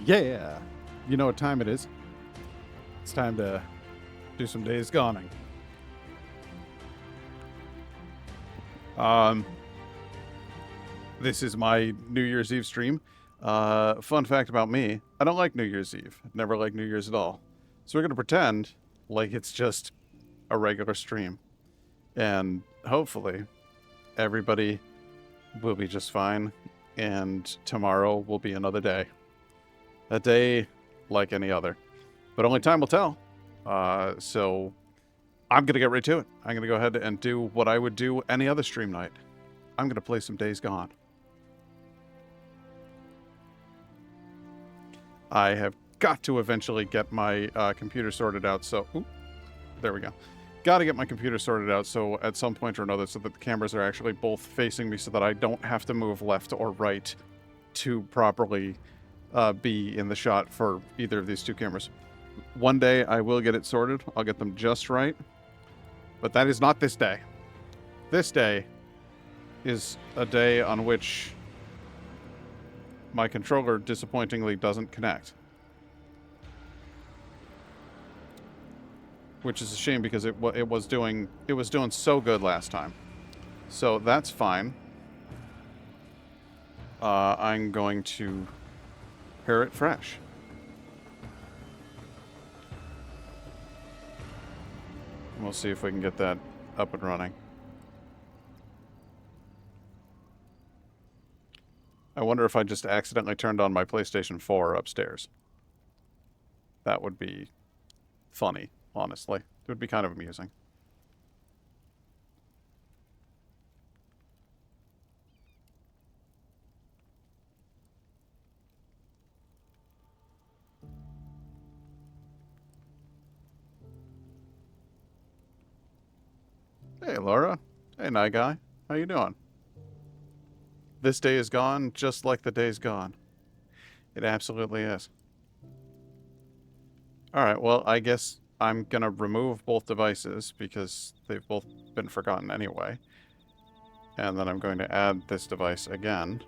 Yeah! You know what time it is. It's time to do some Days Goning. This is my New Year's Eve stream. Fun fact about me, I don't like New Year's Eve. I've never liked New Year's at all. So we're going to pretend like it's just a regular stream. And hopefully everybody will be just fine. And tomorrow will be another day. A day like any other. But only time will tell. So I'm going to get right to it. I'm going to go ahead and do what I would do any other stream night. I'm going to play some Days Gone. I have got to eventually get my computer sorted out, so... Ooh, there we go. Got to get my computer sorted out, so at some point or another, so that the cameras are actually both facing me, so that I don't have to move left or right to properly be in the shot for either of these two cameras. One day, I will get it sorted. I'll get them just right. But that is not this day. This day is a day on which my controller disappointingly doesn't connect. Which is a shame because it was doing so good last time. So that's fine. I'm going to pair it fresh. We'll see if we can get that up and running. I wonder if I just accidentally turned on my PlayStation 4 upstairs. That would be funny, honestly. It would be kind of amusing. Hey, Laura. Hey, Night Guy. How you doing? This day is gone, just like the day's gone. It absolutely is. Alright, well, I guess I'm gonna remove both devices, because they've both been forgotten anyway. And then I'm going to add this device again.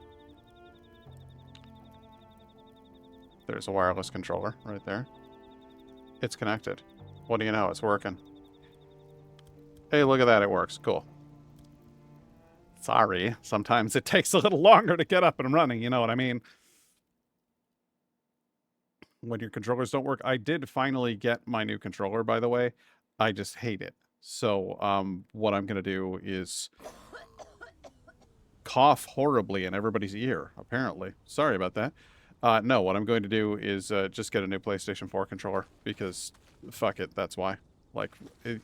There's a wireless controller right there. It's connected. What do you know? It's working. Hey, look at that. It works. Cool. Sorry. Sometimes it takes a little longer to get up and running. You know what I mean? When your controllers don't work. I did finally get my new controller, by the way. I just hate it. So, what I'm going to do is cough horribly in everybody's ear, apparently. Sorry about that. No, what I'm going to do is just get a new PlayStation 4 controller, because fuck it, that's why. Like, in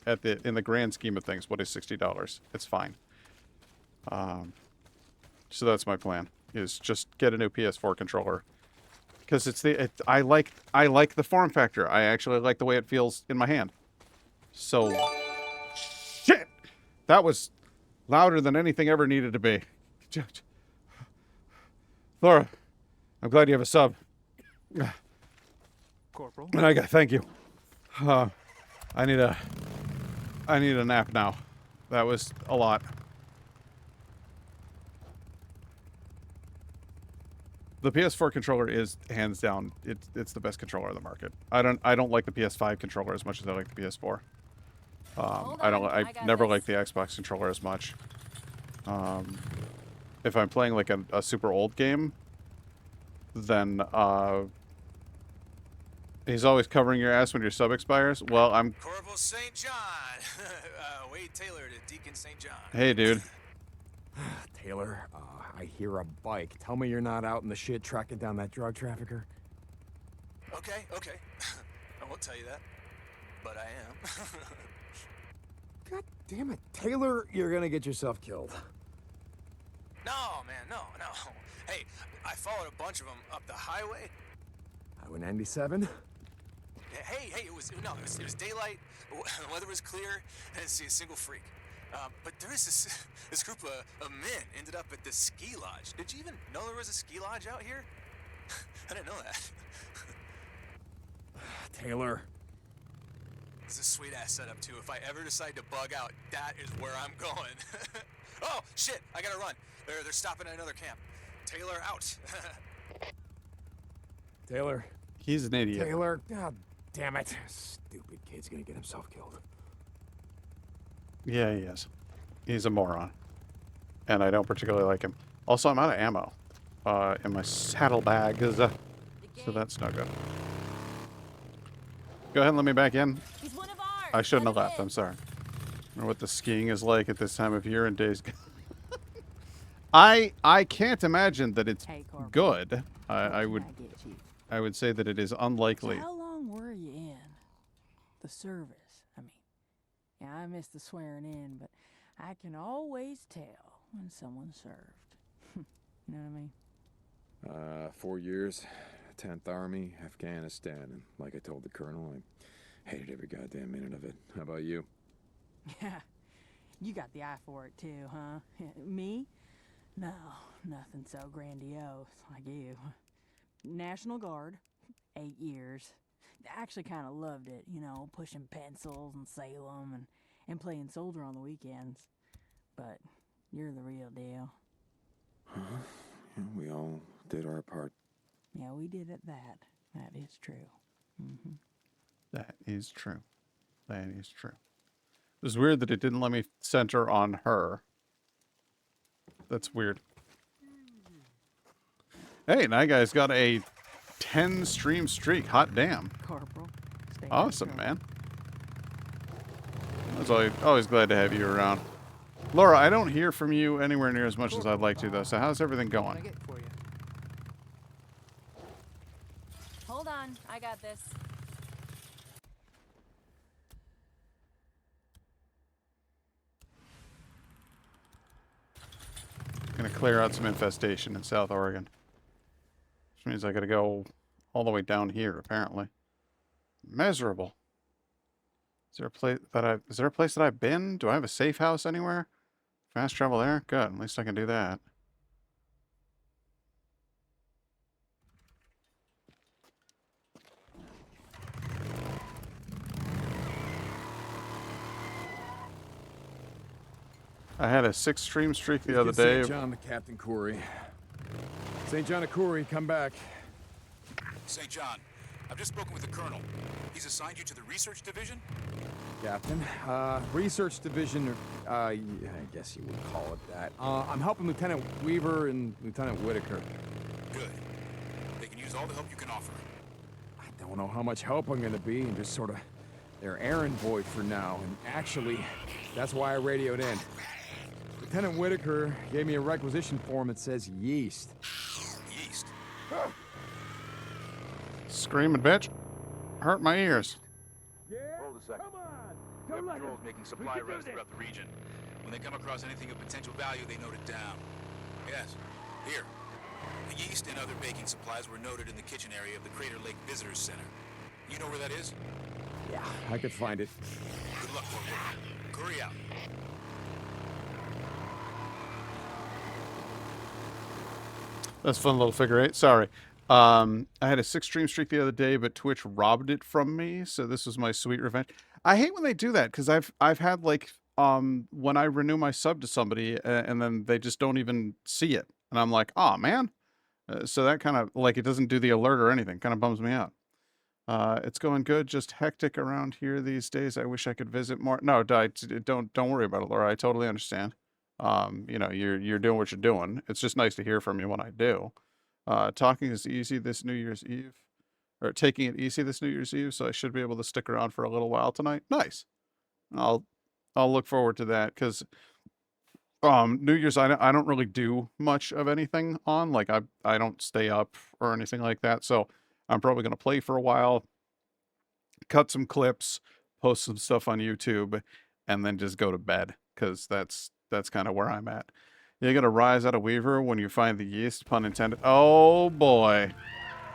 the grand scheme of things, what is $60? It's fine. So that's my plan, is just get a new PS4 controller. Because I like the form factor. I actually like the way it feels in my hand. So, shit! That was louder than anything ever needed to be. Laura, I'm glad you have a sub. Corporal. Thank you. I need a nap now. That was a lot. The PS4 controller is hands down. It's the best controller on the market. I don't like the PS5 controller as much as I like the PS4. I never liked the Xbox controller as much. If I'm playing like a super old game, then he's always covering your ass when your sub expires. Well, I'm Corporal St. John. Wade Taylor to Deacon St. John. Hey, dude. Taylor, I hear a bike. Tell me you're not out in the shit tracking down that drug trafficker. Okay. I won't tell you that, but I am. God damn it, Taylor, you're gonna get yourself killed. No, man, no. Hey, I followed a bunch of them up the highway. Highway 97? Hey, it was daylight, the weather was clear, I didn't see a single freak. But there is this group of men ended up at this ski lodge. Did you even know there was a ski lodge out here? I didn't know that. Taylor. It's a sweet-ass setup, too. If I ever decide to bug out, that is where I'm going. Oh, shit, I gotta run. They're stopping at another camp. Taylor out. Taylor. He's an idiot. Taylor. God damn it. Stupid kid's gonna get himself killed. Yeah, he is. He's a moron. And I don't particularly like him. Also, I'm out of ammo in my saddlebags, so that's no good. Go ahead and let me back in. He's one of ours. I shouldn't have Let him left. in. I'm sorry. I don't know what the skiing is like at this time of year and days. I can't imagine that it's Hey, Corporal. good. What I can would get you? I would say that it is So unlikely. how long were you in the service? I mean, yeah, I missed the swearing in, but I can always tell when someone's served. You know what I mean? 4 years, 10th Army, Afghanistan, and like I told the colonel, I hated every goddamn minute of it. How about you? Yeah, you got the eye for it too, huh? Me? No, nothing so grandiose like you. National Guard, 8 years. I actually kind of loved it, you know, pushing pencils in Salem and playing soldier on the weekends. But you're the real deal. Huh? Yeah, we all did our part. Yeah, we did it that. That is true. Mm-hmm. That is true. That is true. It was weird that it didn't let me center on her. That's weird. Hey, that guy's got a 10 stream streak. Hot damn. Corporal, stay out of Awesome, trouble. man. I was always glad to have you around. Laura, I don't hear from you anywhere near as much as I'd like to, though. So how's everything What can I going? get for you? Hold on, I got this. Gonna clear out some infestation in South Oregon. Which means I gotta go all the way down here, apparently. Miserable. Is there a place that I've been? Do I have a safe house anywhere? Fast travel there? Good. At least I can do that. I had a 6 stream streak the other day. St. John to Captain Corey. St. John to Corey, come back. St. John, I've just spoken with the colonel. He's assigned you to the research division? Captain. Research Division, yeah, I guess you would call it that. I'm helping Lieutenant Weaver and Lieutenant Whitaker. Good. They can use all the help you can offer. I don't know how much help I'm gonna be, and just sort of their errand boy for now. And actually, that's why I radioed in. Lieutenant Whitaker gave me a requisition form that says yeast. Yeast. Screaming bitch. Hurt my ears. Hold a second. We have patrols making supply runs throughout the region. When they come across anything of potential value, they note it down. Yes. Here. The yeast and other baking supplies were noted in the kitchen area of the Crater Lake Visitors Center. You know where that is? Yeah, I could find it. Good luck, Corporal. Curry out. That's a fun little figure eight. Sorry. I had a 6 stream streak the other day, but Twitch robbed it from me, so this was my sweet revenge. I hate when they do that because I've had like when I renew my sub to somebody and then they just don't even see it, and I'm like, oh man. So that kind of like it doesn't do the alert or anything. Kind of bums me out. It's going good. Just hectic around here these days. I wish I could visit more. No, don't worry about it, Laura. I totally understand. You know, you're doing what you're doing. It's just nice to hear from you when I do. Talking is easy this New Year's Eve, or taking it easy this New Year's Eve, so I should be able to stick around for a little while tonight. Nice. I'll look forward to that because New Year's I don't really do much of anything on. Like I don't stay up or anything like that, so I'm probably gonna play for a while, cut some clips, post some stuff on YouTube, and then just go to bed because that's kind of where I'm at. You're gonna rise out of Weaver when you find the yeast, pun intended. Oh boy.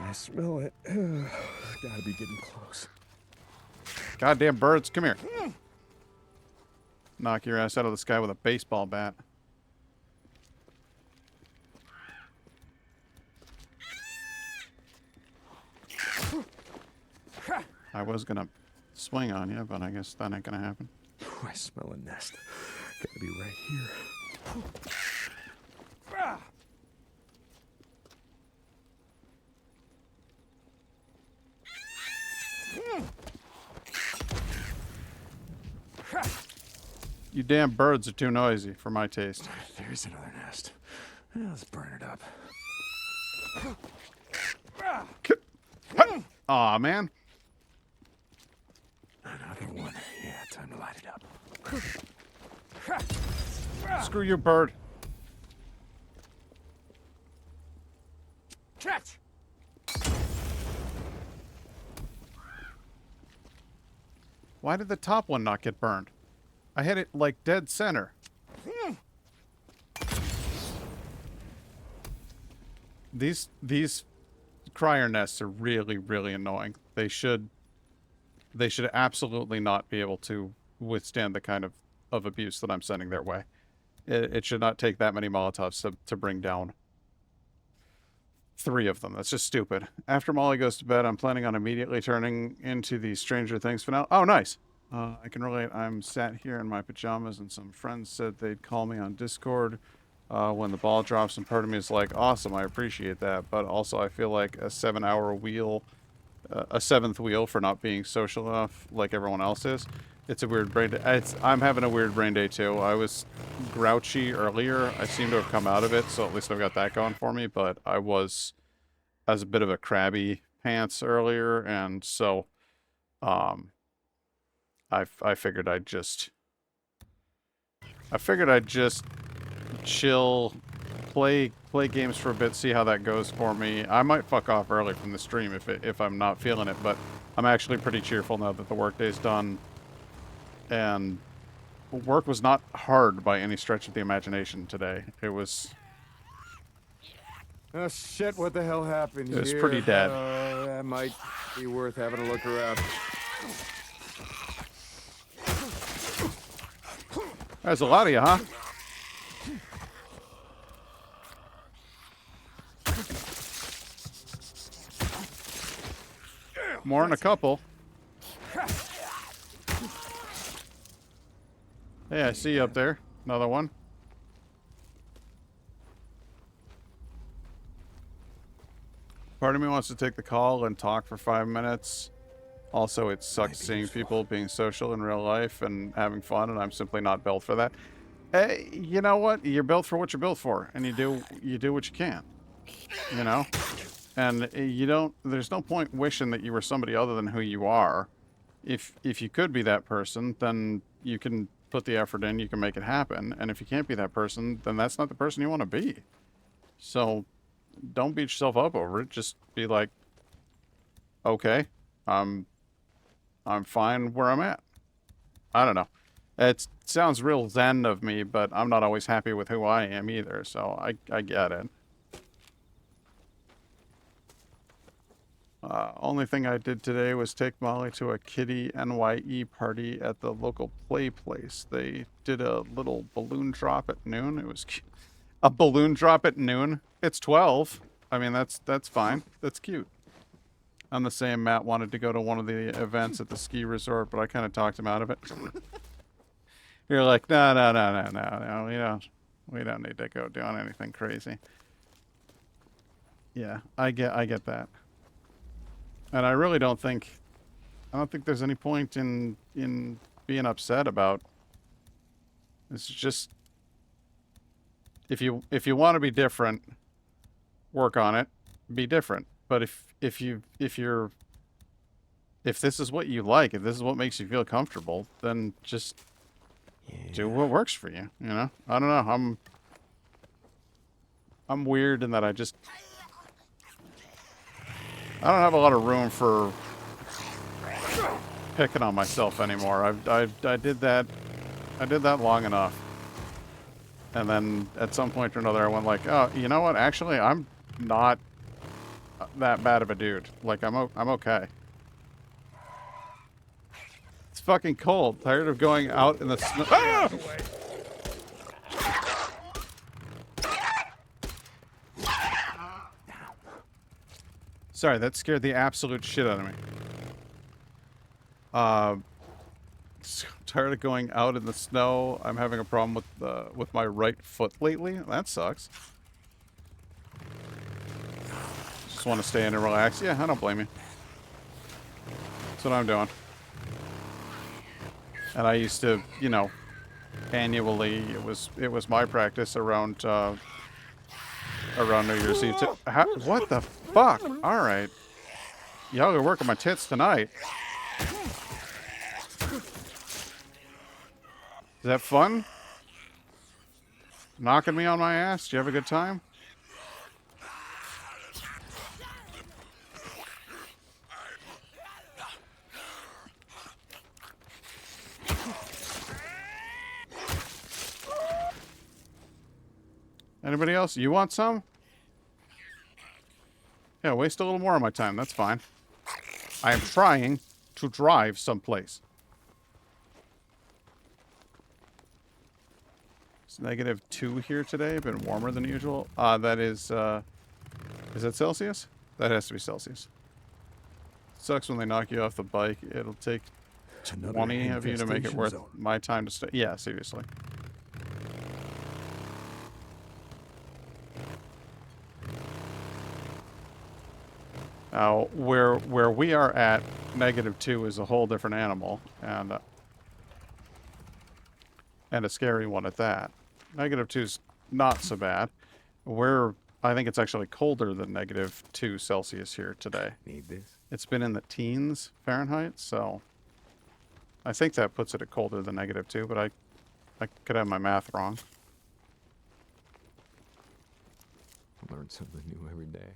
I smell it. Gotta be getting close. Goddamn birds, come here. Knock your ass out of the sky with a baseball bat. I was gonna swing on you, but I guess that ain't gonna happen. I smell a nest. Gotta be right here. You damn birds are too noisy for my taste. There's another nest. Let's burn it up. Aw, man. Another one. Yeah, time to light it up. Screw you, bird. Catch! Why did the top one not get burned? I hit it like dead center. These crier nests are really, really annoying. They should absolutely not be able to withstand the kind of abuse that I'm sending their way. It should not take that many Molotovs to bring down 3 of them. That's just stupid. After Molly goes to bed, I'm planning on immediately turning into the Stranger Things finale. Oh, nice. I can relate. I'm sat here in my pajamas, and some friends said they'd call me on Discord when the ball drops, and part of me is like, awesome, I appreciate that. But also, I feel like a 7-hour wheel, a 7th wheel for not being social enough like everyone else is. It's a weird brain day. I'm having a weird brain day, too. I was grouchy earlier. I seem to have come out of it, so at least I've got that going for me. But I was a bit of a crabby pants earlier, and so I figured I'd just chill, play games for a bit, see how that goes for me. I might fuck off early from the stream if I'm not feeling it, but I'm actually pretty cheerful now that the workday's done. And work was not hard by any stretch of the imagination today. It was... Oh shit, what the hell happened here? It was pretty dead. That might be worth having a look around. There's a lot of you, huh? More than a couple. Hey, I see you up there. Another one. Part of me wants to take the call and talk for 5 minutes. Also, it sucks seeing people being social in real life and having fun, and I'm simply not built for that. Hey, you know what? You're built for what you're built for, and you do what you can. You know? And there's no point wishing that you were somebody other than who you are. If you could be that person, then you can put the effort in, you can make it happen. And if you can't be that person, then that's not the person you want to be. So don't beat yourself up over it. Just be like, okay, I'm fine where I'm at. I don't know. It sounds real zen of me, but I'm not always happy with who I am either, so I get it. Only thing I did today was take Molly to a Kitty NYE party at the local play place. They did a little balloon drop at noon. It was cute. A balloon drop at noon? It's 12. I mean, that's fine. That's cute. I'm the same. Matt wanted to go to one of the events at the ski resort, but I kind of talked him out of it. You're like, no, we don't need to go doing anything crazy. Yeah, I get that. And I really don't think there's any point in being upset about. It's just if you want to be different, work on it, be different. But if this is what you like, if this is what makes you feel comfortable, then just do what works for you, you know? I don't know. I'm weird in that I don't have a lot of room for picking on myself anymore. I did that long enough. And then at some point or another I went like, "Oh, you know what? Actually, I'm not that bad of a dude. Like I'm okay." It's fucking cold. Tired of going out in the snow. Ah! Sorry, that scared the absolute shit out of me. So tired of going out in the snow. I'm having a problem with my right foot lately. That sucks. Just want to stay in and relax. Yeah, I don't blame you. That's what I'm doing. And I used to, you know, annually, it was my practice around around New Year's Eve. What the fuck? All right, y'all are working my tits tonight. Is that fun? Knocking me on my ass? Did you have a good time? Anybody else? You want some? Yeah, waste a little more of my time. That's fine. I am trying to drive someplace. It's -2 here today. Been warmer than usual. That is that Celsius? That has to be Celsius. Sucks when they knock you off the bike. It'll take 20 of you to make it worth my time to stay. Yeah, seriously. Now, where we are at, -2 is a whole different animal, and a scary one at that. -2's not so bad. I think it's actually colder than -2 Celsius here today. Need this? It's been in the teens Fahrenheit, so I think that puts it at colder than -2, but I could have my math wrong. Learn something new every day.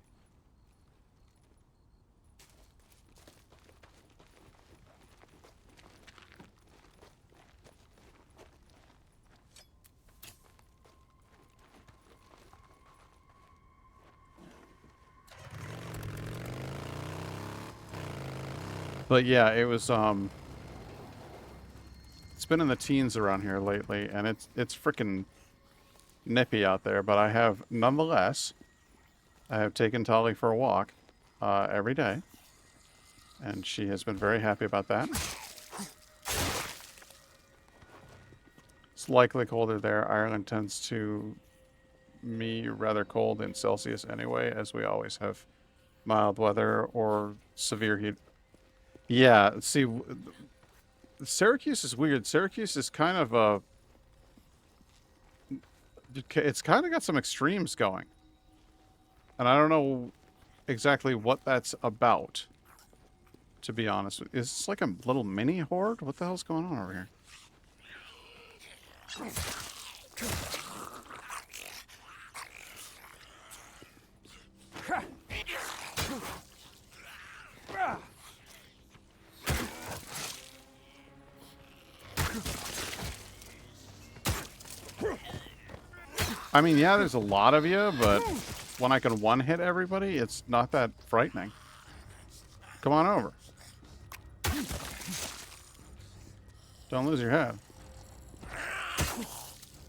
But yeah, it was it's been in the teens around here lately, and it's freaking nippy out there, but I have nonetheless taken Tolly for a walk every day, and she has been very happy about that. It's likely colder there. Ireland tends to be rather cold in Celsius anyway, as we always have mild weather or severe heat. Yeah, see, Syracuse is weird. Syracuse is kind of it's kind of got some extremes going. And I don't know exactly what that's about, to be honest. Is this like a little mini horde? What the hell's going on over here? I mean, yeah, there's a lot of you, but when I can one-hit everybody, it's not that frightening. Come on over. Don't lose your head.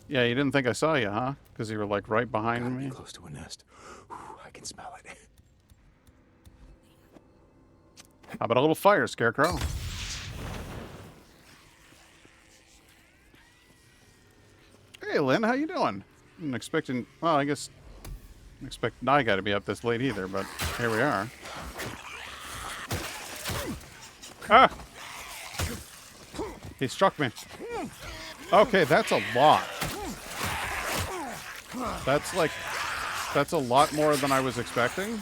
Yeah, you didn't think I saw you, huh? Because you were, like, right behind me? Close to a nest. Whew, I can smell it. How about a little fire, Scarecrow? Hey, Lynn, how you doing? I'm expecting... Well, I guess... I expect Nyga to be up this late either, but here we are. Ah! He struck me. Okay, that's a lot. That's like... That's a lot more than I was expecting.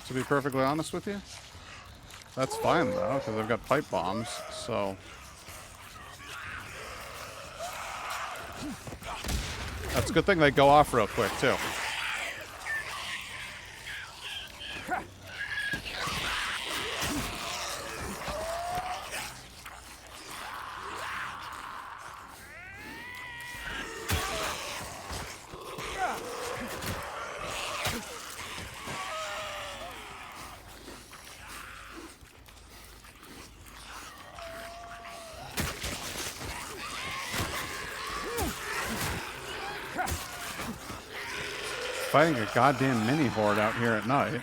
To be perfectly honest with you. That's fine, though, because I've got pipe bombs, so... That's a good thing they go off real quick, too. Fighting a goddamn mini horde out here at night.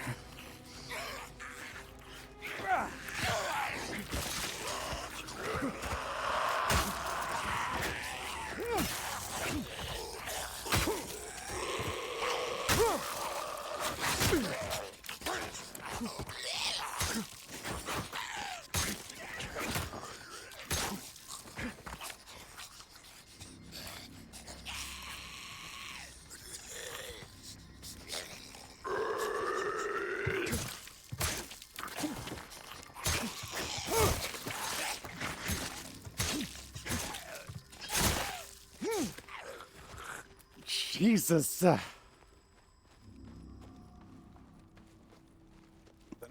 Jesus. The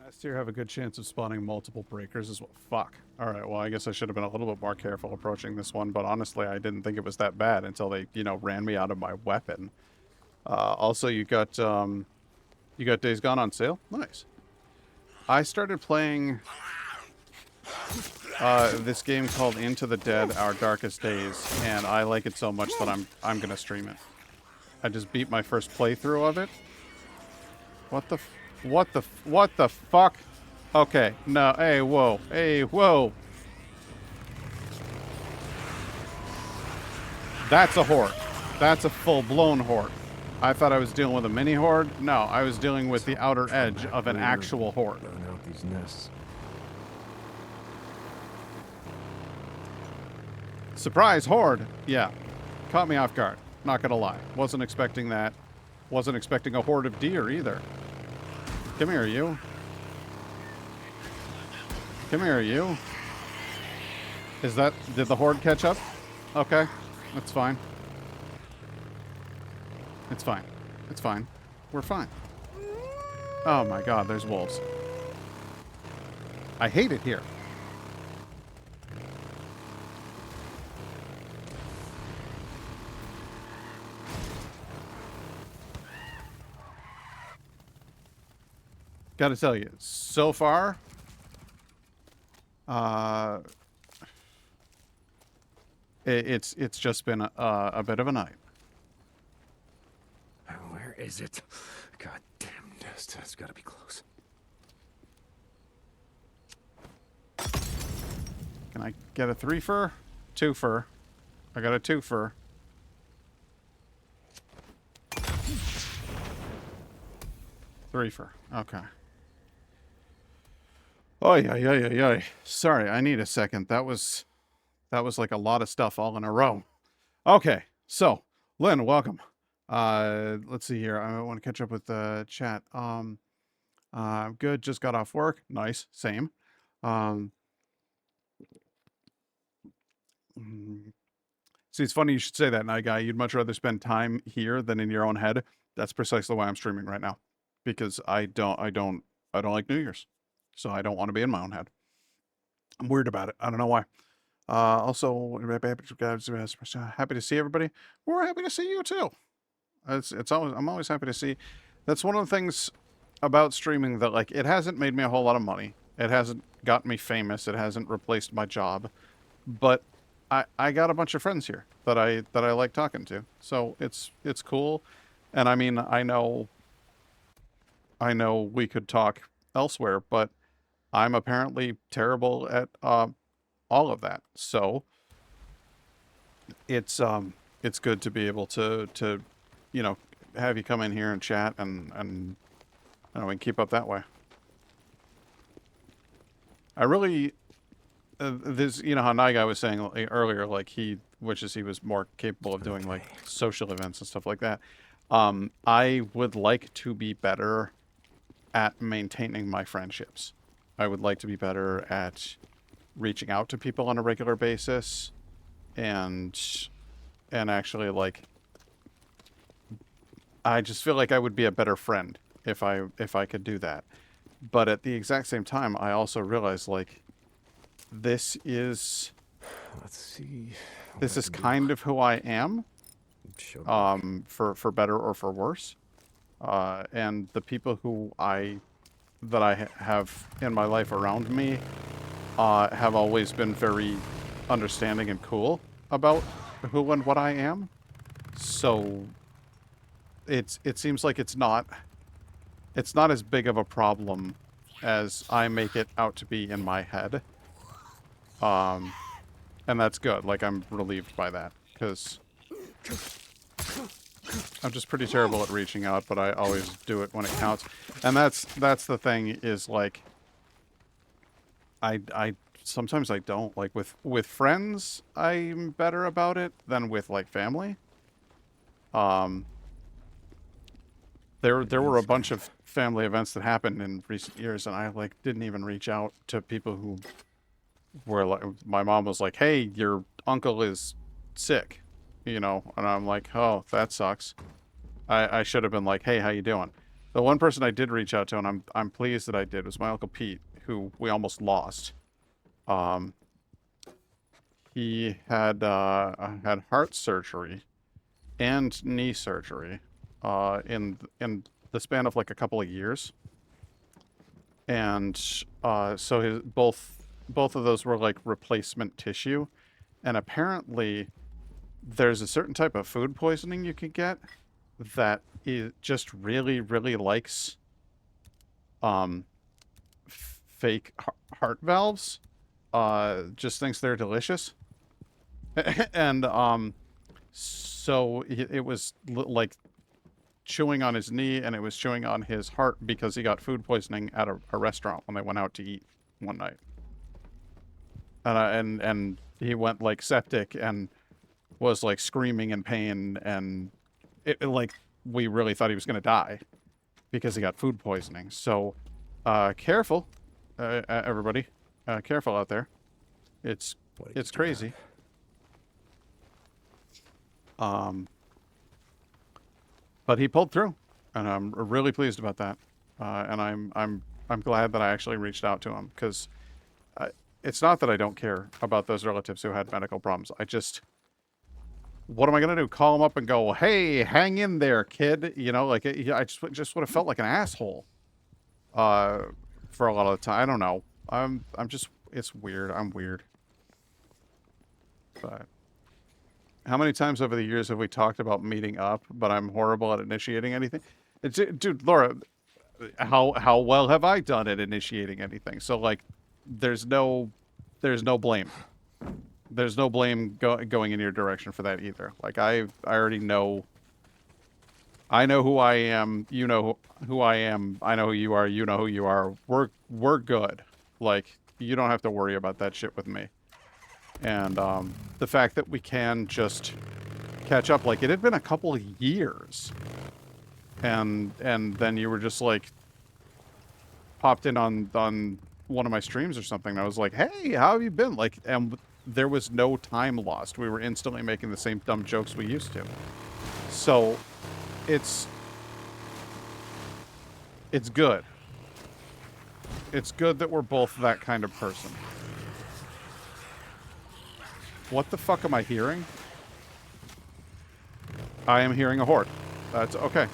nests here have a good chance of spawning multiple breakers as well. Fuck. Alright, well, I guess I should have been a little bit more careful approaching this one, but honestly, I didn't think it was that bad until they, you know, ran me out of my weapon. Also, you got Days Gone on sale? Nice. I started playing this game called Into the Dead: Our Darkest Days, and I like it so much that I'm gonna stream it. I just beat my first playthrough of it. What the fuck? Okay, no, hey, whoa. That's a horde. That's a full-blown horde. I thought I was dealing with a mini horde. No, I was dealing with the outer edge of an actual horde. Burn out these nests. Surprise horde. Yeah. Caught me off guard. Not gonna lie. Wasn't expecting that. Wasn't expecting a horde of deer either. Come here, you. Come here, you. Did the horde catch up? Okay. That's fine. It's fine. It's fine. We're fine. Oh my god, there's wolves. I hate it here. Gotta tell you, so far, it's just been a bit of a night. Where is it? God damn nest. It's gotta be close. Can I get a 3-fer? 2-fer. I got a 2-fer. Three-fer. Okay. Oh yeah. Sorry, I need a second. That was like a lot of stuff all in a row. Okay, so Lynn, welcome. Let's see here. I want to catch up with the chat. Good. Just got off work. Nice. Same. See, it's funny you should say that, Night Guy. You'd much rather spend time here than in your own head. That's precisely why I'm streaming right now, because I don't like New Year's, so I don't want to be in my own head. I'm weird about it. I don't know why. Also, happy to see everybody. We're happy to see you too. I'm always happy to see. That's one of the things about streaming that, like, it hasn't made me a whole lot of money. It hasn't got me famous. It hasn't replaced my job, but I got a bunch of friends here that I like talking to. So it's cool. And I mean, I know we could talk elsewhere, but I'm apparently terrible at all of that. So it's good to be able to you know, have you come in here and chat and you know, we can keep up that way. I really this, you know, how Night Guy was saying earlier, like he was more capable of doing like social events and stuff like that. I would like to be better at maintaining my friendships. I would like to be better at reaching out to people on a regular basis and actually, like, I just feel like I would be a better friend if I could do that. But at the exact same time, I also realize, like, this is kind of who I am, for better or for worse. And the people that I have in my life around me have always been very understanding and cool about who and what I am. So it seems like it's not as big of a problem as I make it out to be in my head. And that's good. Like, I'm relieved by that, because I'm just pretty terrible at reaching out, but I always do it when it counts. And that's the thing, is like, I sometimes I don't, like, with friends I'm better about it than with, like, family. There were a bunch of family events that happened in recent years, and I, like, didn't even reach out to people who were like, my mom was like, "Hey, your uncle is sick," you know, and I'm like, oh, that sucks. I should have been like, hey, how you doing? The one person I did reach out to, and I'm pleased that I did, was my Uncle Pete, who we almost lost. He had heart surgery and knee surgery in the span of like a couple of years. And so his both of those were like replacement tissue. And apparently there's a certain type of food poisoning you can get that is just really, really likes fake heart valves. Just thinks they're delicious. And so it was like chewing on his knee, and it was chewing on his heart because he got food poisoning at a restaurant when they went out to eat one night. And he went like septic and was like screaming in pain, and like we really thought he was going to die because he got food poisoning. So careful, everybody. Careful out there. It's crazy. But he pulled through, and I'm really pleased about that. And I'm glad that I actually reached out to him, because it's not that I don't care about those relatives who had medical problems. What am I gonna do? Call him up and go, "Hey, hang in there, kid." You know, like I just would have felt like an asshole. For a lot of the time, I don't know. I'm just, it's weird. I'm weird. But how many times over the years have we talked about meeting up, but I'm horrible at initiating anything? Dude, Laura, how well have I done at initiating anything? So like, there's no blame. There's no blame going in your direction for that either. Like I already know. I know who I am. You know who I am. I know who you are. You know who you are. We're good. Like, you don't have to worry about that shit with me. And the fact that we can just catch up, like it had been a couple of years, and then you were just like popped in on one of my streams or something. And I was like, hey, how have you been? Like, and there was no time lost. We were instantly making the same dumb jokes we used to. So it's good. It's good that we're both that kind of person. What the fuck am I hearing? I am hearing a horde. That's okay.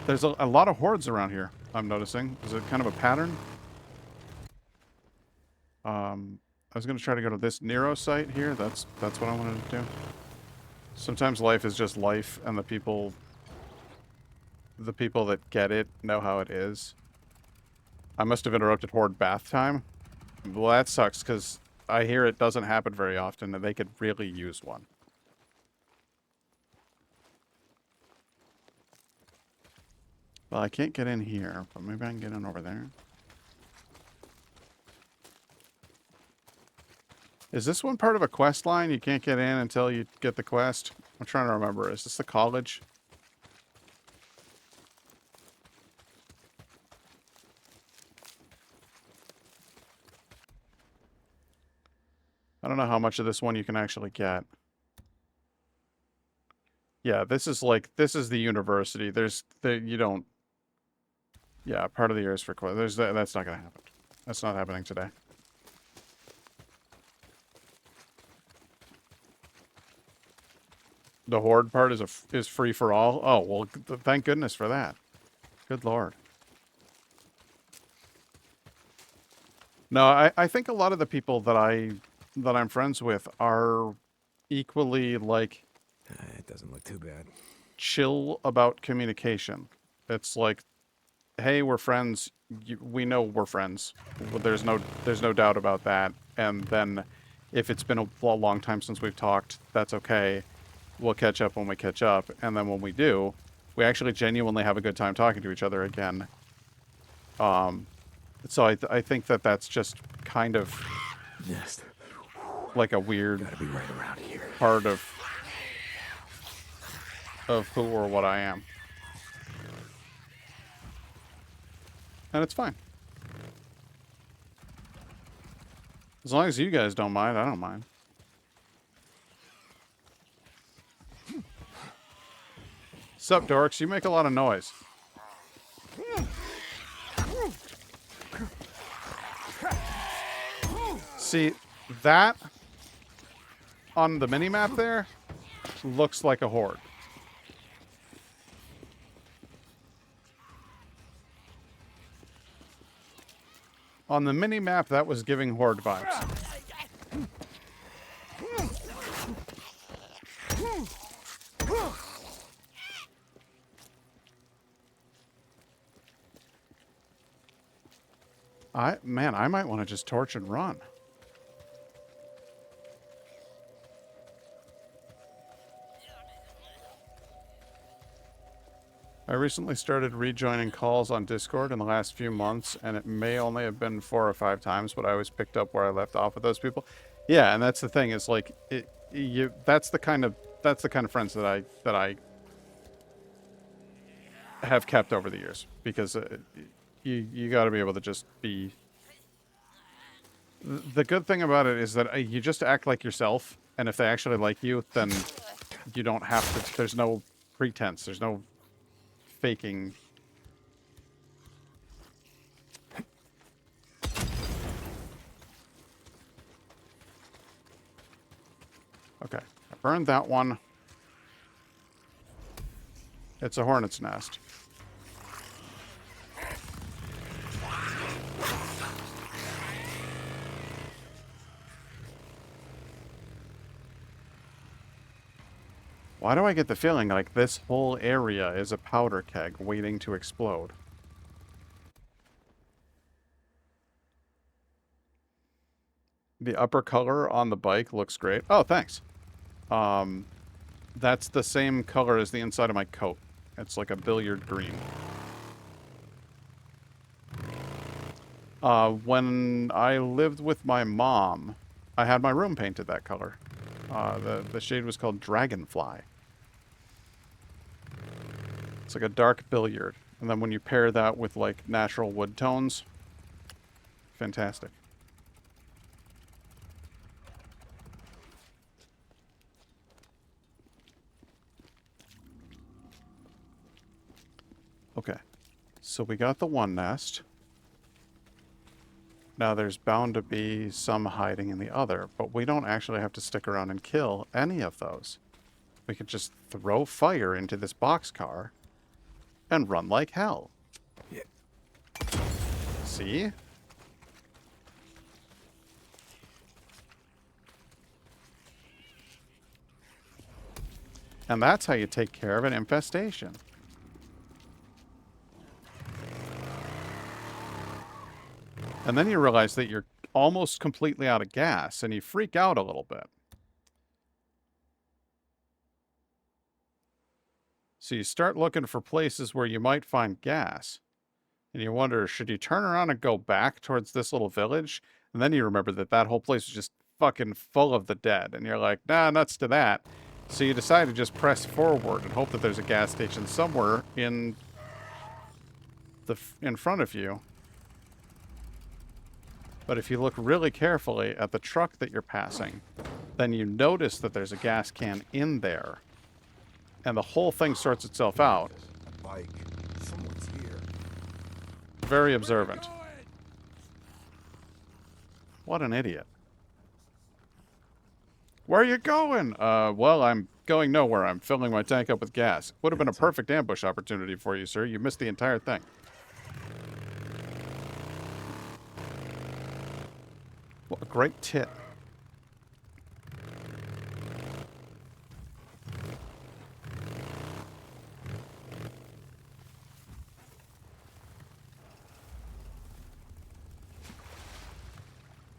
There's a lot of hordes around here, I'm noticing. Is it kind of a pattern? I was going to try to go to this Nero site here. That's what I wanted to do. Sometimes life is just life, and the people that get it know how it is. I must have interrupted horde bath time. Well, that sucks, because I hear it doesn't happen very often, and they could really use one. Well, I can't get in here, but maybe I can get in over there. Is this one part of a quest line? You can't get in until you get the quest? I'm trying to remember. Is this the college? I don't know how much of this one you can actually get. Yeah, this is the university. You don't... Yeah, part of the year is for quest. That's not going to happen. That's not happening today. The horde part is free for all. Oh, well, thank goodness for that. Good lord. No, I think a lot of the people that I'm friends with are equally like It doesn't look too bad. chill about communication. It's like, hey, we're friends. We know we're friends. There's no doubt about that. And then if it's been a long time since we've talked, that's okay. We'll catch up when we catch up, and then when we do, we actually genuinely have a good time talking to each other again. So I think that's just kind of Nest. like a weird Gotta be right around here. part of who or what I am, and it's fine. As long as you guys don't mind, I don't mind. Sup, dorks? You make a lot of noise. See, that on the mini-map there looks like a horde. On the mini-map, that was giving horde vibes. Man, I might want to just torch and run. I recently started rejoining calls on Discord in the last few months, and it may only have been 4 or 5 times, but I always picked up where I left off with those people. Yeah, and that's the thing, is like that's the kind of friends that I have kept over the years, because you got to be able to just be. The good thing about it is that you just act like yourself, and if they actually like you, then you don't have to. There's no pretense. There's no faking. Okay, I burned that one. It's a hornet's nest. Why do I get the feeling like this whole area is a powder keg waiting to explode? The upper color on the bike looks great. Oh, thanks. That's the same color as the inside of my coat. It's like a billiard green. When I lived with my mom, I had my room painted that color. The shade was called Dragonfly. It's like a dark billiard. And then when you pair that with like natural wood tones, fantastic. Okay, so we got the one nest. Now there's bound to be some hiding in the other, but we don't actually have to stick around and kill any of those. We could just throw fire into this boxcar and run like hell. Yeah. See? And that's how you take care of an infestation. And then you realize that you're almost completely out of gas, and you freak out a little bit. So you start looking for places where you might find gas. And you wonder, should you turn around and go back towards this little village? And then you remember that that whole place is just fucking full of the dead. And you're like, nah, nuts to that. So you decide to just press forward and hope that there's a gas station somewhere in front of you. But if you look really carefully at the truck that you're passing, then you notice that there's a gas can in there. And the whole thing sorts itself out. Like, someone's here. Very observant. What an idiot. Where are you going? Well, I'm going nowhere. I'm filling my tank up with gas. Would have been a perfect ambush opportunity for you, sir. You missed the entire thing. What a great tit.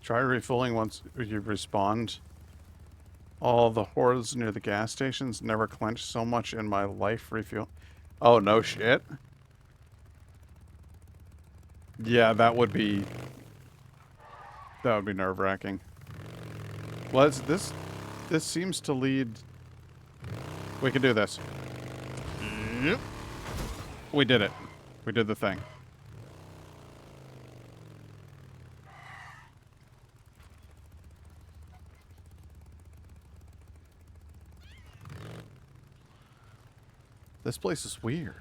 Try refilling once you respawned. All the hordes near the gas stations never clenched so much in my life. Refuel. Oh, no shit. Yeah, that would be nerve-wracking. Well, this seems to lead. We can do this. Yep. We did it. We did the thing. This place is weird.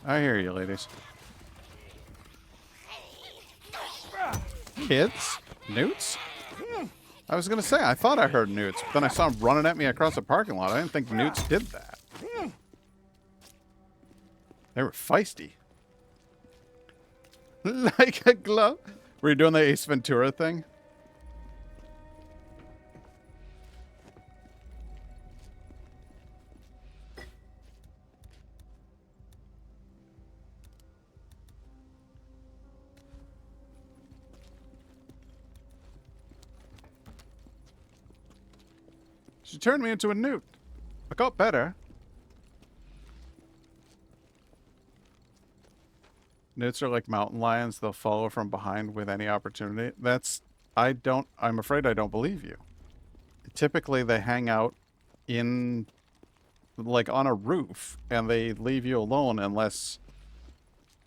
I hear you, ladies. Kids? Newts? I was gonna say, I thought I heard newts, but then I saw them running at me across the parking lot. I didn't think newts did that. They were feisty. Like a glove. Were you doing the Ace Ventura thing? She turned me into a newt. I got better. Newts are like mountain lions. They'll follow from behind with any opportunity. I'm afraid I don't believe you. Typically, they hang out in, like, on a roof, and they leave you alone unless...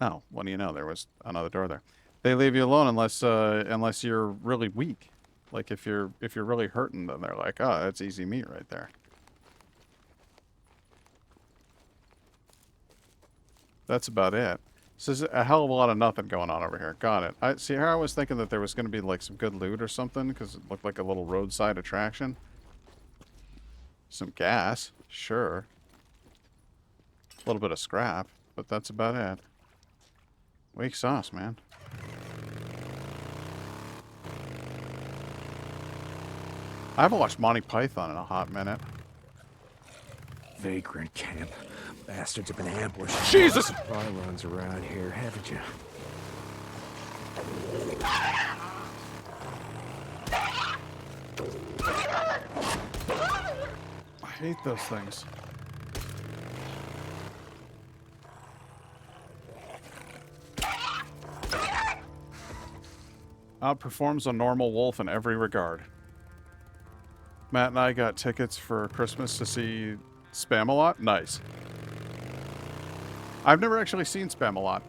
Oh, what do you know? There was another door there. They leave you alone unless you're really weak. Like, if you're really hurting, then they're like, oh, that's easy meat right there. That's about it. So there's a hell of a lot of nothing going on over here. Got it. I see. Here I was thinking that there was going to be like some good loot or something because it looked like a little roadside attraction. Some gas, sure. A little bit of scrap, but that's about it. Weak sauce, man. I haven't watched Monty Python in a hot minute. Vagrant camp. Bastards have been ambushed. Jesus! Supply runs around here, haven't you? I hate those things. Outperforms a normal wolf in every regard. Matt and I got tickets for Christmas to see Spamalot. Nice. I've never actually seen Spamalot.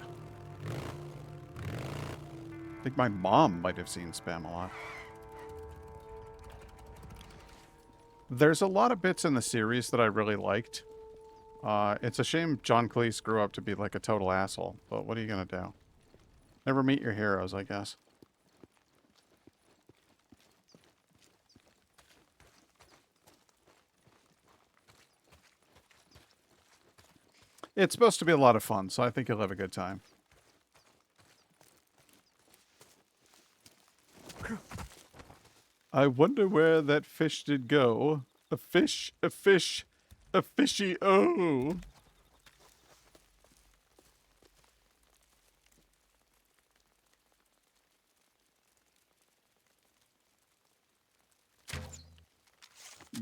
I think my mom might have seen Spamalot. There's a lot of bits in the series that I really liked. It's a shame John Cleese grew up to be like a total asshole, but what are you gonna do? Never meet your heroes, I guess. It's supposed to be a lot of fun, so I think you'll have a good time. I wonder where that fish did go. A fish, a fish, a fishy, oh.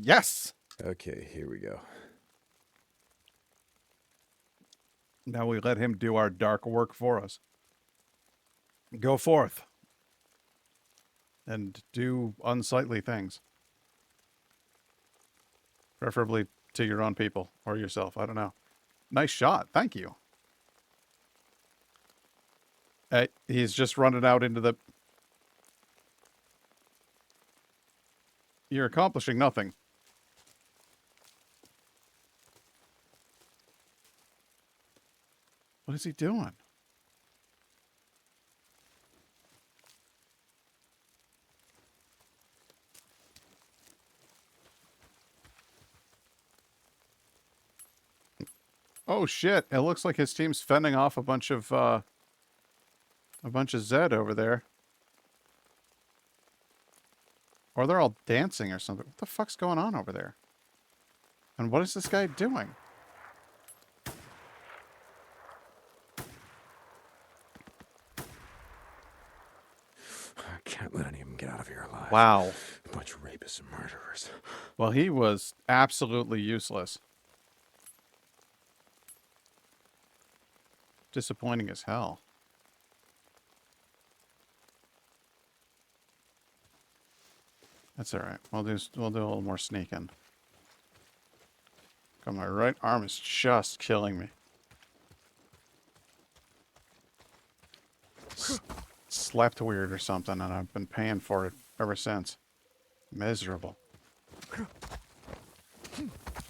Yes! Okay, here we go. Now we let him do our dark work for us. Go forth. And do unsightly things. Preferably to your own people or yourself. I don't know. Nice shot. Thank you. He's just running out into the... You're accomplishing nothing. What is he doing? Oh shit, it looks like his team's fending off a bunch of Zed over there. Or they're all dancing or something. What the fuck's going on over there? And what is this guy doing? I can't let any of them get out of here alive. Wow. A bunch of rapists and murderers. Well, he was absolutely useless. Disappointing as hell. That's alright. We'll do a little more sneaking. God, my right arm is just killing me. Slept weird or something, and I've been paying for it ever since. Miserable.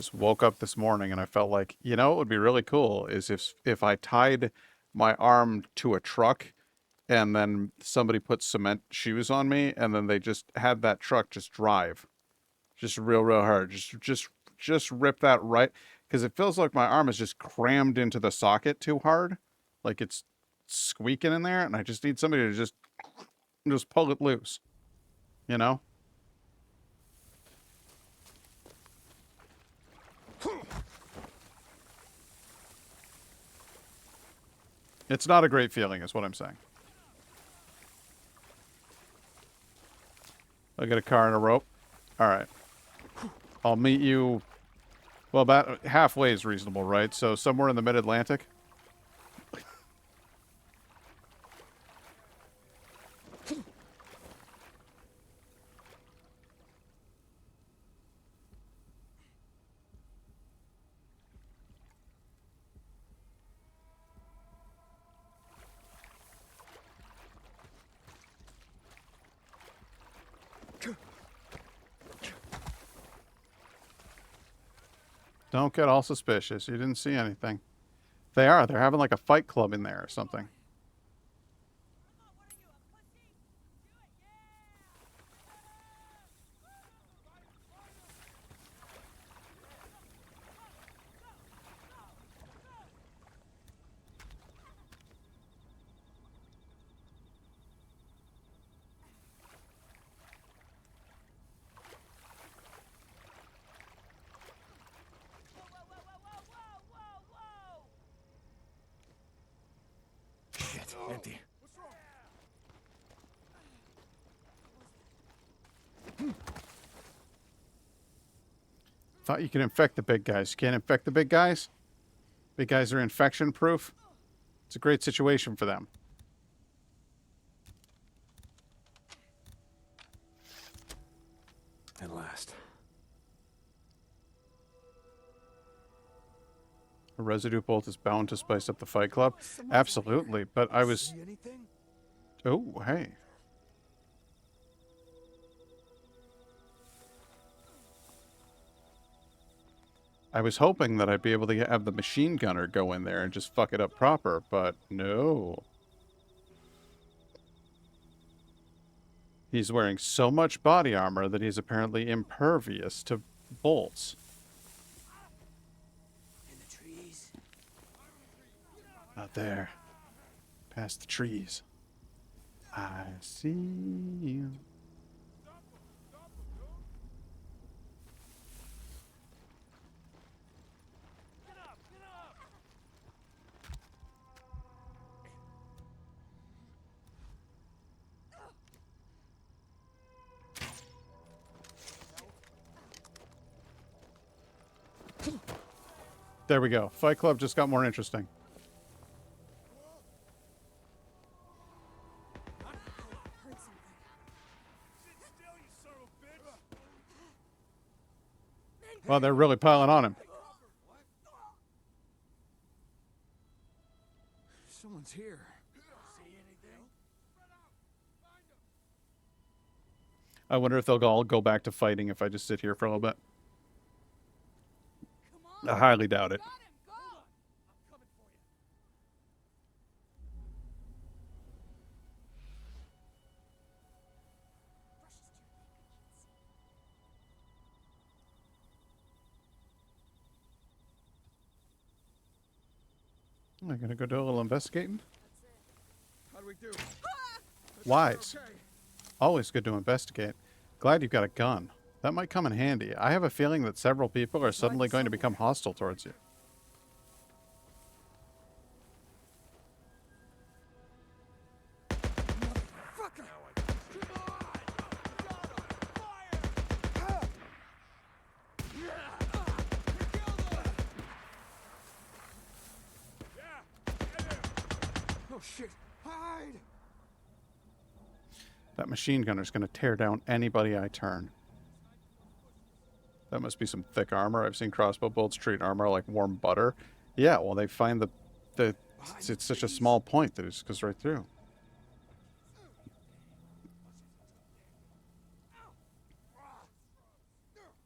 just woke up this morning and I felt like, you know, what would be really cool is if I tied my arm to a truck and then somebody put cement shoes on me and then they just had that truck just drive. Just real hard. Just rip that right, because it feels like my arm is just crammed into the socket too hard. Like it's squeaking in there and I just need somebody to just pull it loose. You know? It's not a great feeling, is what I'm saying. I got a car and a rope. All right. I'll meet you. Well, about halfway is reasonable, right? So somewhere in the mid-Atlantic. Don't get all suspicious. You didn't see anything. They are. They're having like a fight club in there or something. Shit, empty. Thought you could infect the big guys. You can't infect the big guys? Big guys are infection proof. It's a great situation for them. At last. A residue bolt is bound to spice up the fight club. Absolutely, but I was... See anything? Oh, hey. I was hoping that I'd be able to have the machine gunner go in there and just fuck it up proper, but no. He's wearing so much body armor that he's apparently impervious to bolts. In the trees. Out there. Past the trees. I see you. There we go. Fight Club just got more interesting. Well, they're really piling on him. Someone's here. I wonder if they'll all go back to fighting if I just sit here for a little bit. I highly doubt it. I'm gonna go do a little investigating. How do we do? Wise. Okay. Always good to investigate. Glad you've got a gun. That might come in handy. I have a feeling that several people are suddenly going to become hostile towards you. Oh shit! Hide! That machine gunner's going to tear down anybody I turn. That must be some thick armor. I've seen crossbow bolts treat armor like warm butter. Yeah, well, they find it's such a small point that it just goes right through.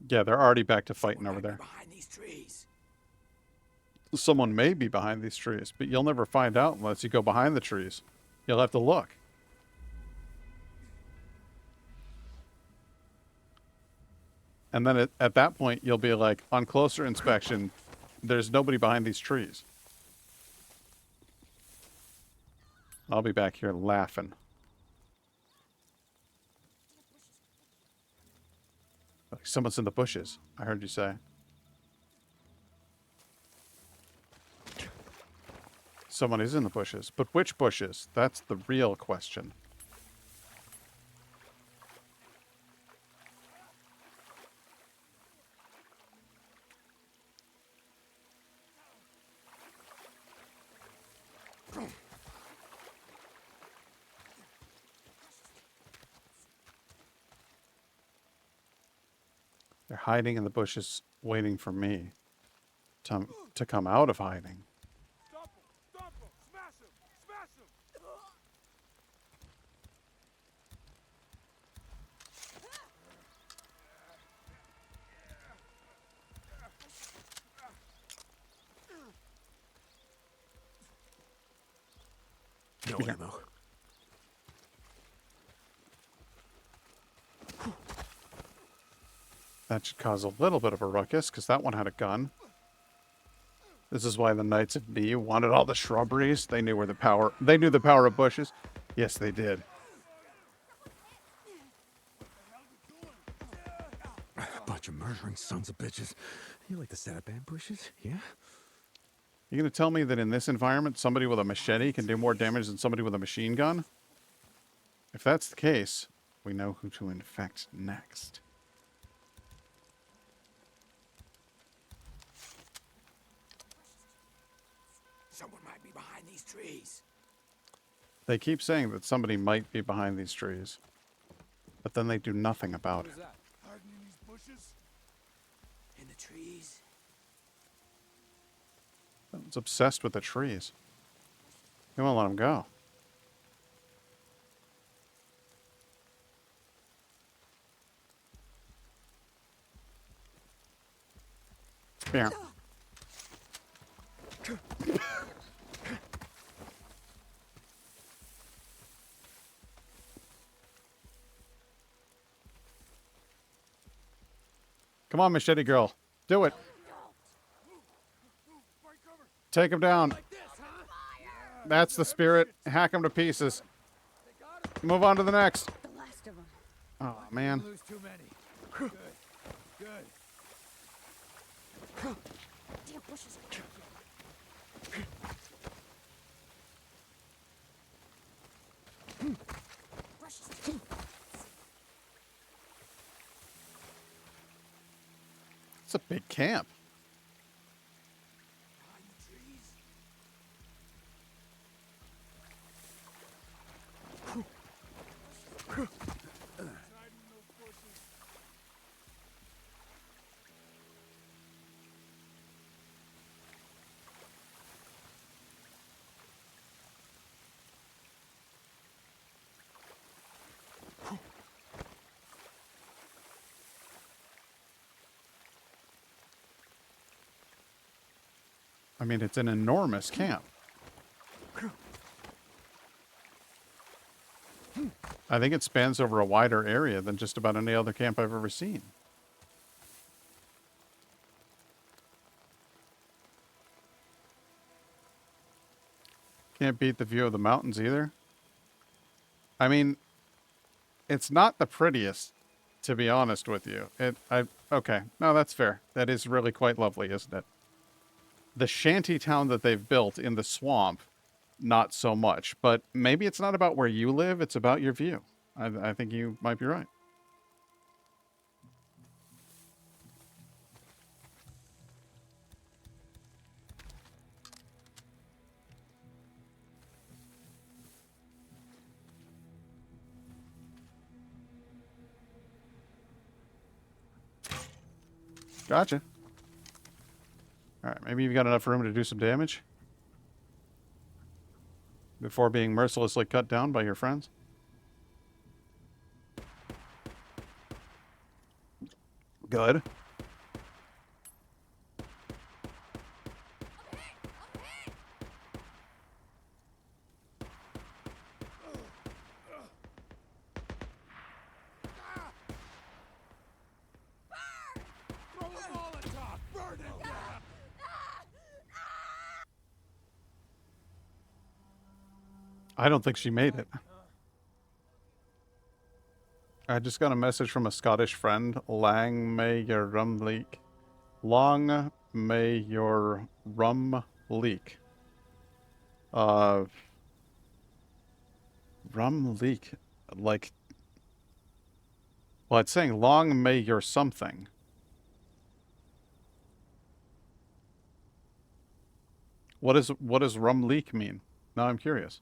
Yeah, they're already back to fighting over there. Behind these trees. Someone may be behind these trees, but you'll never find out unless you go behind the trees. You'll have to look. And then at that point, you'll be like, on closer inspection, there's nobody behind these trees. I'll be back here laughing. Like someone's in the bushes, I heard you say. Someone is in the bushes. But which bushes? That's the real question. They're hiding in the bushes, waiting for me to come out of hiding. Stop him! Stop him! Smash him! Smash him! No ammo. That should cause a little bit of a ruckus, because that one had a gun. This is why the Knights of B wanted all the shrubberies. They knew where the power... They knew the power of bushes. Yes, they did. Bunch of murdering sons of bitches. You like to set up ambushes? Yeah? You gonna tell me that in this environment, somebody with a machete can do more damage than somebody with a machine gun? If that's the case, we know who to infect next. Someone might be behind these trees. They keep saying that somebody might be behind these trees, but then they do nothing about it. Hiding in these bushes? In the trees? It's obsessed with the trees. They won't let him go. Here. Come on, machete girl. Do it. Take him down. That's the spirit. Hack him to pieces. Move on to the next. The last of them. Oh, man. Lose too many. Good. Good. Damn bushes. It's a big camp. Behind the trees? I mean, it's an enormous camp. I think it spans over a wider area than just about any other camp I've ever seen. Can't beat the view of the mountains either. I mean, it's not the prettiest, to be honest with you. Okay, no, that's fair. That is really quite lovely, isn't it? The shanty town that they've built in the swamp, not so much. But maybe it's not about where you live, it's about your view. I think you might be right. Gotcha. Alright, maybe you've got enough room to do some damage before being mercilessly cut down by your friends. I don't think she made it. I just got a message from a Scottish friend. Lang may your rum leak. Long may your rum leak. Rum leak. Like, well, it's saying long may your something. What does rum leak mean? Now I'm curious.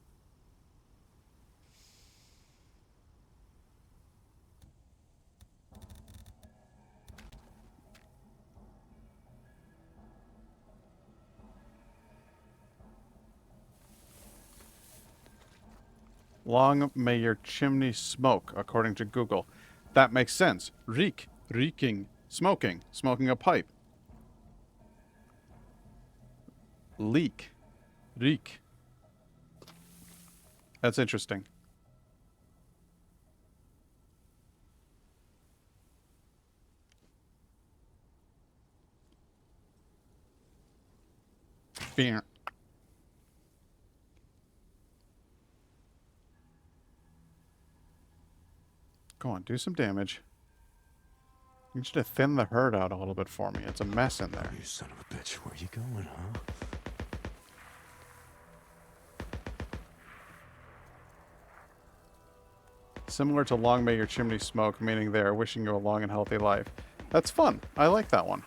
Long may your chimney smoke, according to Google. That makes sense. Reek, reeking, smoking, smoking a pipe. Leak, reek. That's interesting. Beer. Go on, do some damage. I need you to thin the herd out a little bit for me. It's a mess in there. You son of a bitch, where you going, huh? Similar to long may your chimney smoke, meaning they are wishing you a long and healthy life. That's fun. I like that one.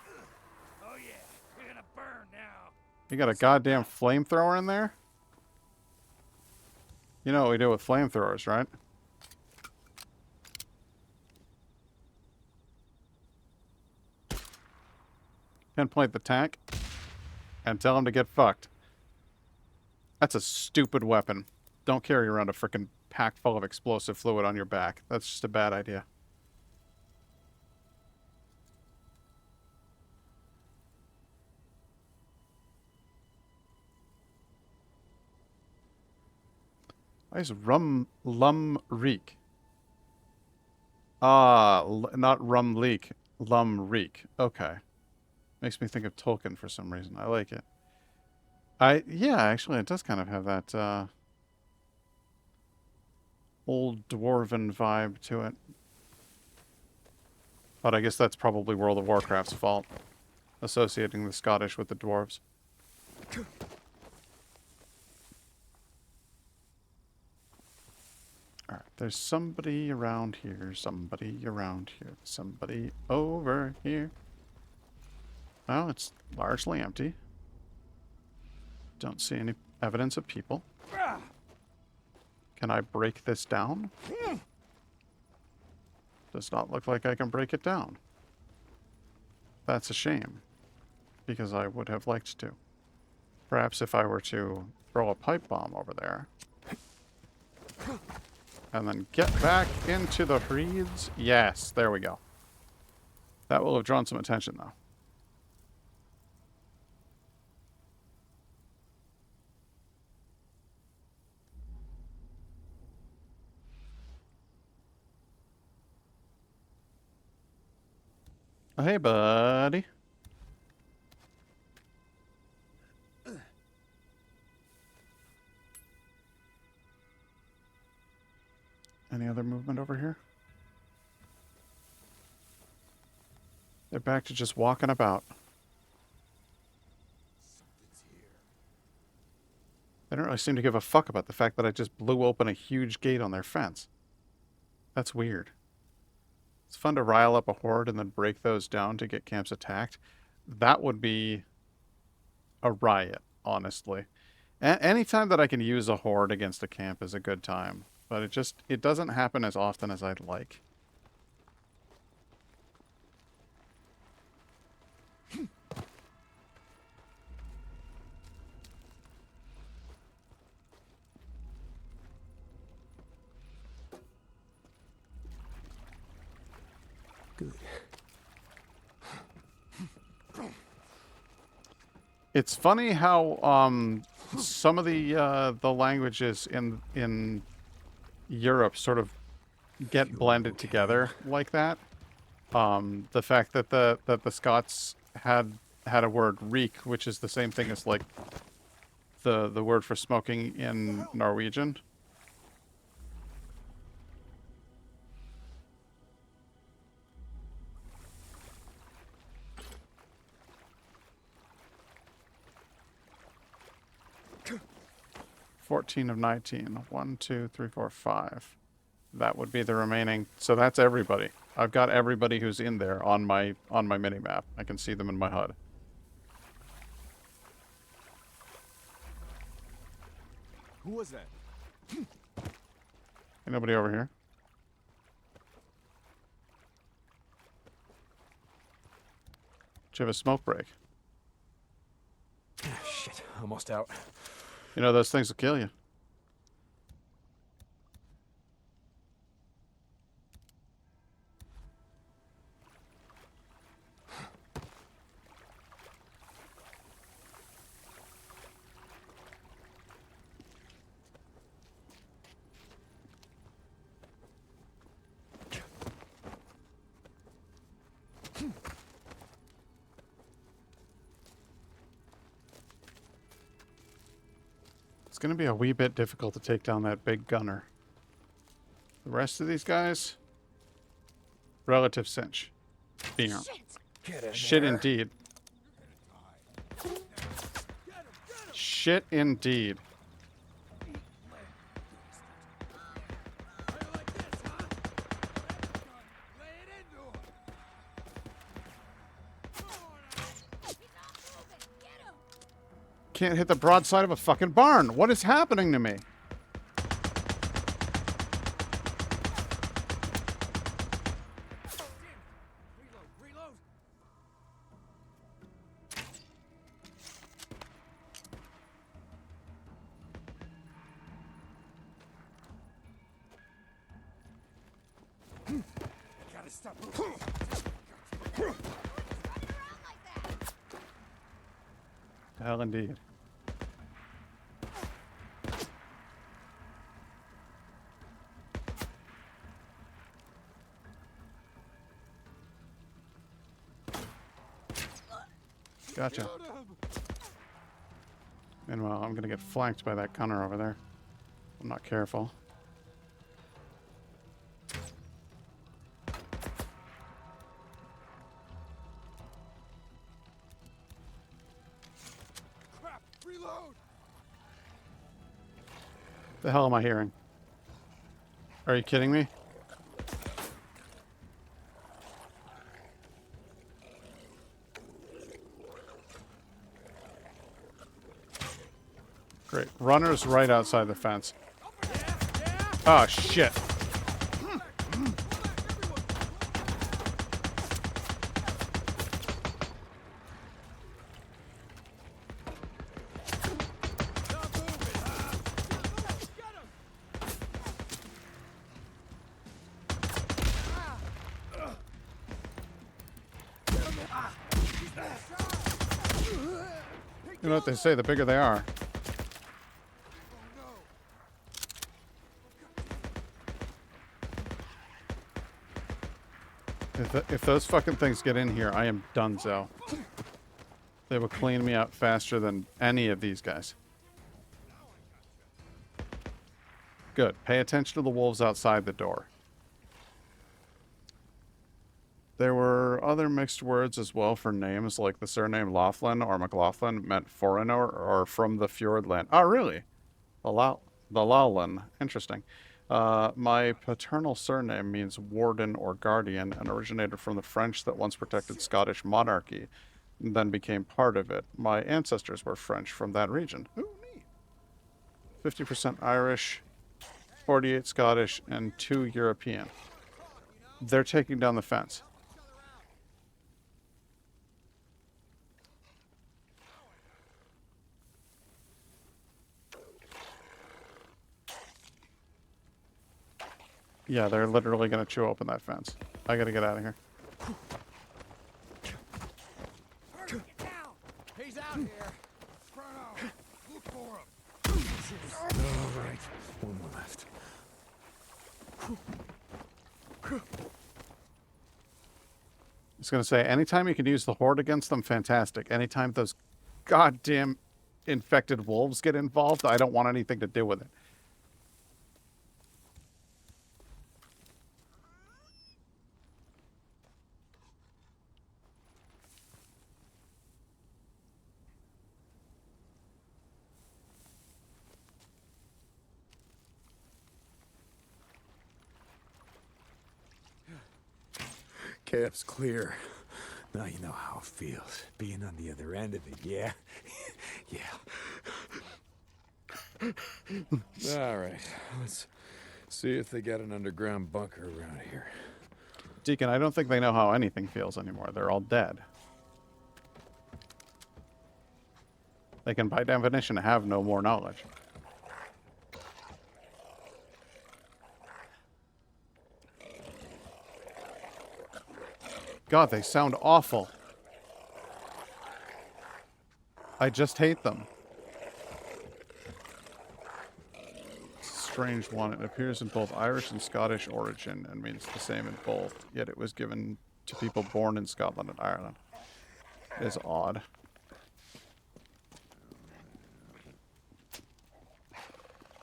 Oh yeah, you're gonna burn now. You got a goddamn flamethrower in there? You know what we do with flamethrowers, right? Pinpoint the tank and tell him to get fucked. That's a stupid weapon. Don't carry around a frickin' pack full of explosive fluid on your back. That's just a bad idea. Why is lum reek? Not rum leak, lum reek. Okay. Makes me think of Tolkien for some reason. I like it. Yeah, actually, it does kind of have that, old dwarven vibe to it. But I guess that's probably World of Warcraft's fault, associating the Scottish with the dwarves. Alright, there's somebody around here, somebody around here, somebody over here. Well, it's largely empty. Don't see any evidence of people. Can I break this down? Does not look like I can break it down. That's a shame, because I would have liked to. Perhaps if I were to throw a pipe bomb over there, and then get back into the reeds. Yes, there we go. That will have drawn some attention, though. Oh, hey, buddy. Any other movement over here? They're back to just walking about. They don't really seem to give a fuck about the fact that I just blew open a huge gate on their fence. That's weird. It's fun to rile up a horde and then break those down to get camps attacked. That would be a riot, honestly. Anytime that I can use a horde against a camp is a good time. But it doesn't happen as often as I'd like. Good. It's funny how some of the languages in Europe sort of get blended together like that. The fact that the Scots had a word reek, which is the same thing as like the word for smoking in Norwegian. 14 of 19. 1, 2, 3, 4, 5. That would be the remaining. So that's everybody. I've got everybody who's in there on my mini map. I can see them in my HUD. Who was that? Ain't nobody over here. Do you have a smoke break? Shit, almost out. You know those things will kill you. It's going to be a wee bit difficult to take down that big gunner. The rest of these guys, relative cinch. Bam. Shit indeed. Shit indeed. Can't hit the broadside of a fucking barn. What is happening to me? Gotta stop. Hell indeed. Gotcha. Meanwhile, I'm gonna get flanked by that gunner over there. I'm not careful. Crap! Reload! The hell am I hearing? Are you kidding me? Great. Runner's right outside the fence. Oh, shit. You know what they say, the bigger they are. If those fucking things get in here, I am donezo. They will clean me out faster than any of these guys. Good. Pay attention to the wolves outside the door. There were other mixed words as well for names, like the surname Laughlin or McLaughlin meant foreigner or from the Fjordland. Oh, really? The Lowland. Interesting. My paternal surname means warden or guardian and originated from the French that once protected Scottish monarchy and then became part of it. My ancestors were French from that region. Ooh, neat. 50% Irish, 48 Scottish, and 2 European. They're taking down the fence. Yeah, they're literally going to chew open that fence. I got to get out of here. He's out here. Bruno, look for him. All right, one more left. I was going to say, anytime you can use the horde against them, fantastic. Anytime those goddamn infected wolves get involved, I don't want anything to do with it. Camp's clear. Now you know how it feels, being on the other end of it, yeah? Yeah. All right, let's see if they got an underground bunker around here. Deacon, I don't think they know how anything feels anymore. They're all dead. They can, by definition, have no more knowledge. God, they sound awful. I just hate them. Strange one. It appears in both Irish and Scottish origin and means the same in both, yet it was given to people born in Scotland and Ireland. It is odd.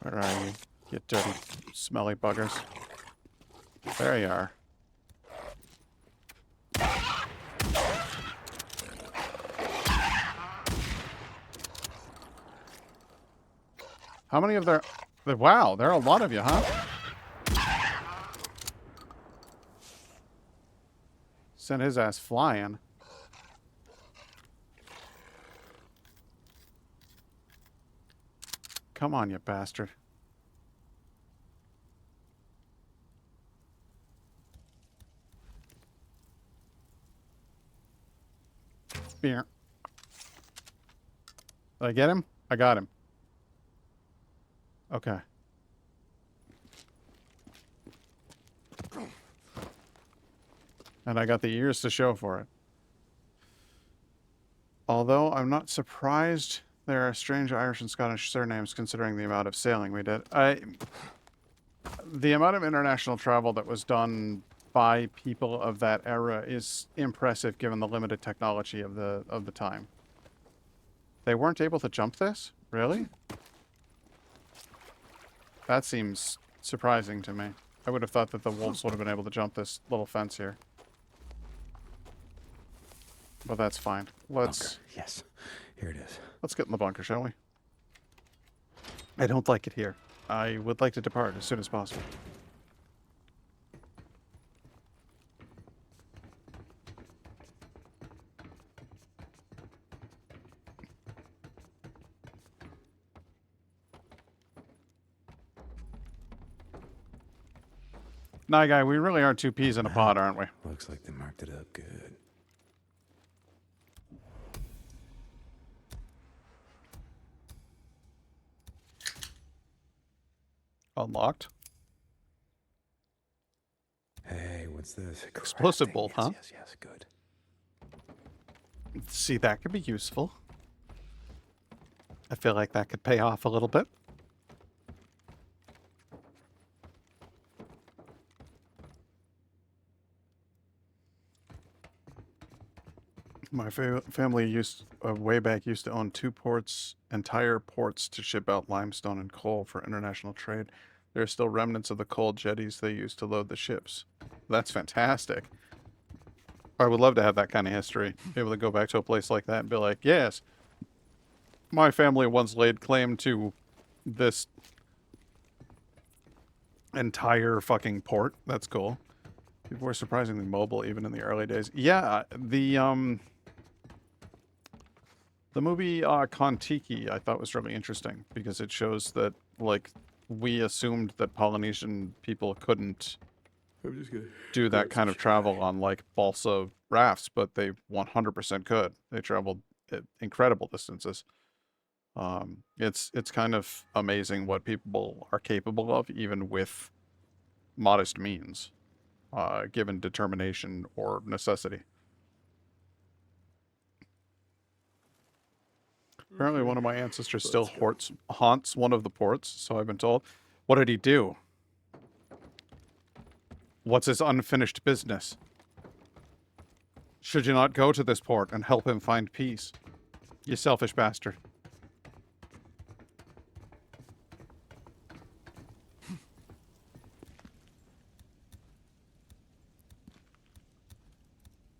Where are you? You dirty, smelly buggers. There you are. How many of their... Wow, there are a lot of you, huh? Sent his ass flying. Come on, you bastard. Beer. Did I get him? I got him. Okay. And I got the ears to show for it. Although I'm not surprised there are strange Irish and Scottish surnames considering the amount of sailing we did. The amount of international travel that was done by people of that era is impressive given the limited technology of the time. They weren't able to jump this? Really? That seems surprising to me. I would have thought that the wolves would have been able to jump this little fence here. But that's fine. Let's... Bunker. Yes, here it is. Let's get in the bunker, shall we? I don't like it here. I would like to depart as soon as possible. Nah, guy, we really are two peas in a pod, aren't we? Looks like they marked it up good. Unlocked. Hey, what's this? Explosive Crafting. bolt, huh? Yes, good. See, that could be useful. I feel like that could pay off a little bit. My family way back used to own entire ports to ship out limestone and coal for international trade. There are still remnants of the coal jetties they used to load the ships. That's fantastic. I would love to have that kind of history. Be able to go back to a place like that and be like, yes, my family once laid claim to this entire fucking port. That's cool. People were surprisingly mobile even in the early days. Yeah, the movie Kon-Tiki I thought was really interesting because it shows that, like, we assumed that Polynesian people couldn't do that kind of travel on, like, balsa rafts, but they 100% could. They traveled incredible distances. It's kind of amazing what people are capable of, even with modest means, given determination or necessity. Apparently one of my ancestors still haunts one of the ports, so I've been told. What did he do? What's his unfinished business? Should you not go to this port and help him find peace? You selfish bastard.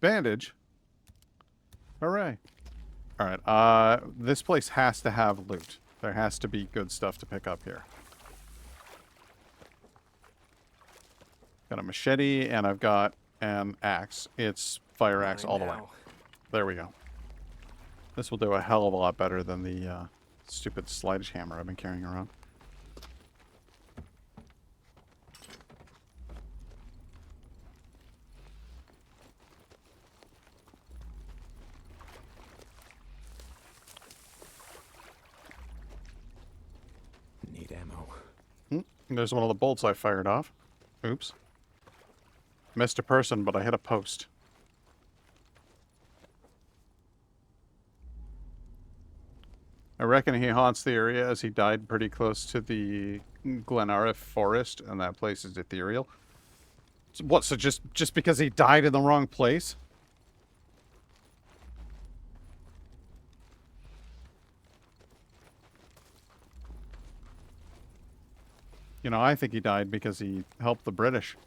Bandage? Hooray. Alright, this place has to have loot. There has to be good stuff to pick up here. Got a machete, and I've got an axe. It's fire axe all the way. Now. There we go. This will do a hell of a lot better than the stupid sledgehammer I've been carrying around. Need ammo. There's one of the bolts I fired off. Oops. Missed a person, but I hit a post. I reckon he haunts the area as he died pretty close to the Glenarif forest, and that place is ethereal. So what, so just because he died in the wrong place? You know, I think he died because he helped the British.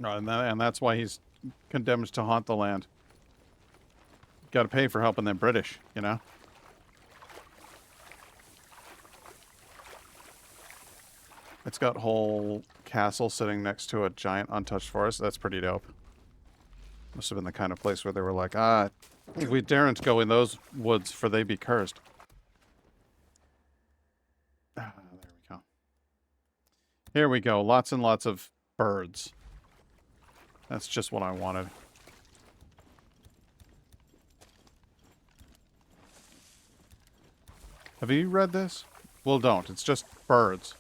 And that's why he's condemned to haunt the land. Got to pay for helping the British, you know? It's got whole castle sitting next to a giant untouched forest. That's pretty dope. Must have been the kind of place where they were like, we daren't go in those woods for they be cursed. There we go. Here we go. Lots and lots of birds. That's just what I wanted. Have you read this? Well, don't. It's just birds.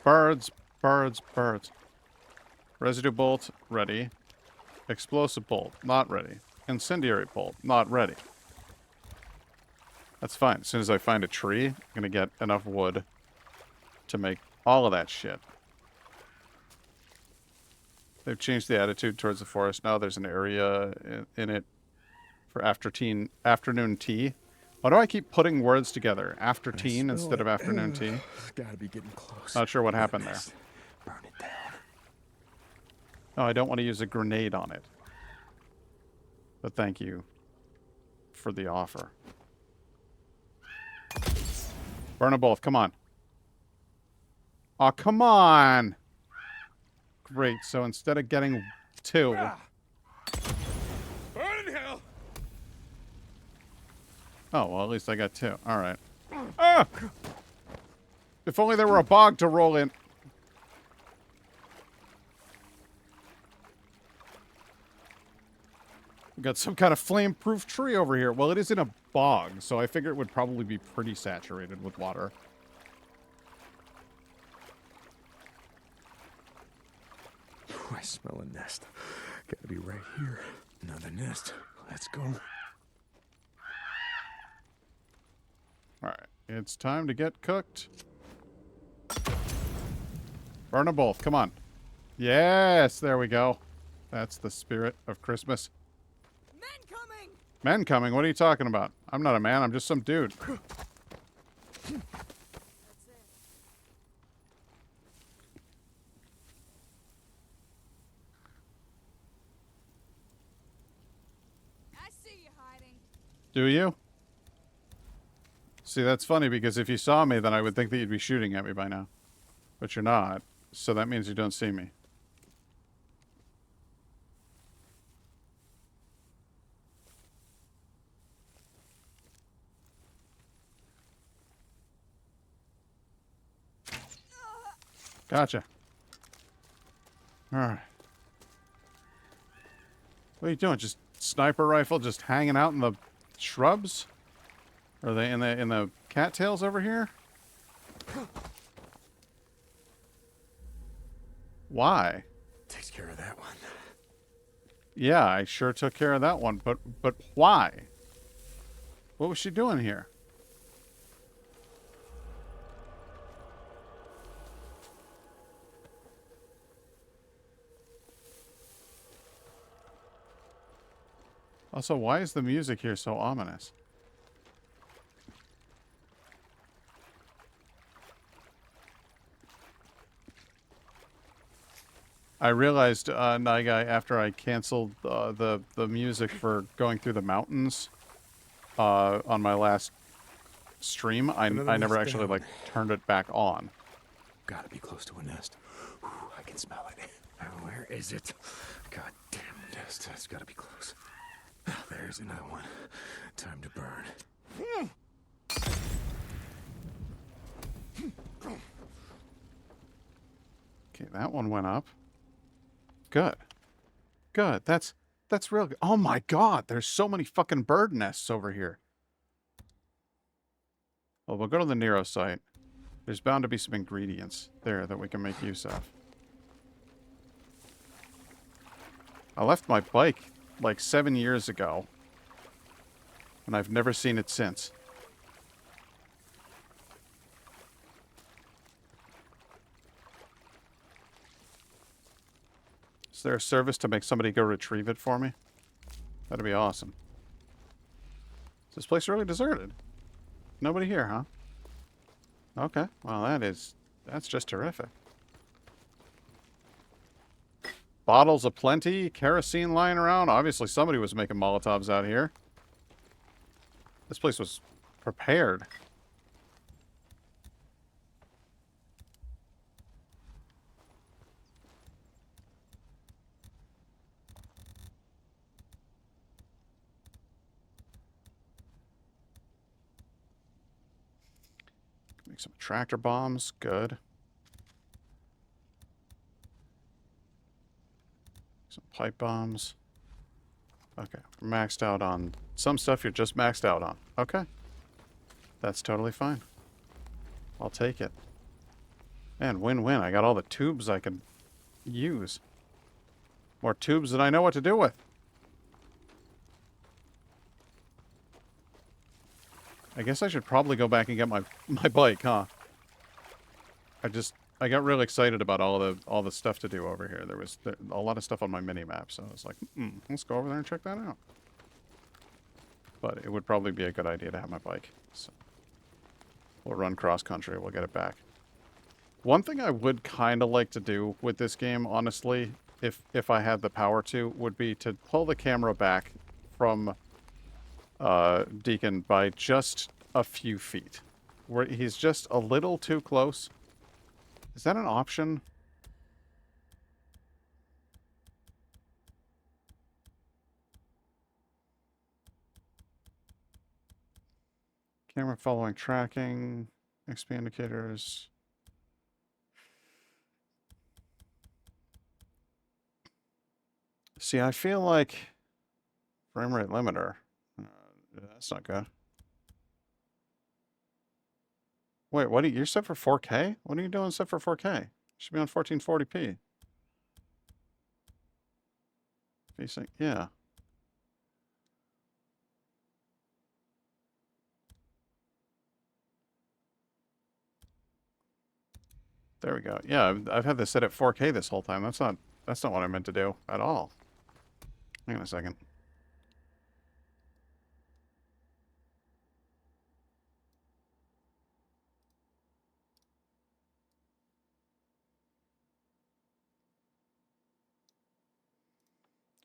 Birds, birds, birds. Residue bolt, ready. Explosive bolt, not ready. Incendiary bolt, not ready. That's fine. As soon as I find a tree, I'm going to get enough wood to make all of that shit. They've changed the attitude towards the forest now. There's an area in it for afternoon tea. Why do I keep putting words together? After teen instead of afternoon tea? Gotta be getting close. Not sure what happened there. Burn it down. No, I don't want to use a grenade on it. But thank you for the offer. Burn them both. Come on. Oh, come on. Great. So instead of getting 2... Burn in hell! Oh, well, at least I got 2. All right. Ah! If only there were a bog to roll in. We got some kind of flame-proof tree over here. Well, it is in a bog, so I figure it would probably be pretty saturated with water. I smell a nest. Gotta be right here. Another nest. Let's go. Alright, it's time to get cooked. Burn them both, come on. Yes, there we go. That's the spirit of Christmas. Men coming! Men coming? What are you talking about? I'm not a man, I'm just some dude. That's it. I see you hiding. Do you? See, that's funny because if you saw me, then I would think that you'd be shooting at me by now. But you're not, so that means you don't see me. Gotcha. Alright. What are you doing? Just sniper rifle just hanging out in the shrubs? Are they in the cattails over here? Why? Takes care of that one. Yeah, I sure took care of that one, but why? What was she doing here? Also, why is the music here so ominous? I realized, Guy, after I canceled the music for going through the mountains on my last stream, I never actually like turned it back on. Gotta be close to a nest. Whew, I can smell it. Where is it? God damn it. It's gotta be close. There's another one. Time to burn. Okay, that one went up. Good. Good. That's real good. Oh my god, there's so many fucking bird nests over here. Well, we'll go to the Nero site. There's bound to be some ingredients there that we can make use of. I left my bike like 7 years ago, and I've never seen it since. Is there a service to make somebody go retrieve it for me? That'd be awesome. Is this place really deserted? Nobody here, huh? Okay, well that's just terrific. Bottles aplenty, kerosene lying around. Obviously somebody was making Molotovs out here. This place was prepared. Make some tractor bombs. Good. Some pipe bombs. Okay. Maxed out on some stuff you're just maxed out on. Okay. That's totally fine. I'll take it. Man, win-win. I got all the tubes I can use. More tubes than I know what to do with. I guess I should probably go back and get my bike, huh? I got really excited about all the stuff to do over here. There was a lot of stuff on my mini-map, so I was like, let's go over there and check that out. But it would probably be a good idea to have my bike. So we'll run cross-country. We'll get it back. One thing I would kind of like to do with this game, honestly, if I had the power to, would be to pull the camera back from Deacon by just a few feet. Where he's just a little too close. Is that an option? Camera following tracking, XP indicators. See, I feel like frame rate limiter. That's not good. Wait, what? You're set for 4K? What are you doing set for 4K? Should be on 1440p. Facing, yeah. There we go. Yeah, I've had this set at 4K this whole time. That's not what I meant to do at all. Hang on a second.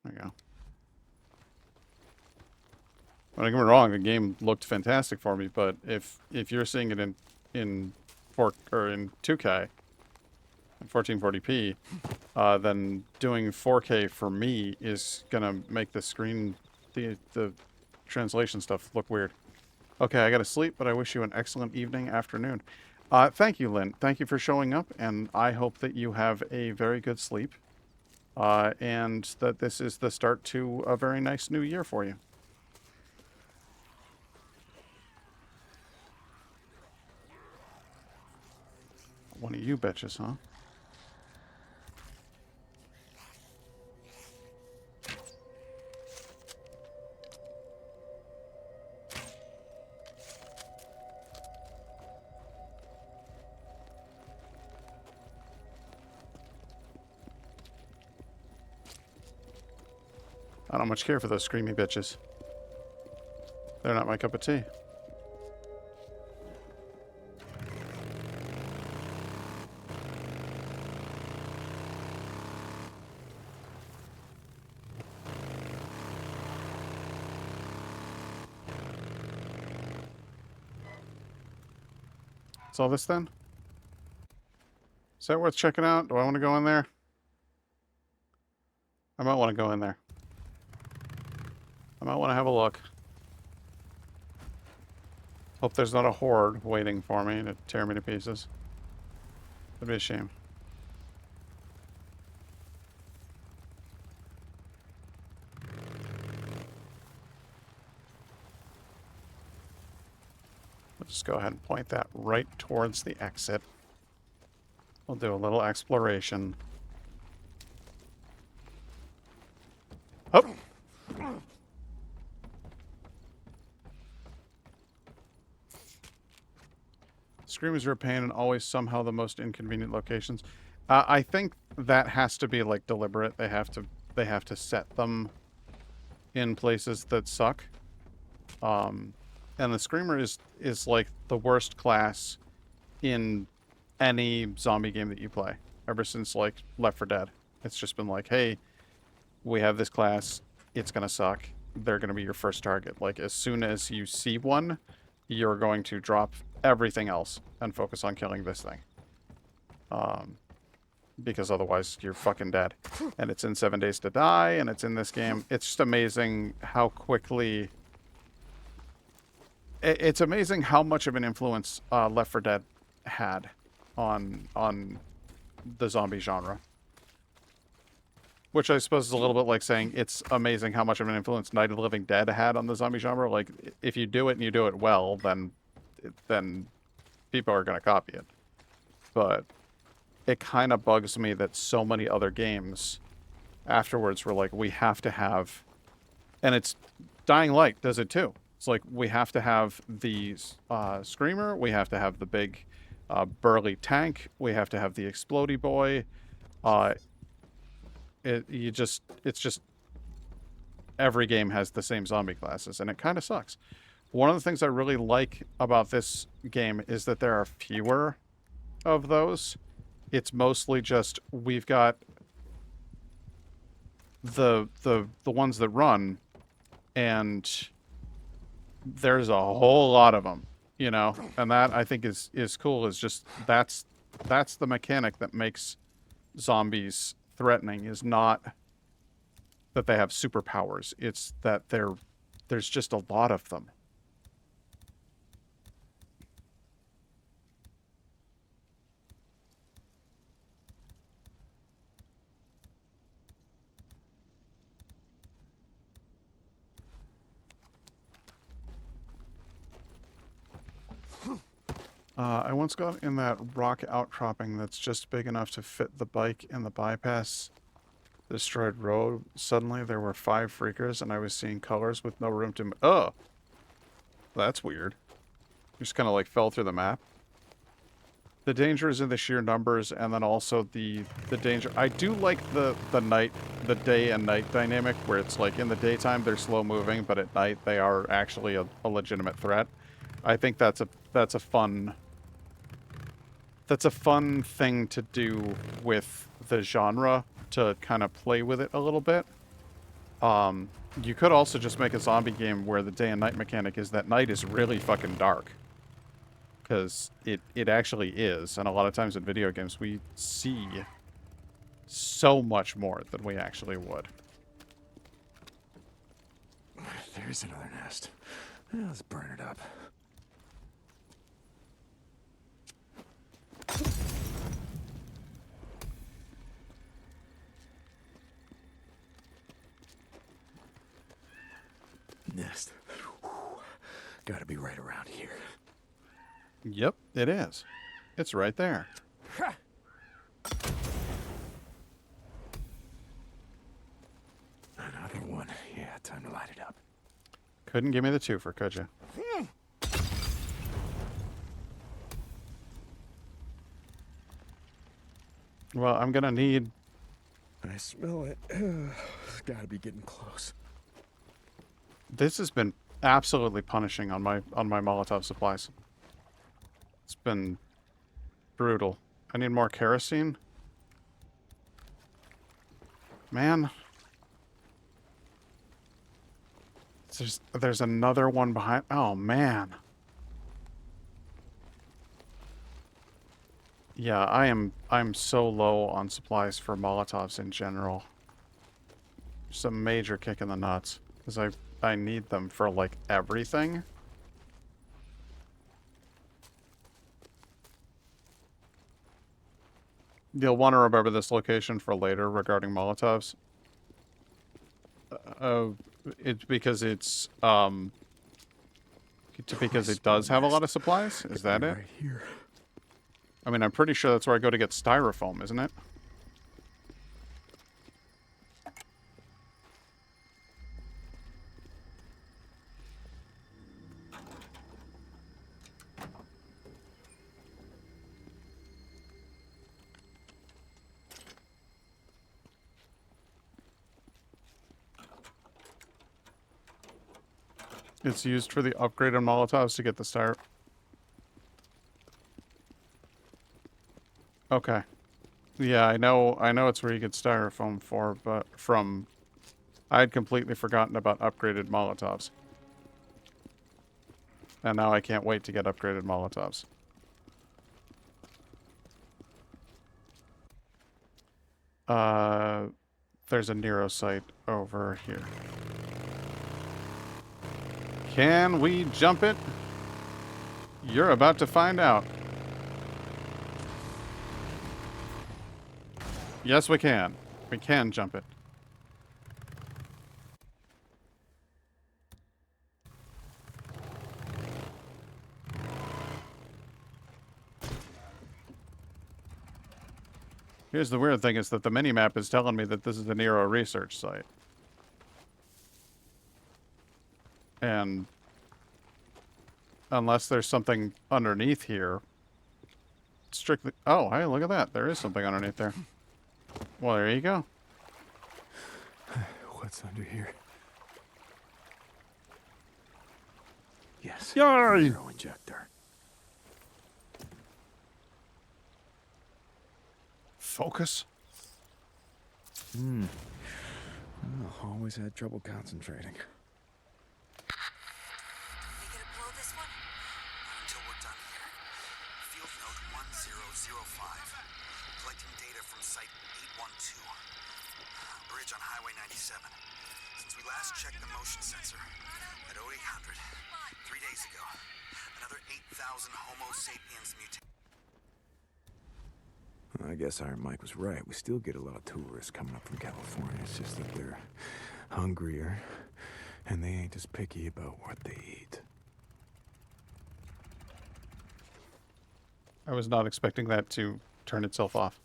There you go. Don't get me wrong, the game looked fantastic for me, but if you're seeing it in 2K, 1440p, then doing 4K for me is gonna make the screen, the translation stuff look weird. Okay, I gotta sleep, but I wish you an excellent evening, afternoon. Thank you, Lynn. Thank you for showing up, and I hope that you have a very good sleep, and that this is the start to a very nice new year for you. One of you bitches, huh? I don't much care for those screamy bitches. They're not my cup of tea. Is all this then? Is that worth checking out? Do I want to go in there? I might want to go in there. I might want to have a look. Hope there's not a horde waiting for me to tear me to pieces. That'd be a shame. We'll just go ahead and point that right towards the exit. We'll do a little exploration. Oh! Screamers are a pain and always somehow the most inconvenient locations. I think that has to be like deliberate. They have to set them in places that suck. And the Screamer is like the worst class in any zombie game that you play. Ever since like Left 4 Dead. It's just been like, hey, we have this class, it's gonna suck. They're gonna be your first target. Like as soon as you see one, you're going to drop everything else and focus on killing this thing. Because otherwise you're fucking dead. And it's in 7 Days to Die, and it's in this game. It's just amazing how quickly... It's amazing how much of an influence Left 4 Dead had on the zombie genre. Which I suppose is a little bit like saying it's amazing how much of an influence Night of the Living Dead had on the zombie genre. Like, if you do it and you do it well, then people are going to copy it. But it kind of bugs me that so many other games afterwards were like, we have to have... And it's Dying Light does it too. It's like, we have to have the Screamer, we have to have the big burly tank, we have to have the explodey boy. It's just every game has the same zombie classes, and it kind of sucks. One of the things I really like about this game is that there are fewer of those. It's mostly just we've got the ones that run, and there's a whole lot of them, you know, and that I think is cool. Is just that's the mechanic that makes zombies threatening, is not that they have superpowers. It's that there's just a lot of them. I once got in that rock outcropping that's just big enough to fit the bike in the bypass destroyed road. Suddenly there were 5 freakers and I was seeing colors with no room to... Oh! That's weird. Just kind of like fell through the map. The danger is in the sheer numbers, and then also the danger... I do like the day and night dynamic, where it's like in the daytime they're slow moving, but at night they are actually a legitimate threat. I think that's a fun thing to do with the genre, to kind of play with it a little bit. You could also just make a zombie game where the day and night mechanic is that night is really fucking dark. Because it actually is, and a lot of times in video games we see so much more than we actually would. There's another nest. Let's burn it up. Nest. Gotta be right around here. Yep, it is. It's right there. Another one. Yeah, time to light it up. Couldn't give me the twofer, could you? Well, I'm gonna need... I smell it. It's gotta be getting close. This has been absolutely punishing on my Molotov supplies. It's been brutal. I need more kerosene. Man. There's another one behind. Oh, man. Yeah, I'm so low on supplies for Molotovs in general. Just a major kick in the nuts. Because I need them for, like, everything. You'll want to remember this location for later regarding Molotovs. It's because it's, because it does have a lot of supplies? Is that it? Right here. I mean, I'm pretty sure that's where I go to get styrofoam, isn't it? It's used for the upgraded Molotovs to get the styro... Okay. Yeah, I know it's where you get styrofoam for, but from... I had completely forgotten about upgraded Molotovs. And now I can't wait to get upgraded Molotovs. There's a Nero site over here. Can we jump it? You're about to find out. Yes, we can. We can jump it. Here's the weird thing is that the minimap is telling me that this is the Nero research site. And unless there's something underneath here, strictly... Oh, hey, look at that. There is something underneath there. Well, there you go. What's under here? Yes. Yay! Zero injector. Focus. Oh, always had trouble concentrating. We gonna blow this one? Not until we're done here. Field note 1005. Collecting data from site 812. Bridge on Highway 97. Since we last checked the motion sensor at 0800, 3 days ago, another 8,000 Homo sapiens mutated. I guess Iron Mike was right. We still get a lot of tourists coming up from California. It's just that they're hungrier, and they ain't as picky about what they eat. I was not expecting that to turn itself off.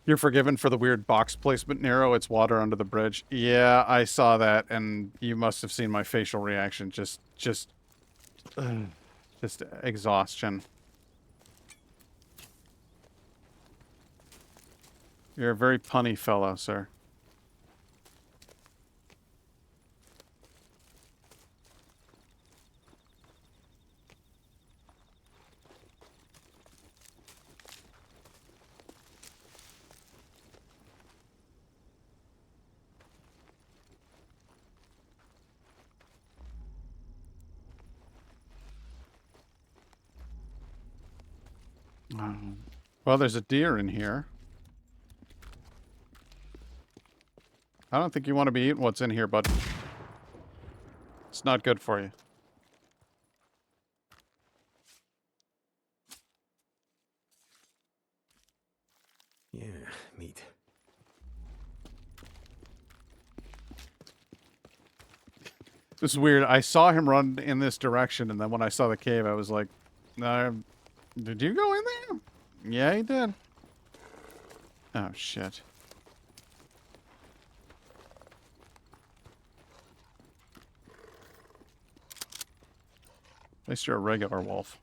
You're forgiven for the weird box placement, Nero. It's water under the bridge. Yeah, I saw that, and you must have seen my facial reaction. Just exhaustion. You're a very punny fellow, sir. Well, there's a deer in here. I don't think you want to be eating what's in here, bud. It's not good for you. Yeah, neat. This is weird. I saw him run in this direction, and then when I saw the cave, I was like, did you go in there? Yeah, he did. Oh, shit. At least you're a regular wolf.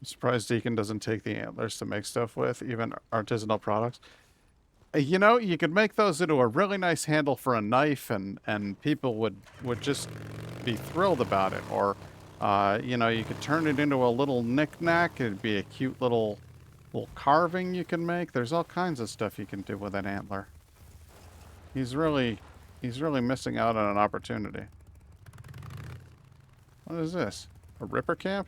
I'm surprised Deacon doesn't take the antlers to make stuff with, even artisanal products. You know, you could make those into a really nice handle for a knife, and people would just be thrilled about it. Or, you know, you could turn it into a little knick-knack. It'd be a cute little Little carving you can make. There's all kinds of stuff you can do with an antler. He's really missing out on an opportunity. What is this? A ripper camp?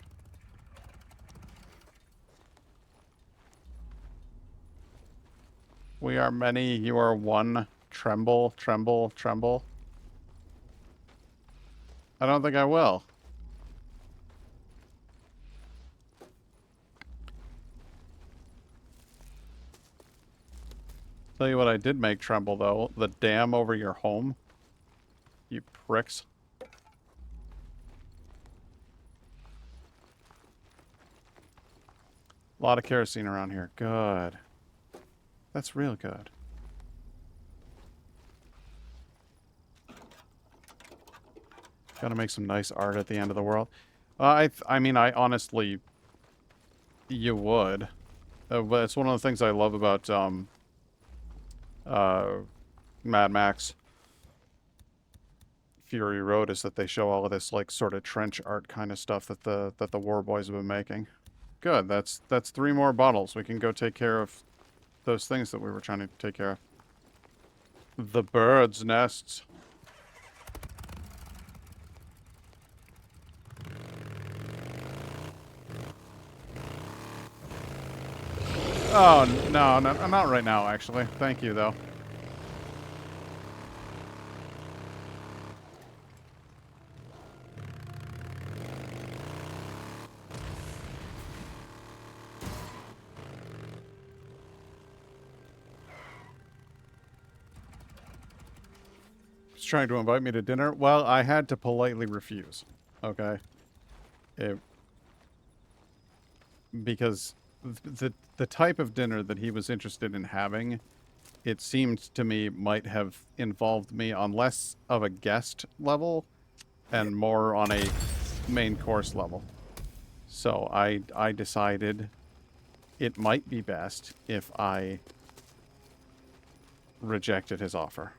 We are many, you are one. Tremble, tremble, tremble. I don't think I will. Tell you what I did make tremble, though. The dam over your home. You pricks. A lot of kerosene around here. Good. That's real good. Gotta make some nice art at the end of the world. I mean, I honestly... You would. But it's one of the things I love about, Mad Max Fury Road is that they show all of this, like, sort of trench art kind of stuff that the War Boys have been making. Good. That's 3 more bottles. We can go take care of those things that we were trying to take care of. The birds' nests. Oh, no, not right now, actually. Thank you, though. He's trying to invite me to dinner. Well, I had to politely refuse. Okay? Because the type of dinner that he was interested in having, it seemed to me might have involved me on less of a guest level and more on a main course level. So I decided it might be best if I rejected his offer.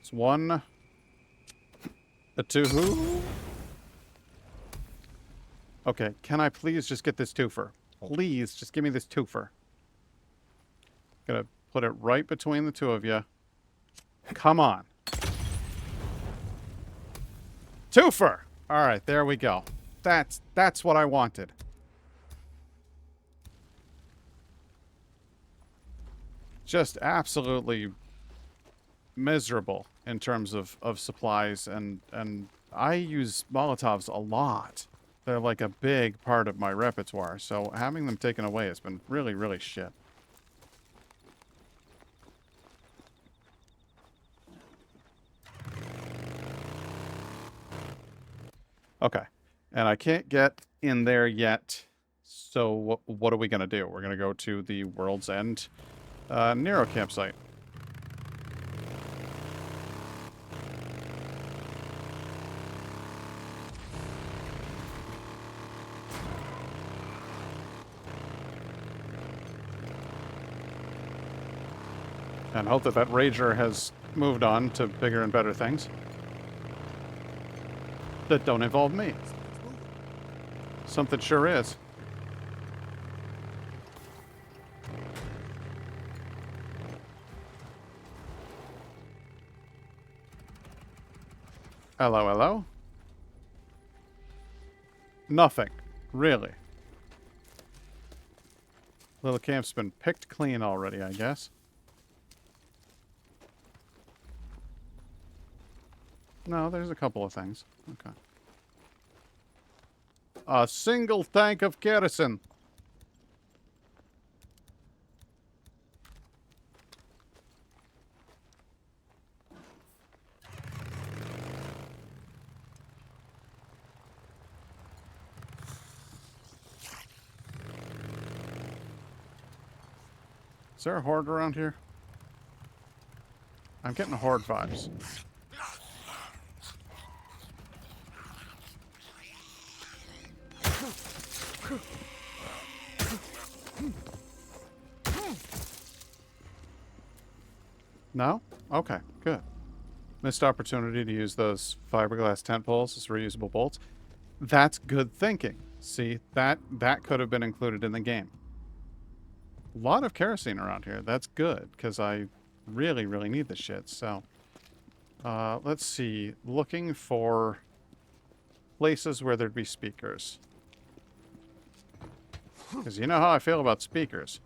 It's 1, a 2. Okay, can I please just get this twofer? Please, just give me this twofer. Gonna put it right between the two of you. Come on. Twofer! Alright, there we go. That's what I wanted. Just absolutely miserable in terms of supplies, and I use Molotovs a lot. They're like a big part of my repertoire, so having them taken away has been really, really shit. Okay, and I can't get in there yet, so what are we going to do? We're going to go to the World's End Nero campsite. And hope that Rager has moved on to bigger and better things that don't involve me. Something sure is. Hello, hello? Nothing. Really. Little camp's been picked clean already, I guess. No, there's a couple of things. Okay. A single tank of kerosene. Is there a horde around here? I'm getting horde vibes. No? Okay, good. Missed opportunity to use those fiberglass tent poles as reusable bolts. That's good thinking. See, that could have been included in the game. A lot of kerosene around here. That's good, because I really, really need this shit. So, let's see. Looking for places where there'd be speakers. Because you know how I feel about speakers.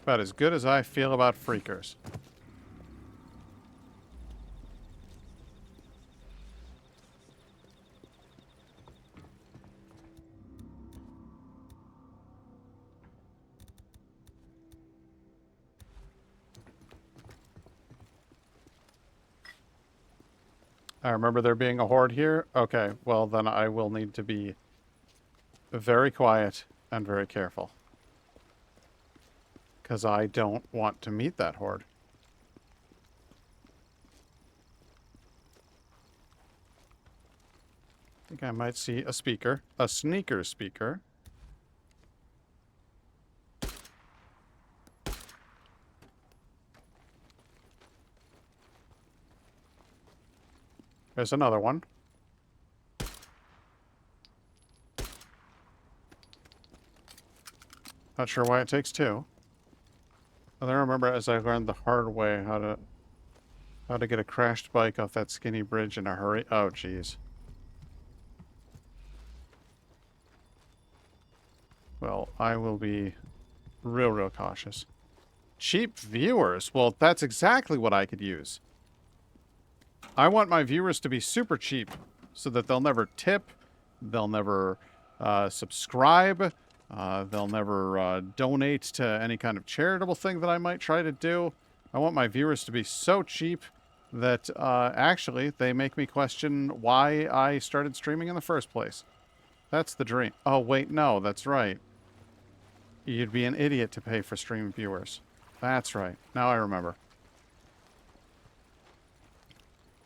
About as good as I feel about freakers. I remember there being a horde here. Okay, well then I will need to be very quiet and very careful. Because I don't want to meet that horde. I think I might see a speaker. A sneaker speaker. There's another one. Not sure why it takes two. And I remember as I learned the hard way how to get a crashed bike off that skinny bridge in a hurry. Oh, jeez. Well, I will be real cautious. Cheap viewers. Well, that's exactly what I could use. I want my viewers to be super cheap so that they'll never tip, they'll never subscribe, they'll never donate to any kind of charitable thing that I might try to do. I want my viewers to be so cheap that actually they make me question why I started streaming in the first place. That's the dream. Oh, wait, no, that's right. You'd be an idiot to pay for stream viewers. That's right. Now I remember.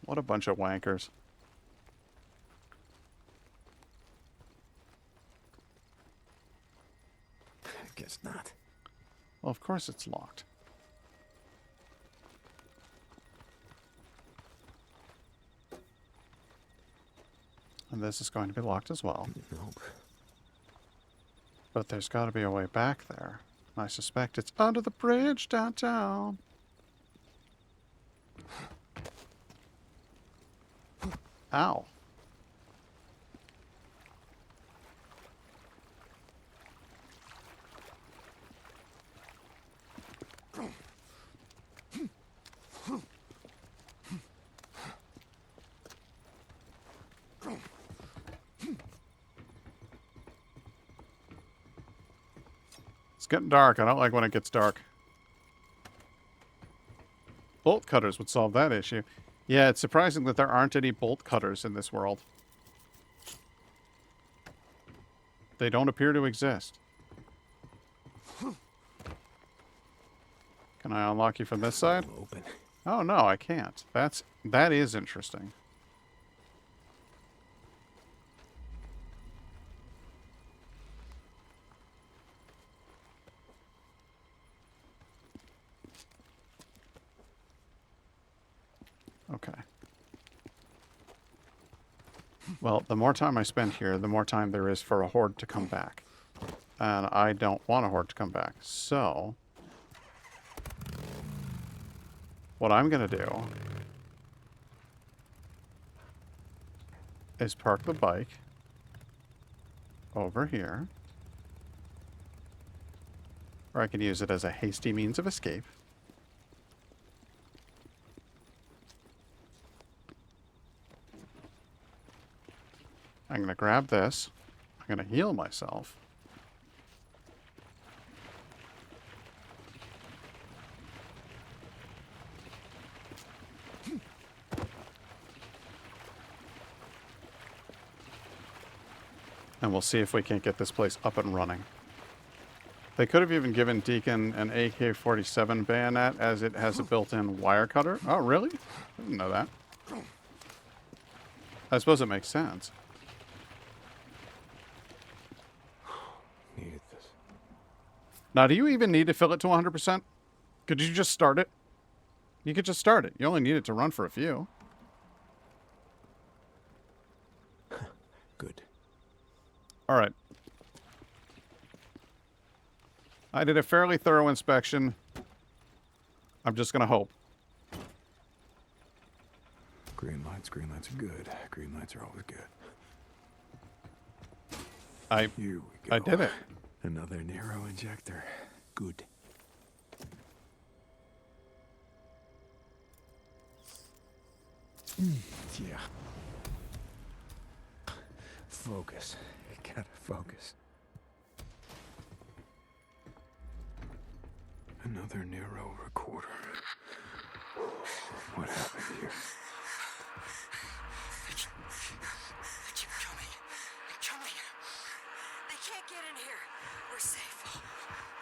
What a bunch of wankers. I guess not. Well, of course it's locked. And this is going to be locked as well. Nope. But there's got to be a way back there. I suspect it's under the bridge downtown. Ow. It's getting dark. I don't like when it gets dark. Bolt cutters would solve that issue. Yeah, it's surprising that there aren't any bolt cutters in this world. They don't appear to exist. Can I unlock you from this side? Open. Oh no, I can't. That is interesting. Okay. Well, the more time I spend here, the more time there is for a horde to come back. And I don't want a horde to come back. So, what I'm going to do is park the bike over here. Or I can use it as a hasty means of escape. I'm going to grab this. I'm going to heal myself. And we'll see if we can't get this place up and running. They could have even given Deacon an AK-47 bayonet as it has a built-in wire cutter. Oh, really? I didn't know that. I suppose it makes sense. Needed this. Now, do you even need to fill it to 100%? Could you just start it? You could just start it. You only need it to run for a few. All right. I did a fairly thorough inspection. I'm just gonna hope. Green lights are good. Green lights are always good. Here we go. I did it. Another Nero injector. Good. Yeah. Focus. Gotta focus. Another Nero recorder. What happened here? They keep coming. They're coming. They can't get in here. We're safe.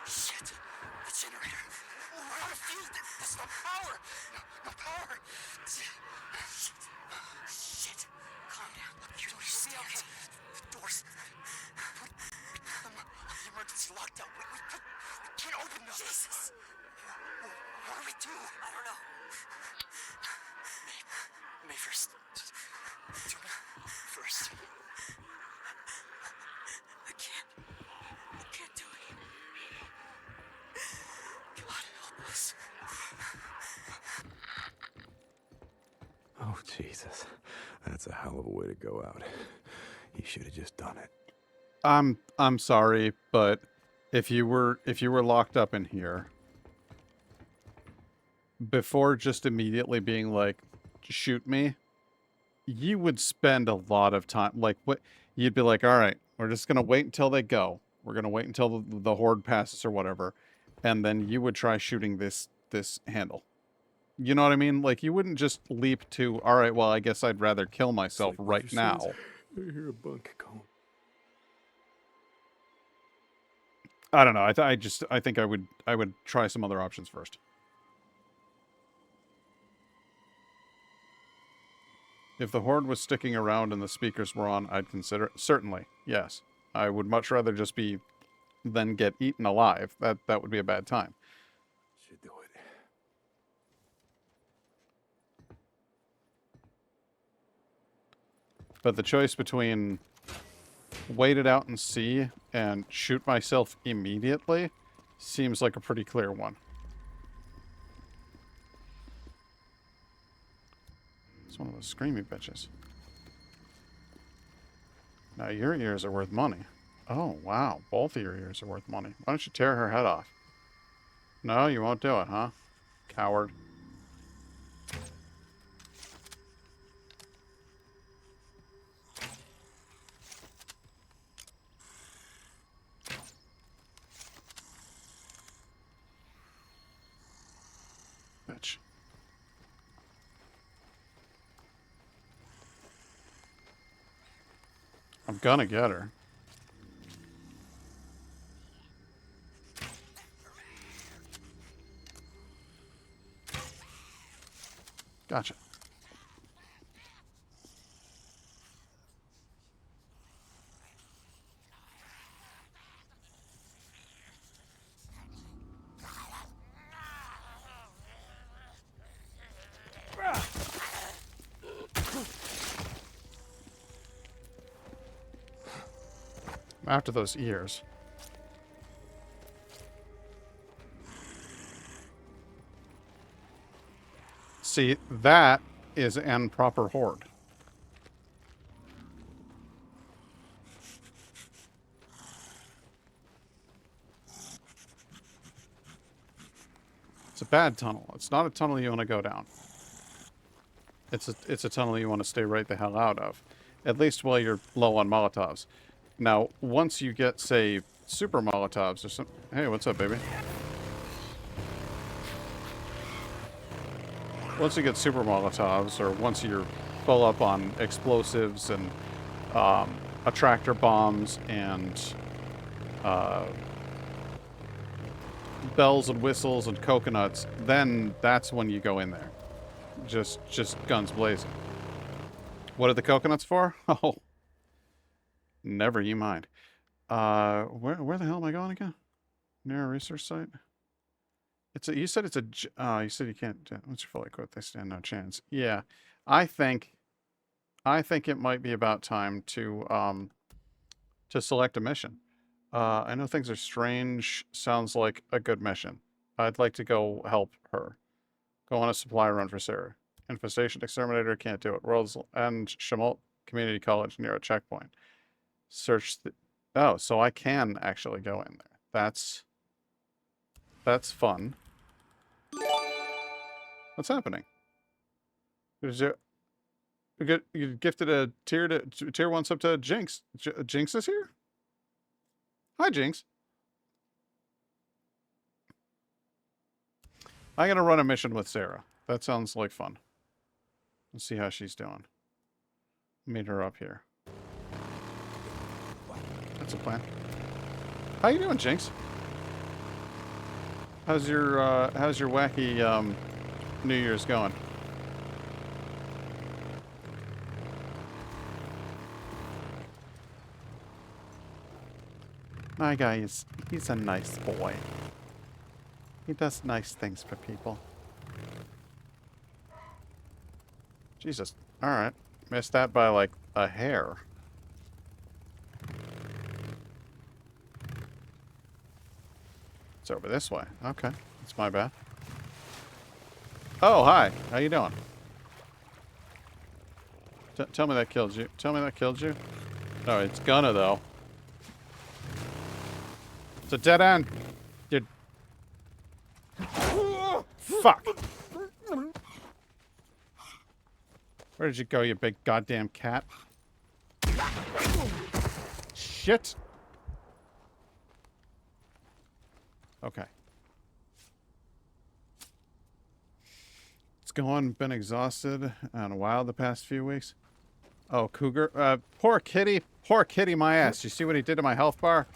Shit. The generator. We're out of fuel. There's no power. No power. Shit. Calm down. You don't see, okay? The doors. Put them on the emergency lockdown. We can't open them. Jesus. What do we do? I don't know. May first. Do it first. I can't do it. God help us. Oh, Jesus. That's a hell of a way to go out. You should have just done it. I'm sorry, but if you were locked up in here, before just immediately being like, shoot me, you would spend a lot of time, like, what you'd be like, all right, we're just gonna wait until they go. We're gonna wait until the horde passes or whatever, and then you would try shooting this handle. You know what I mean? Like, you wouldn't just leap to, all right, well, I guess I'd rather kill myself It's like right Mother now. says, I hear a bunk call. I don't know. I think I would try some other options first. If the horde was sticking around and the speakers were on, I'd consider it. Certainly, yes. I would much rather just be than get eaten alive. That would be a bad time. Should do it. But the choice between wait it out and see and shoot myself immediately seems like a pretty clear one. It's one of those screamy bitches. Now your ears are worth money. Oh, wow. Both of your ears are worth money. Why don't you tear her head off? No, you won't do it, huh? Coward. Bitch. I'm gonna get her. Gotcha. After those ears. See, that is an proper horde. It's a bad tunnel. It's not a tunnel you want to go down. It's a tunnel you want to stay right the hell out of. At least while you're low on Molotovs. Now, once you get, say, super Molotovs or some... Hey, what's up, baby? Once you get super Molotovs, or once you're full up on explosives and attractor bombs and bells and whistles and coconuts, then that's when you go in there. Just guns blazing. What are the coconuts for? Oh. Never you mind. Where the hell am I going again? Near a research site? You said it's a, you said you can't, once you're fully equipped, they stand no chance. Yeah, I think it might be about time to, to select a mission. I know things are strange. Sounds like a good mission. I'd like to go help her. Go on a supply run for Sarah. Infestation Exterminator can't do it. World's End Shamalt Community College near a checkpoint. Search the... Oh, so I can actually go in there. That's fun. What's happening? You gifted a tier 1 sub to Jinx. Jinx is here? Hi, Jinx. I'm gonna run a mission with Sarah. That sounds like fun. Let's see how she's doing. Meet her up here. That's a plan. How you doing, Jinx? How's your wacky New Year's going? My guy he's a nice boy. He does nice things for people. Jesus. Alright. Missed that by like a hair. It's over this way. Okay. It's my bad. Oh, hi. How you doing? Tell me that killed you. Tell me that killed you. No, it's gonna though. It's a dead end. You... Fuck. Where did you go, you big goddamn cat? Shit. Okay. It's going. Been exhausted and wild the past few weeks. Oh, Cougar. Poor kitty. Poor kitty, my ass. You see what he did to my health bar?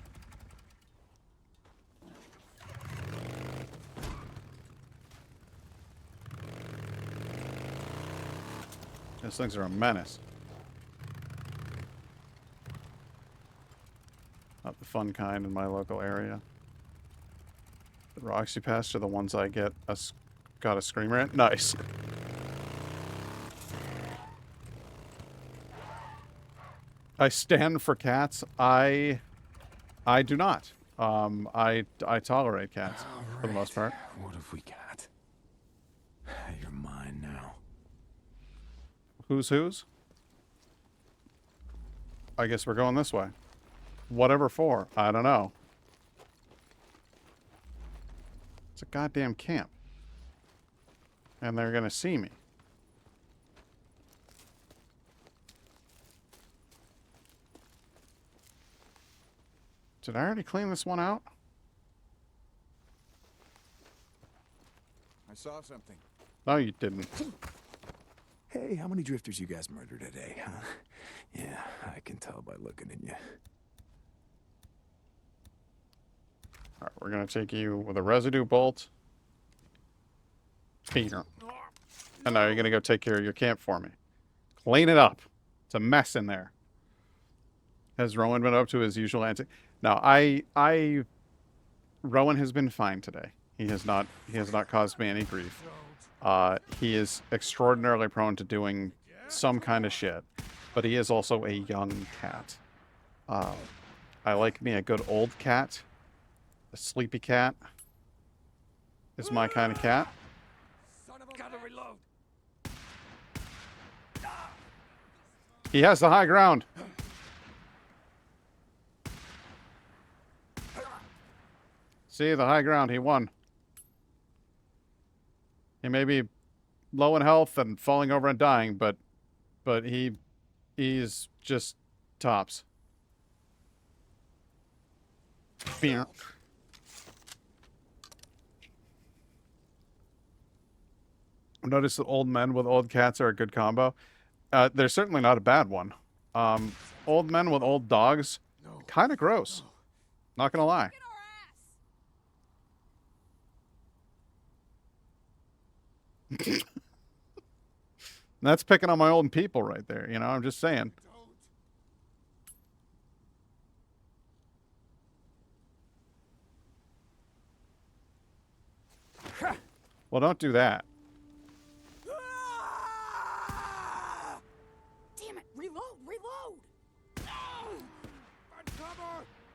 Those things are a menace. Not the fun kind in my local area. The rocks you pass are the ones I got a screamer in. Nice. I stand for cats. I do not. I tolerate cats for the most part. What have we got? You're mine now. Who's? I guess we're going this way. Whatever for. I don't know. It's a goddamn camp. And they're gonna see me. Did I already clean this one out? I saw something. No, you didn't. Hey, how many drifters you guys murdered today, huh? Yeah, I can tell by looking at you. Alright, we're gonna take you with a residue bolt. Here. And now you're gonna go take care of your camp for me. Clean it up. It's a mess in there. Has Rowan been up to his usual antic? No, Rowan has been fine today. He has not caused me any grief. He is extraordinarily prone to doing some kind of shit, but he is also a young cat. I like me a good old cat. A sleepy cat is my kind of cat. Gotta reload. He has the high ground. See, the high ground, he won. He may be low in health and falling over and dying, but he's just tops. Beer. Notice that old men with old cats are a good combo. They're certainly not a bad one. Old men with old dogs, kind of gross. Not gonna lie. That's picking on my old people right there, you know, I'm just saying. Well, don't do that. Damn it! Reload! Reload!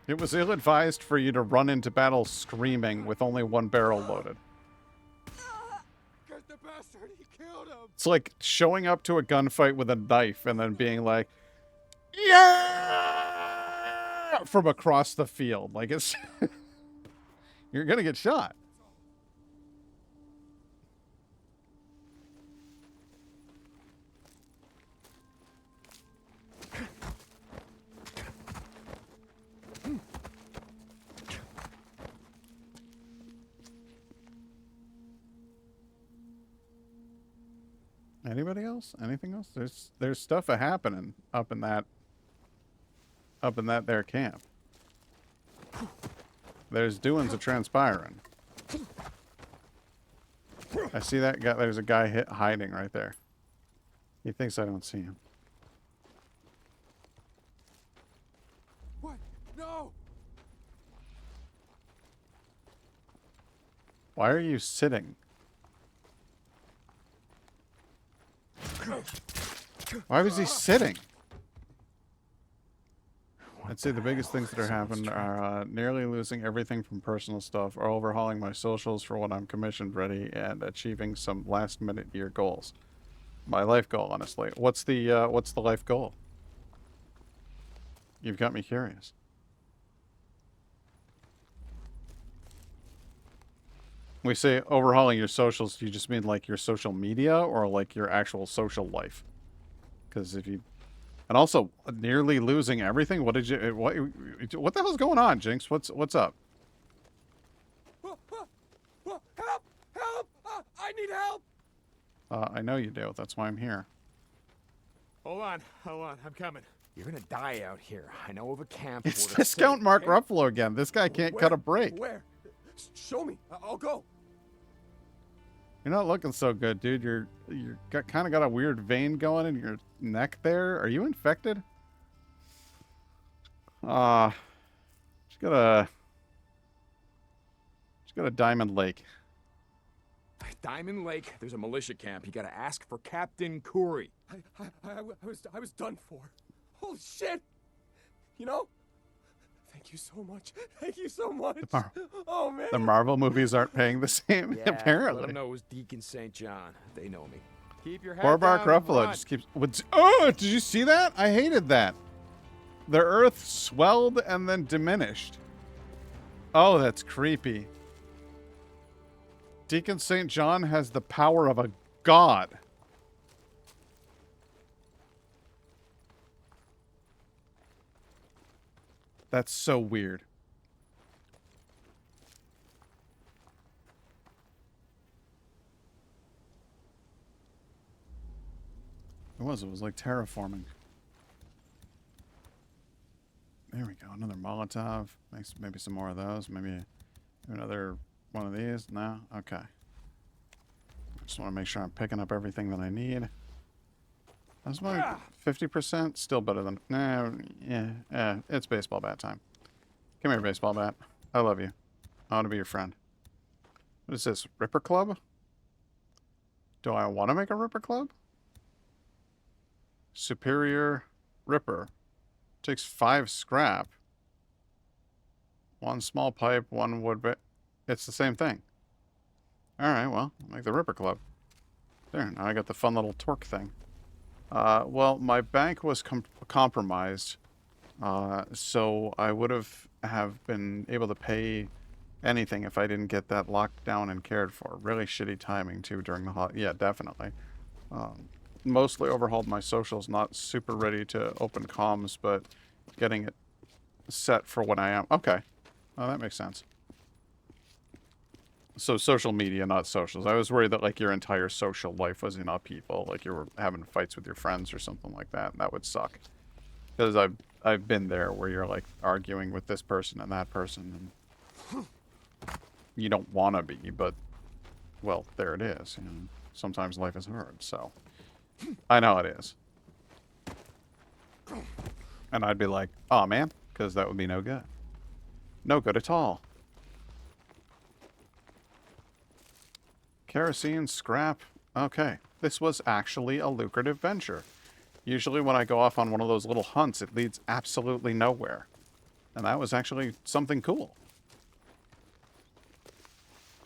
It was ill-advised for you to run into battle screaming with only one barrel loaded. Get the bastard, he killed him! It's like showing up to a gunfight with a knife and then being like, yeah! From across the field. Like, it's... You're gonna get shot. Anybody else? Anything else? There's stuff happening up in that there camp. There's doings a transpiring. I see that guy. There's a guy hiding right there. He thinks I don't see him. What? No! Why are you sitting? Why was he sitting? I'd say the biggest things that are happened are nearly losing everyththing from personal stuff, or overhauling my socials for when I'm commissioned ready, and achieving some last-minute year goals. My life goal, honestly. What's the life goal? You've got me curious. We say overhauling your socials, do you just mean like your social media or like your actual social life? Because if you... And also, nearly losing everything? What did you... What the hell's going on, Jinx? What's up? Help! Help! I need help! I know you do. That's why I'm here. Hold on, I'm coming. You're gonna die out here. I know of a camp. It's where Discount Mark Hey, Ruffalo again. This guy can't cut a break. Where? Show me. I'll go. You're not looking so good, dude. You're kind of got a weird vein going in your neck there. Are you infected? Just got a Diamond Lake. Diamond Lake. There's a militia camp. You gotta ask for Captain Curry. I was done for. Holy shit! You know? Thank you so much. Thank you so much. Oh man. The Marvel movies aren't paying the same, Yeah, apparently. Let them know it was Deacon St. John. They know me. Keep your head Poor Mark down and Ruffalo run. just keeps... Oh, did you see that? I hated that. The earth swelled and then diminished. Oh, that's creepy. Deacon St. John has the power of a god. That's so weird. It was like terraforming. There we go. Another Molotov. Maybe some more of those. Maybe another one of these. No? Okay. Just want to make sure I'm picking up everything that I need. That's my 50%. Still better than... Nah, yeah. It's baseball bat time. Come here, baseball bat. I love you. I want to be your friend. What is this? Ripper Club? Do I want to make a Ripper Club? Superior Ripper. Takes 5 scrap. 1 small pipe, 1 wood bit. It's the same thing. Alright, well, I'll make the Ripper Club. There, now I got the fun little torque thing. Well, my bank was compromised. So I would have been able to pay anything if I didn't get that locked down and cared for. Really shitty timing, too, during the holiday. Yeah, definitely. Mostly overhauled my socials, not super ready to open comms, but getting it set for when I am. Okay. Oh, that makes sense. So social media, not socials. I was worried that, like, your entire social life was in upheaval, like you were having fights with your friends or something like that, and that would suck. Because I've been there where you're, like, arguing with this person and that person, and you don't want to be, but, well, there it is. You know, sometimes life is hard, so... I know it is. And I'd be like, oh man, because that would be no good. No good at all. Kerosene, scrap. Okay. This was actually a lucrative venture. Usually when I go off on one of those little hunts, it leads absolutely nowhere. And that was actually something cool.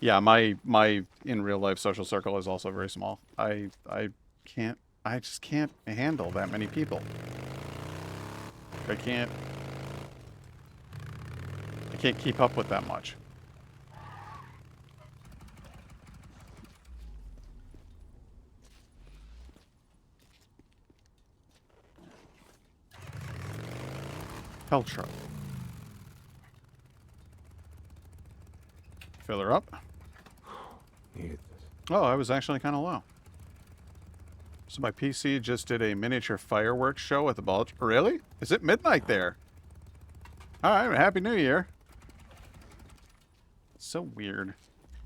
Yeah, my in real life social circle is also very small. I just can't handle that many people. I can't keep up with that much. Health truck. Fill her up. Needed this. Oh, I was actually kind of low. So my PC just did a miniature fireworks show at the Bulge. Really? Is it midnight there? Alright, Happy New Year. It's so weird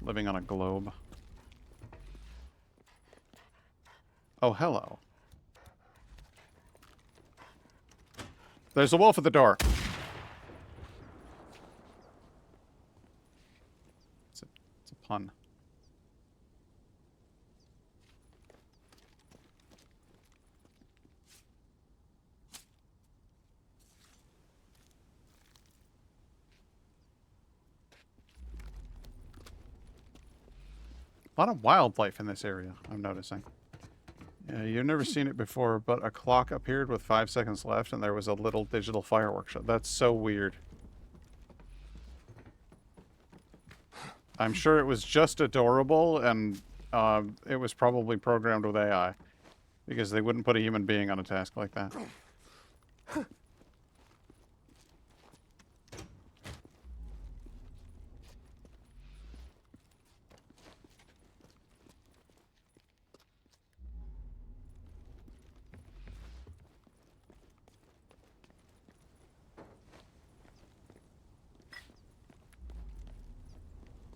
living on a globe. Oh, hello. There's a wolf at the door. It's a pun. A lot of wildlife in this area, I'm noticing. Yeah, you've never seen it before, but a clock appeared with 5 seconds left and there was a little digital fireworks show. That's so weird. I'm sure it was just adorable and it was probably programmed with AI. Because they wouldn't put a human being on a task like that.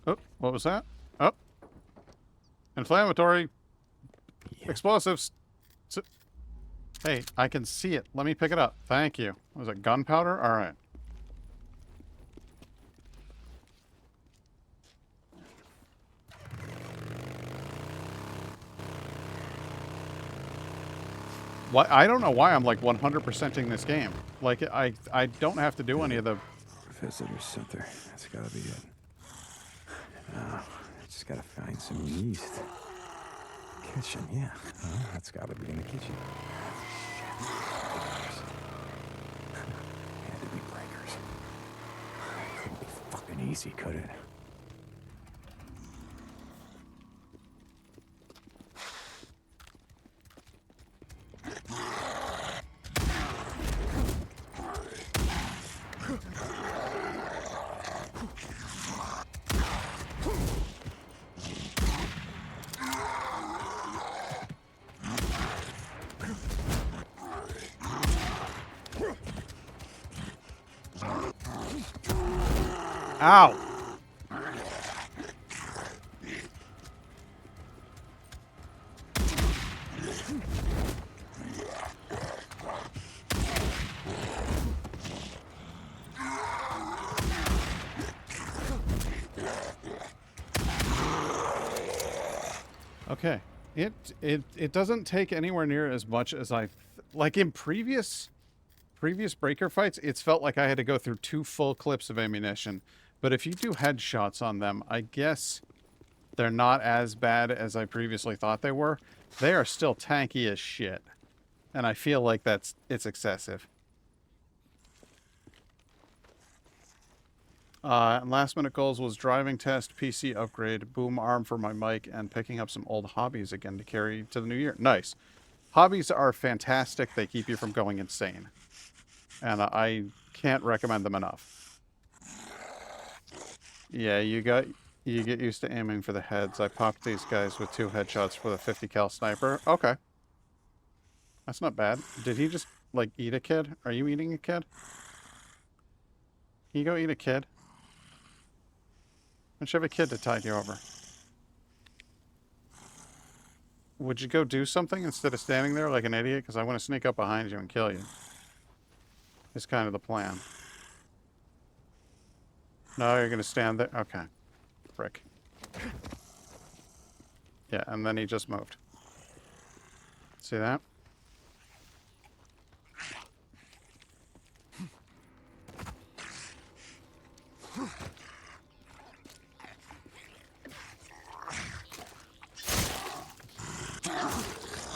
Oh, what was that? Oh. Inflammatory. Explosives. Hey, I can see it. Let me pick it up. Thank you. Was it gunpowder? All right. Why? I don't know why I'm like 100%ing this game. Like I don't have to do any of the Visitor center. That's gotta be it. Now, I just gotta find some yeast. Kitchen, yeah. That's gotta be in the kitchen. Breakers. Had to be breakers. Couldn't be fucking easy, could it? Ow! Okay. It doesn't take anywhere near as much as like in previous breaker fights, it's felt like I had to go through 2 full clips of ammunition. But if you do headshots on them, I guess they're not as bad as I previously thought they were. They are still tanky as shit. And I feel like it's excessive. And last minute goals was driving test, PC upgrade, boom arm for my mic, and picking up some old hobbies again to carry to the new year. Nice. Hobbies are fantastic. They keep you from going insane. And I can't recommend them enough. Yeah, you get used to aiming for the heads. I popped these guys with 2 headshots with a 50 cal sniper. Okay. That's not bad. Did he just, like, eat a kid? Are you eating a kid? Can you go eat a kid? Why don't you have a kid to tide you over? Would you go do something instead of standing there like an idiot? Because I want to sneak up behind you and kill you. Is kind of the plan. No, you're going to stand there? Okay. Frick. Yeah, and then he just moved. See that?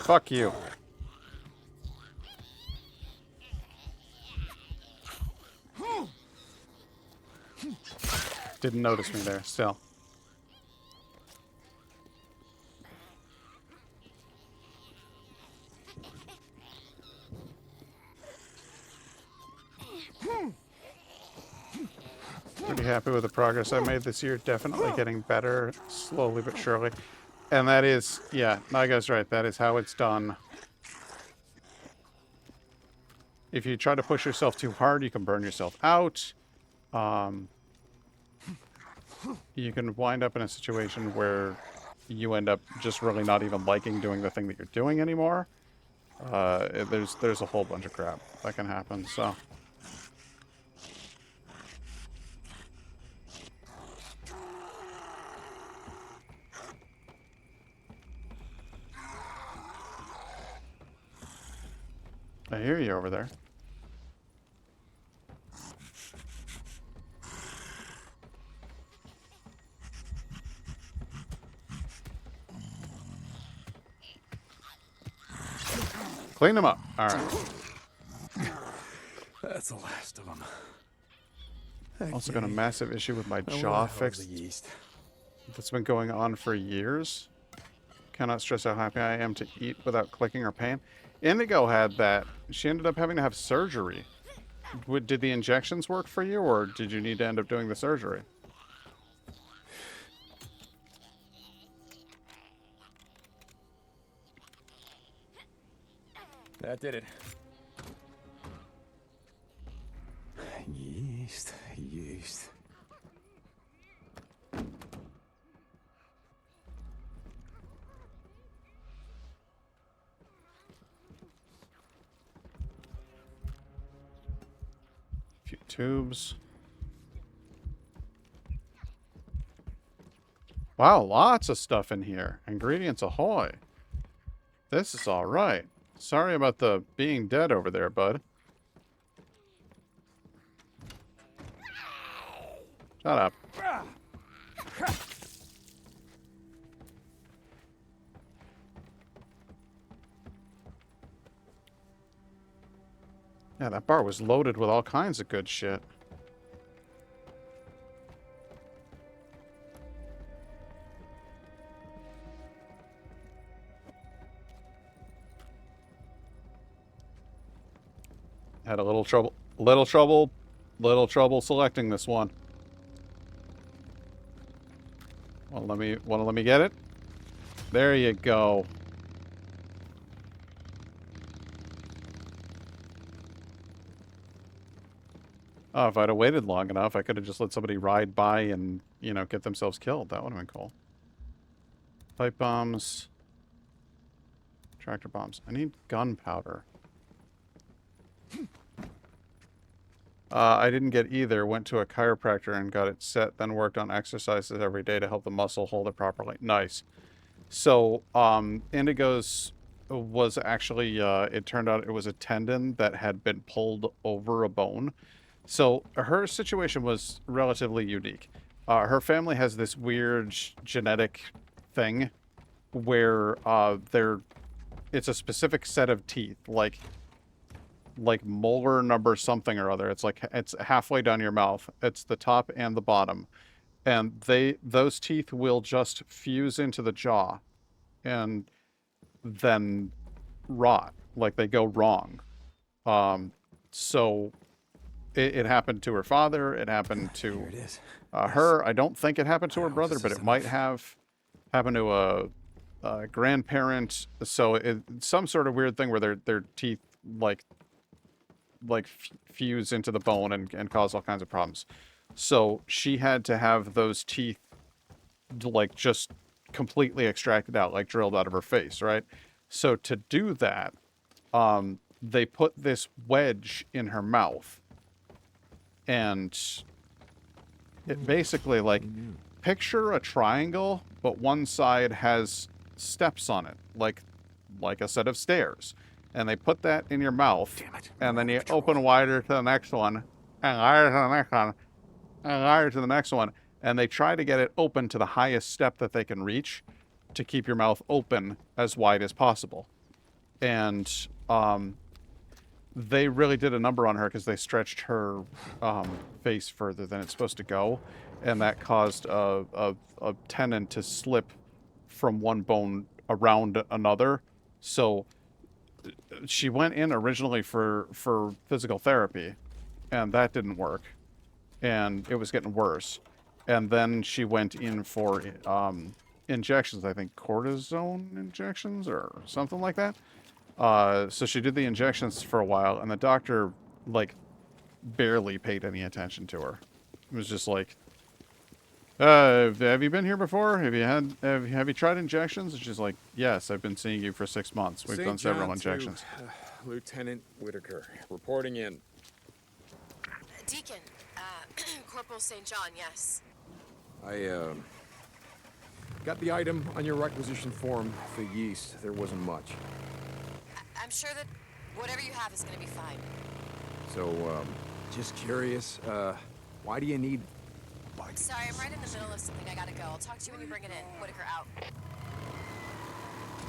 Fuck you. Didn't notice me there, still. Pretty happy with the progress I made this year. Definitely getting better, slowly but surely. And that is, yeah, Nyga's right. That is how it's done. If you try to push yourself too hard, you can burn yourself out. You can wind up in a situation where you end up just really not even liking doing the thing that you're doing anymore. There's a whole bunch of crap that can happen, so... I hear you over there. Clean them up. All right. That's the last of them. Also got a massive issue with my jaw fixed. That's been going on for years. Cannot stress how happy I am to eat without clicking or pain. Indigo had that. She ended up having to have surgery. Did the injections work for you, or did you need to end up doing the surgery? That did it. Yeast, yeast. Few tubes. Wow, lots of stuff in here. Ingredients ahoy. This is all right. Sorry about the being dead over there, bud. Shut up. Yeah, that bar was loaded with all kinds of good shit. Had a little trouble selecting this one. Well, let me get it. There you go. Oh, if I'd have waited long enough, I could have just let somebody ride by and, you know, get themselves killed. That would have been cool. Pipe bombs. Tractor bombs. I need gunpowder. I didn't get either. Went to a chiropractor and got it set, then worked on exercises every day to help the muscle hold it properly. Nice. So, Indigo's was actually, it turned out it was a tendon that had been pulled over a bone. So, her situation was relatively unique. Her family has this weird genetic thing where it's a specific set of teeth, like molar number something or other. It's halfway down your mouth. It's the top and the bottom. And those teeth will just fuse into the jaw and then rot. Like they go wrong. So it happened to her father. It happened to her. I don't think it happened to her brother, but it might have happened to a grandparent. So it's some sort of weird thing where their teeth fuse into the bone and cause all kinds of problems. So she had to have those teeth just completely extracted out, like drilled out of her face, right? So to do that, they put this wedge in her mouth, and it basically picture a triangle, but one side has steps on it, like a set of stairs. And they put that in your mouth, and then you open wider to the next one, and wider to the next one, and wider to the next one, and they try to get it open to the highest step that they can reach to keep your mouth open as wide as possible. And they really did a number on her because they stretched her face further than it's supposed to go, and that caused a tendon to slip from one bone around another. So she went in originally for physical therapy, and that didn't work, and it was getting worse. And then she went in for injections, I think cortisone injections or something like that. So she did the injections for a while, and the doctor, like, barely paid any attention to her. It was just like, have you been here before? Have you tried injections? And she's like, yes, I've been seeing you for 6 months. We've done several injections. Lieutenant Whitaker, reporting in. Deacon, Corporal St. John, yes. I, got the item on your requisition form for yeast. There wasn't much. I'm sure that whatever you have is gonna be fine. So, just curious, why do you need... Sorry, I'm right in the middle of something. I gotta go. I'll talk to you when you bring it in. Whitaker out.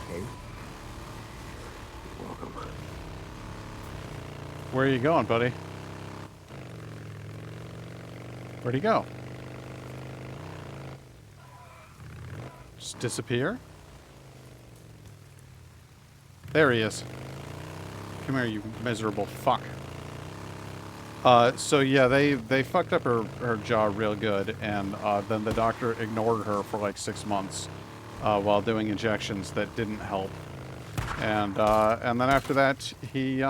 Hey. Welcome. Where are you going, buddy? Where'd he go? Just disappear? There he is. Come here, you miserable fuck. So yeah, they fucked up her jaw real good, and then the doctor ignored her for like 6 months while doing injections that didn't help. And then after that, he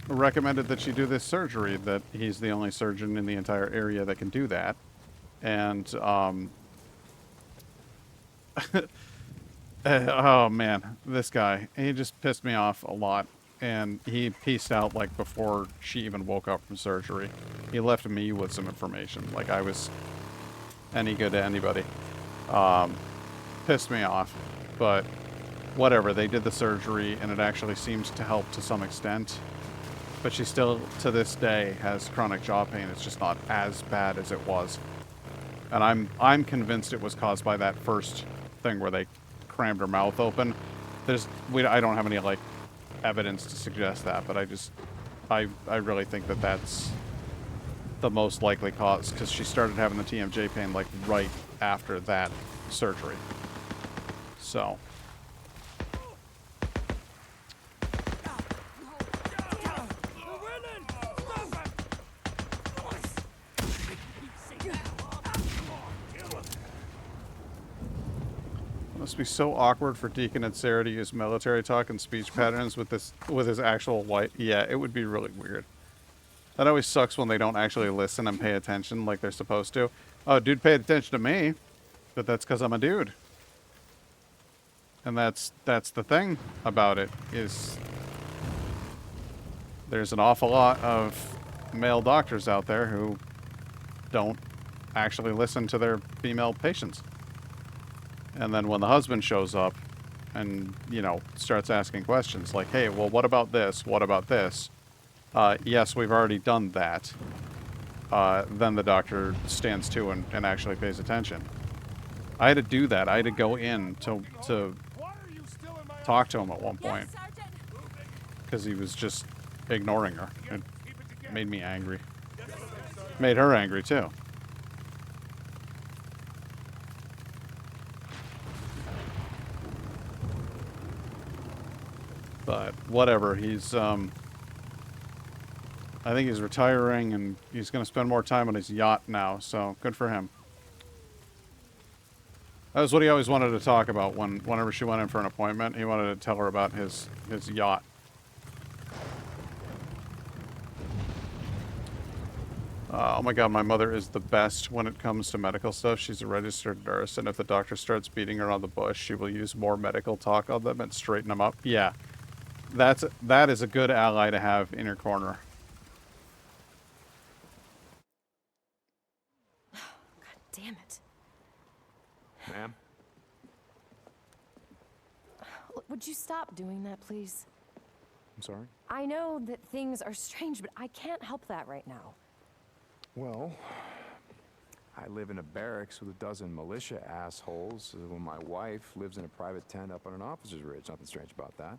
recommended that she do this surgery, that he's the only surgeon in the entire area that can do that. And oh man, this guy, he just pissed me off a lot. And he pieced out like before she even woke up from surgery. He left me with some information, like I was any good to anybody. Pissed me off, but whatever. They did the surgery, and it actually seems to help to some extent. But she still, to this day, has chronic jaw pain. It's just not as bad as it was. And I'm convinced it was caused by that first thing where they crammed her mouth open. I don't have any like evidence to suggest that, but I really think that that's the most likely cause, because she started having the TMJ pain like right after that surgery. So must be so awkward for Deacon and Sarah to use military talk and speech patterns with his actual wife. Yeah, it would be really weird. That always sucks when they don't actually listen and pay attention like they're supposed to. Oh, dude paid attention to me, but that's because I'm a dude. And that's the thing about it, is there's an awful lot of male doctors out there who don't actually listen to their female patients. And then when the husband shows up and, you know, starts asking questions like, hey, well, what about this? What about this? Yes, we've already done that. Then the doctor stands to and actually pays attention. I had to do that. I had to go in to talk to him at one point. Because he was just ignoring her. It made me angry. Made her angry, too. But whatever, he's I think he's retiring, and he's going to spend more time on his yacht now, so good for him. That was what he always wanted to talk about whenever she went in for an appointment. He wanted to tell her about his yacht. Oh my god, my mother is the best when it comes to medical stuff. She's a registered nurse, and if the doctor starts beating her on the bush, she will use more medical talk on them and straighten them up. Yeah. That is a good ally to have in your corner. God damn it. Ma'am? Would you stop doing that, please? I'm sorry? I know that things are strange, but I can't help that right now. Well, I live in a barracks with a dozen militia assholes, when my wife lives in a private tent up on an officer's ridge. Nothing strange about that.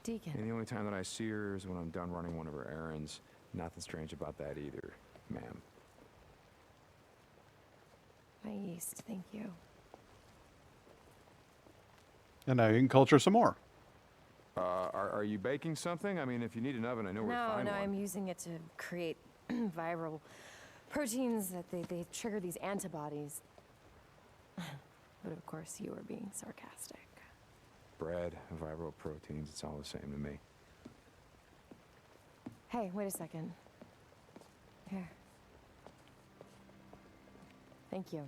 Deacon. And the only time that I see her is when I'm done running one of her errands. Nothing strange about that either, ma'am. My yeast, thank you. And now you can culture some more. Are you baking something? I mean, if you need an oven, I know where to No, find no, one. I'm using it to create viral proteins that they trigger these antibodies. But of course, you were being sarcastic. Bread, viral proteins, it's all the same to me. Hey, wait a second. Here. Thank you.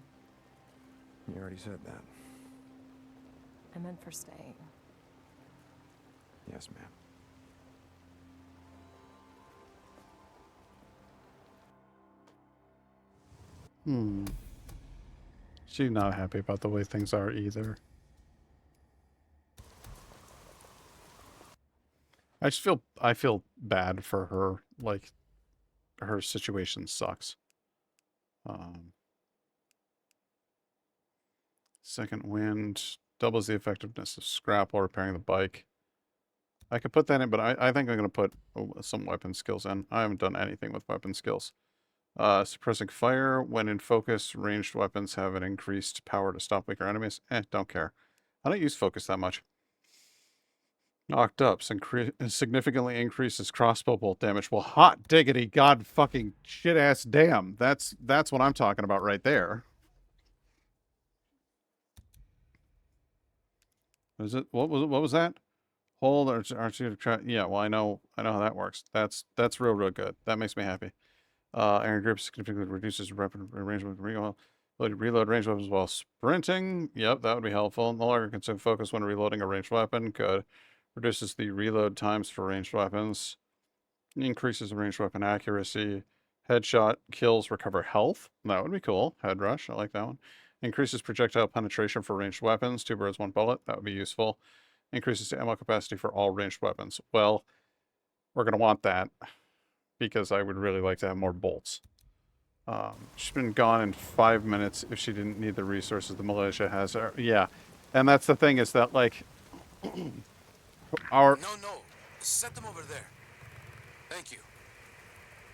You already said that. I meant for staying. Yes, ma'am. She's not happy about the way things are either. I feel bad for her. Like, her situation sucks. Second wind doubles the effectiveness of scrap while repairing the bike. I could put that in, but I think I'm going to put some weapon skills in. I haven't done anything with weapon skills. Suppressing fire. When in focus, ranged weapons have an increased power to stop weaker enemies. Don't care. I don't use focus that much. Knocked up. Significantly increases crossbow bolt damage. Well, hot diggity god fucking shit ass damn. That's what I'm talking about right there. What was that? Hold or try. Yeah, well I know how that works. That's real good. That makes me happy. Iron grip significantly reduces weapon range with reload range weapons while sprinting. Yep, that would be helpful. No longer consume focus when reloading a ranged weapon. Good. Reduces the reload times for ranged weapons. Increases ranged weapon accuracy. Headshot kills recover health. That would be cool. Head rush. I like that one. Increases projectile penetration for ranged weapons. 2 birds, 1 bullet. That would be useful. Increases the ammo capacity for all ranged weapons. Well, we're going to want that because I would really like to have more bolts. She's been gone in 5 minutes if she didn't need the resources the militia has. Yeah. And that's the thing is that, like, our... No. Set them over there. Thank you.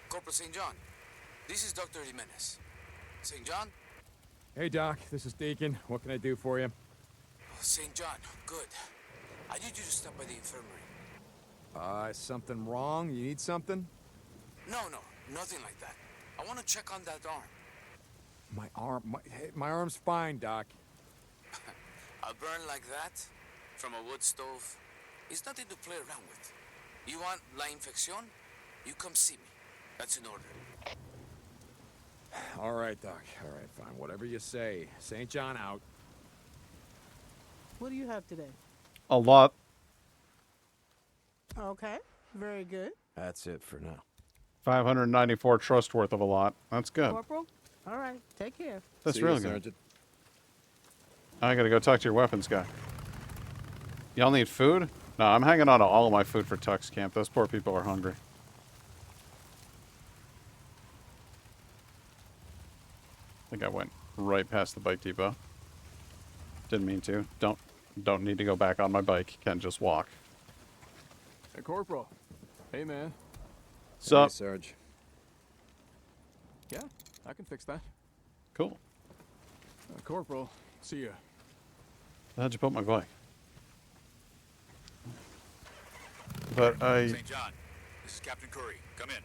Corporal St. John, this is Dr. Jimenez. St. John? Hey, Doc, this is Deacon. What can I do for you? St. John, good. I need you to stop by the infirmary. Is something wrong? You need something? No, nothing like that. I want to check on that arm. My arm... My arm's fine, Doc. A burn like that, from a wood stove, is nothing to play around with. You want la infección? You come see me. That's in order. All right, Doc. All right, fine. Whatever you say. St. John out. What do you have today? A lot. Okay, very good. That's it for now. 594 trust worth of a lot. That's good. Corporal? All right, take care. That's See really you, good. Sergeant. I gotta go talk to your weapons guy. Y'all need food? No, I'm hanging on to all of my food for Tux Camp. Those poor people are hungry. I think I went right past the bike depot. Didn't mean to. Don't need to go back on my bike. Can just walk. Hey, Corporal. Hey, man. So, Hey, Sarge. Yeah, I can fix that. cool. Corporal, see ya. How'd you put my bike? But St. John, this is Captain Curry. Come in.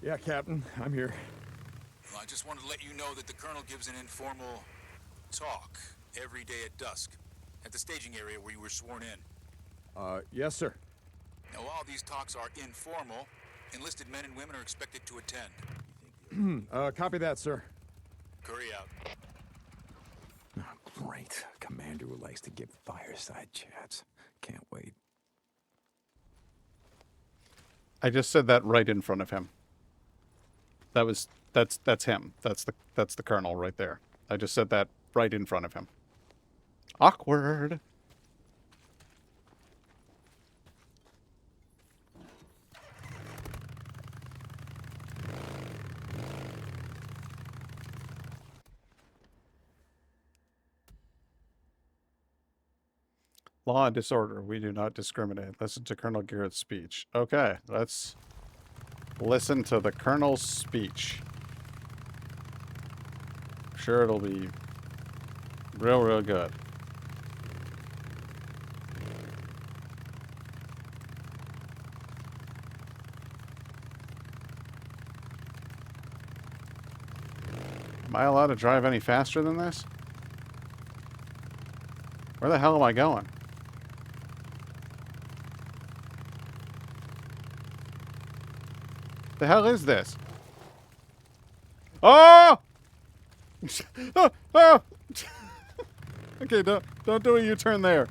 Yeah, Captain. I'm here. Well, I just wanted to let you know that the Colonel gives an informal talk every day at dusk at the staging area where you were sworn in. Yes, sir. Now, while these talks are informal, enlisted men and women are expected to attend. Copy that, sir. Curry out. Oh, great. Commander who likes to give fireside chats. Can't wait. I just said that right in front of him. That's him. That's the colonel right there. I just said that right in front of him. Awkward. Law and disorder. We do not discriminate. Listen to Colonel Garrett's speech. Okay, let's listen to the Colonel's speech. Sure, it'll be real good. Am I allowed to drive any faster than this? Where the hell am I going? The hell is this? Oh! Oh! Oh! Okay, don't do a U-turn there.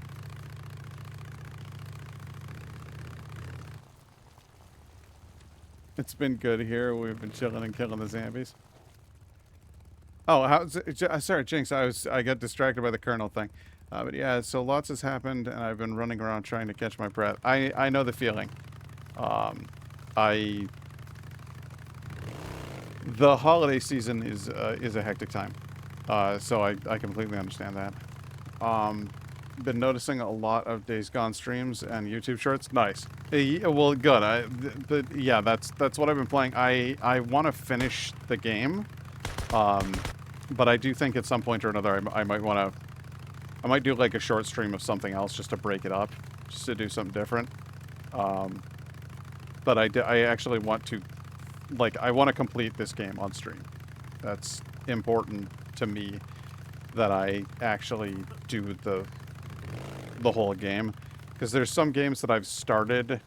It's been good here. We've been chilling and killing the zombies. Oh, how's it? Sorry, Jinx. I got distracted by the Colonel thing. But yeah, so lots has happened, and I've been running around trying to catch my breath. I know the feeling. The holiday season is a hectic time, so I completely understand that. Been noticing a lot of Days Gone streams and YouTube shorts. Nice. Well, good. But yeah, that's what I've been playing. I want to finish the game, but I do think at some point or another I might do like a short stream of something else just to break it up, just to do something different. But I actually want to. Like, I want to complete this game on stream. That's important to me, that I actually do the whole game. Because there's some games that I've started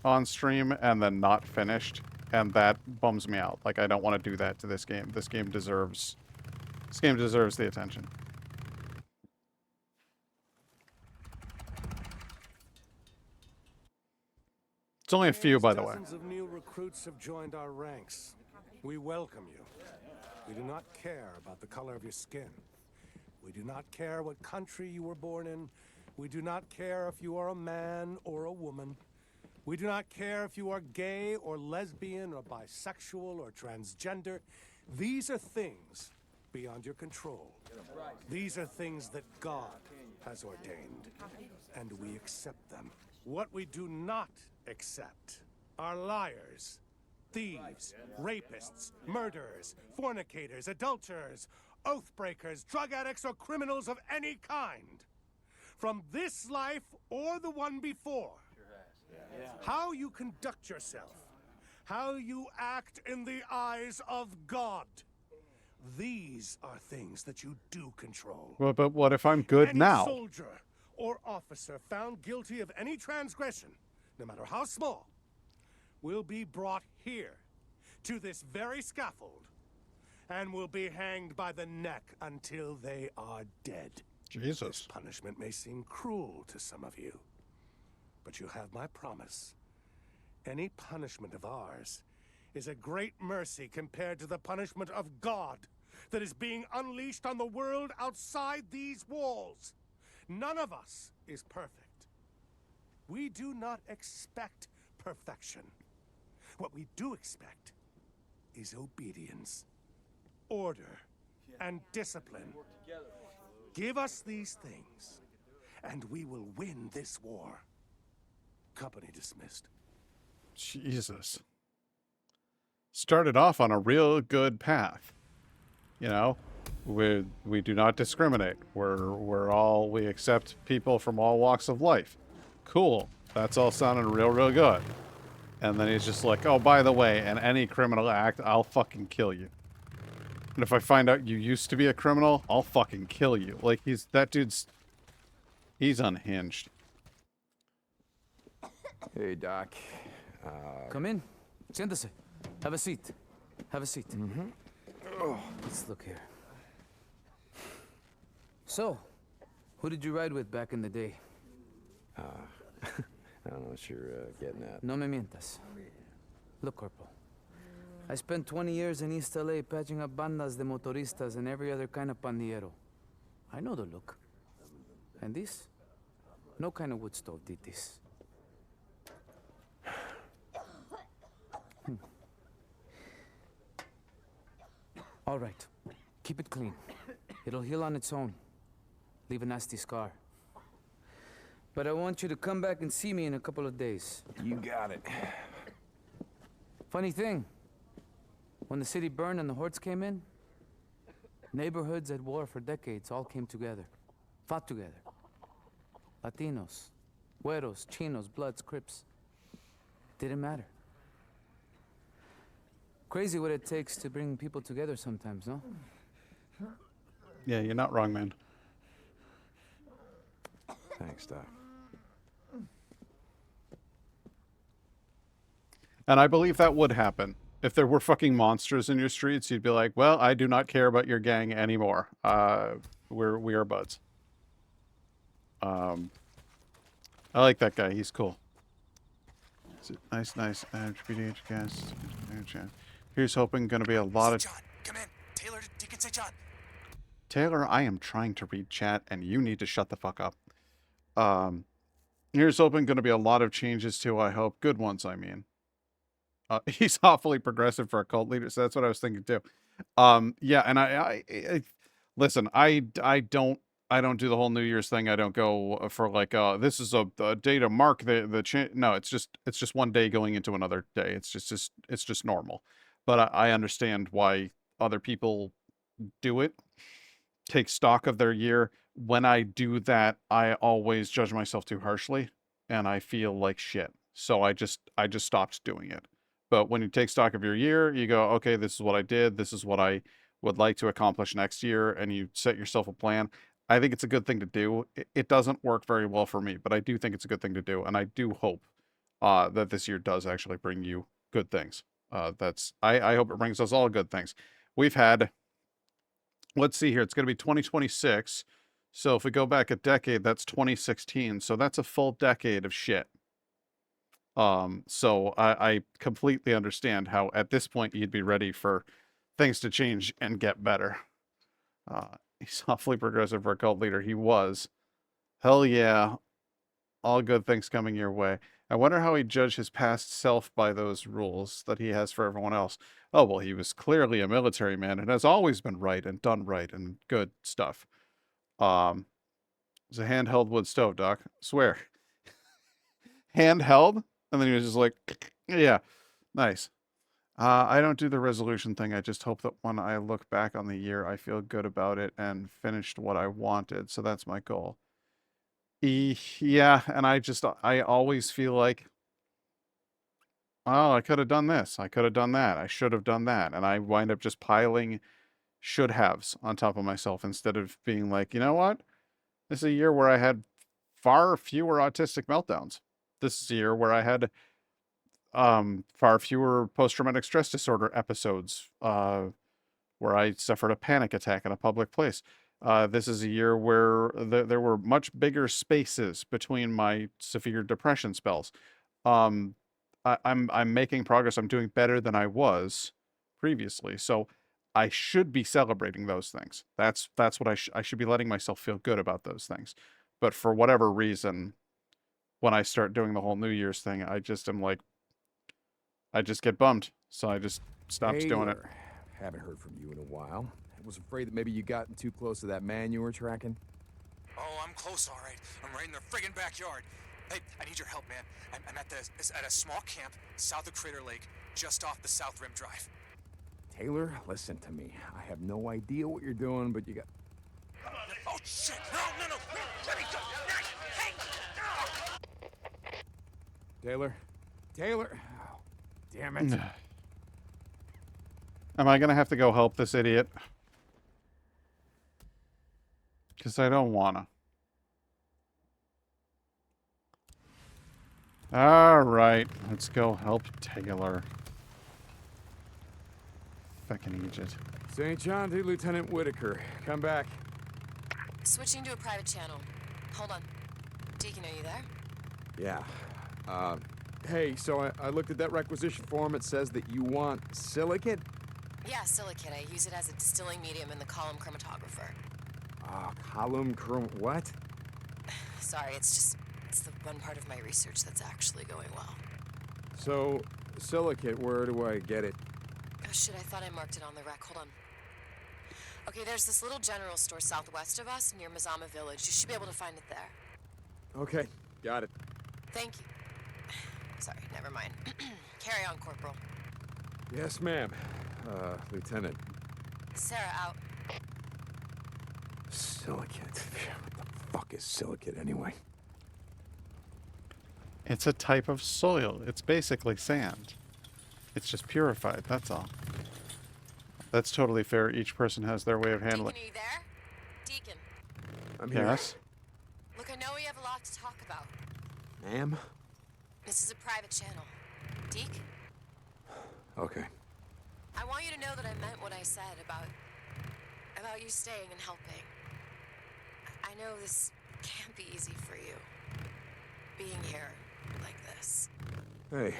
on stream and then not finished, and that bums me out. Like, I don't want to do that to this game. This game deserves the attention. It's only a few, by the way. Dozens of new recruits have joined our ranks. We welcome you. We do not care about the color of your skin. We do not care what country you were born in. We do not care if you are a man or a woman. We do not care if you are gay or lesbian or bisexual or transgender. These are things beyond your control. These are things that God has ordained, and we accept them. What we do not accept are liars, thieves, rapists, murderers, fornicators, adulterers, oath breakers, drug addicts, or criminals of any kind. From this life or the one before. How you conduct yourself, how you act in the eyes of God. These are things that you do control. Well, but what if I'm good now? Any soldier or officer found guilty of any transgression, no matter how small, will be brought here, to this very scaffold, and will be hanged by the neck until they are dead. Jesus. This punishment may seem cruel to some of you, but you have my promise. Any punishment of ours is a great mercy compared to the punishment of God that is being unleashed on the world outside these walls. None of us is perfect. We do not expect perfection. What we do expect is obedience, order, and discipline. Give us these things, and we will win this war. Company dismissed. Jesus. Started off on a real good path. You know, we do not discriminate. We accept people from all walks of life. Cool. That's all sounding real good. And then he's just like, oh, by the way, in any criminal act, I'll fucking kill you. And if I find out you used to be a criminal, I'll fucking kill you. Like, he's unhinged. Hey, Doc. Come in. Siéntese. Have a seat. Have a seat. Let's look here. So, who did you ride with back in the day? I don't know what you're getting at. No me mientas. Look, Corporal. I spent 20 years in East LA patching up bandas de motoristas and every other kind of pandillero. I know the look. And this? No kind of wood stove did this. All right. Keep it clean. It'll heal on its own. Leave a nasty scar. but I want you to come back and see me in a couple of days. You got it. Funny thing, when the city burned and the hordes came in, neighborhoods at war for decades all came together, fought together. Latinos, Güeros, Chinos, Bloods, Crips. Didn't matter. Crazy what it takes to bring people together sometimes, no? Yeah, you're not wrong, man. Thanks, Doc. And I believe that would happen. If there were fucking monsters in your streets, you'd be like, well, I do not care about your gang anymore. We are buds. I like that guy. He's cool. Nice. PDH guest. Here's hoping going to be a lot of... John, come in. Taylor, you can say John. Taylor, I am trying to read chat, and you need to shut the fuck up. Here's hoping going to be a lot of changes too, I hope. Good ones, I mean. He's awfully progressive for a cult leader, so that's what I was thinking too. Yeah, and I listen, I don't do the whole New Year's thing. I don't go for like, this is a day to mark the change. No, it's just one day going into another day. It's just normal. But I understand why other people do it. Take stock of their year. When I do that, I always judge myself too harshly, and I feel like shit. So I just stopped doing it. But when you take stock of your year, you go, okay, this is what I did. This is what I would like to accomplish next year. And you set yourself a plan. I think it's a good thing to do. It doesn't work very well for me, but I do think it's a good thing to do. And I do hope that this year does actually bring you good things. I hope it brings us all good things. We've had, let's see here. It's going to be 2026. So if we go back a decade, that's 2016. So that's a full decade of shit. So I completely understand how at this point you'd be ready for things to change and get better. He's awfully progressive for a cult leader. He was. Hell yeah. All good things coming your way. I wonder how he'd judge his past self by those rules that he has for everyone else. Oh, well, he was clearly a military man and has always been right and done right and good stuff. It's a handheld wood stove, Doc. Swear. Handheld? And then he was just like, yeah, nice. I don't do the resolution thing. I just hope that when I look back on the year, I feel good about it and finished what I wanted. So that's my goal. Yeah, and I always feel like, oh, I could have done this. I could have done that. I should have done that. And I wind up just piling should haves on top of myself instead of being like, you know what? This is a year where I had far fewer autistic meltdowns. This is a year where I had far fewer post-traumatic stress disorder episodes where I suffered a panic attack in a public place. This is a year where there were much bigger spaces between my severe depression spells. I'm making progress. I'm doing better than I was previously. So I should be celebrating those things. That's what I should be letting myself feel good about those things. But for whatever reason, when I start doing the whole New Year's thing, I just am like, I just get bummed. So I just stopped doing it. Haven't heard from you in a while. I was afraid that maybe you gotten too close to that man you were tracking. Oh, I'm close, all right. I'm right in their friggin' backyard. Hey, I need your help, man. I'm at a small camp south of Crater Lake, just off the South Rim Drive. Taylor, listen to me. I have no idea what you're doing, but you got... Oh, shit! No! Let me go! Hey! Taylor? Oh, damn it. Am I going to have to go help this idiot? Because I don't want to. All right, let's go help Taylor. Fucking Egypt. St. John to Lieutenant Whitaker. Come back. Switching to a private channel. Hold on. Deacon, are you there? Yeah. Hey, so I looked at that requisition form. It says that you want silicate? Yeah, silicate. I use it as a distilling medium in the column chromatographer. Column what? Sorry, it's the one part of my research that's actually going well. So, silicate, where do I get it? Oh shit, I thought I marked it on the rec. Hold on. Okay, there's this little general store southwest of us near Mazama Village. You should be able to find it there. Okay. Got it. Thank you. Sorry, never mind. Carry on, Corporal. Yes, ma'am. Lieutenant. Sarah out. Silicate. What the fuck is silicate anyway? It's a type of soil. It's basically sand. It's just purified, that's all. That's totally fair. Each person has their way of handling. Deacon, are you there? Deacon. I'm here. Yes? Look, I know we have a lot to talk about. Ma'am? This is a private channel. Deke? Okay. I want you to know that I meant what I said about you staying and helping. I know this can't be easy for you. Being here like this. Hey,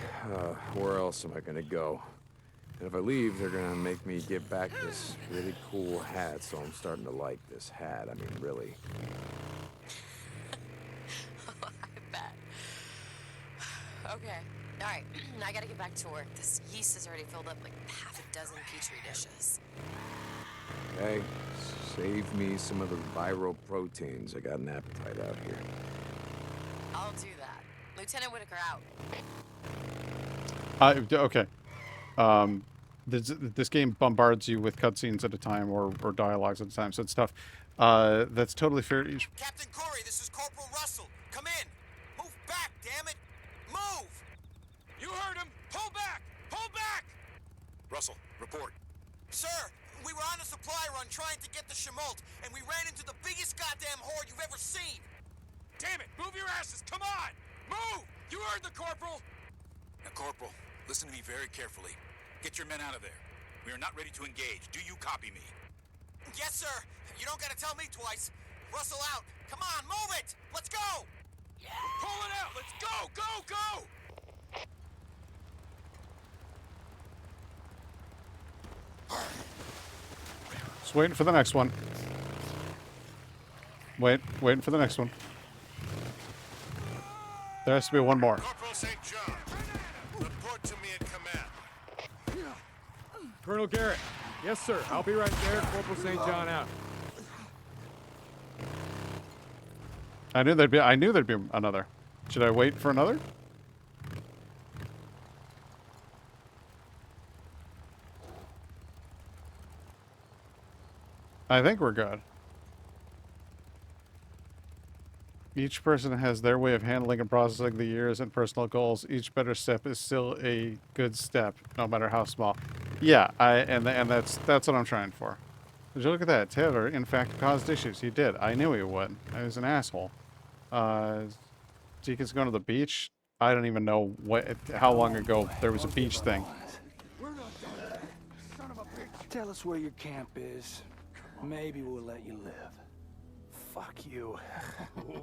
where else am I gonna go? And if I leave, they're gonna make me give back this really cool hat, so I'm starting to like this hat. I mean, really. I bet. Okay. All right. I gotta get back to work. This yeast has already filled up like half a dozen petri dishes. Hey, save me some of the viral proteins. I got an appetite out here. I'll do that. Lieutenant Whitaker out. Okay. This game bombards you with cutscenes at a time or dialogues at a time, so it's tough. That's totally fair. Captain Corey, this is Corporal Russell. Come in. Move back, damn it. Move! You heard him. Pull back! Pull back! Russell, report. Sir, we were on a supply run trying to get the Shemalt, and we ran into the biggest goddamn horde you've ever seen. Damn it! Move your asses! Come on! Move! You heard the Corporal! Now, Corporal, listen to me very carefully. Get your men out of there. We are not ready to engage. Do you copy me? Yes, sir. You don't gotta tell me twice. Russell out. Come on, move it! Let's go! Pull it out! Let's go! Go! Go! Just waiting for the next one. Waiting for the next one. There has to be one more. Corporal St. John, report to me at command. Colonel Garrett. Yes, sir. I'll be right there. Corporal St. John out. I knew there'd be another. Should I wait for another? I think we're good. Each person has their way of handling and processing the years and personal goals. Each better step is still a good step, no matter how small. Yeah, and that's what I'm trying for. Did you look at that? Taylor, in fact, caused issues. He did. I knew he would. I was an asshole. Deacon's going to the beach. I don't even know how long ago there was a beach thing. Tell us where your camp is. Maybe we'll let you live. Fuck you.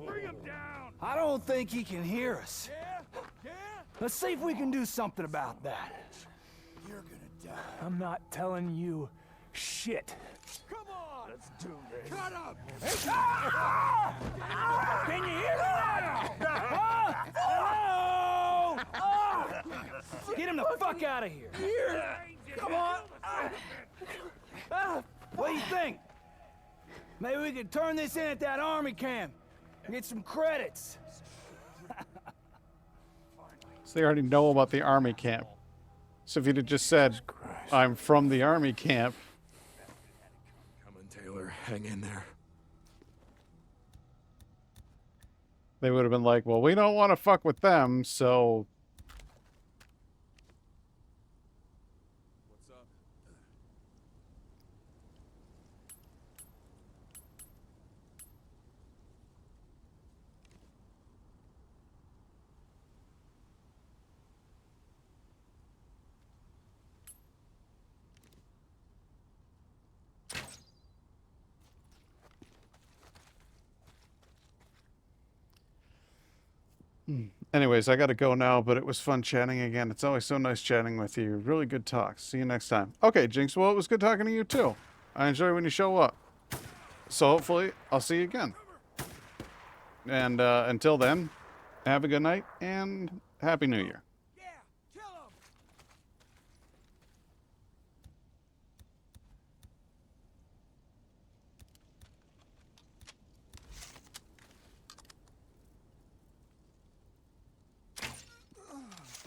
Bring him down! I don't think he can hear us. Yeah? Yeah? Let's see if we can do something about that. You're gonna die. I'm not telling you shit. Come on! Let's do this. Cut up! Can you hear me now? Huh? Hello? Get him the fuck out of here. Come on. What do you think? Maybe we could turn this in at that army camp and get some credits. So they already know about the army camp. So if you'd have just said, I'm from the army camp. Come on, Taylor. Hang in there. They would have been like, well, we don't want to fuck with them, so... What's up? Anyways, I gotta go now, but it was fun chatting again. It's always so nice chatting with you. Really good talk. See you next time. Okay, Jinx, well, it was good talking to you too. I enjoy when you show up. So hopefully I'll see you again. And until then, have a good night and Happy New Year.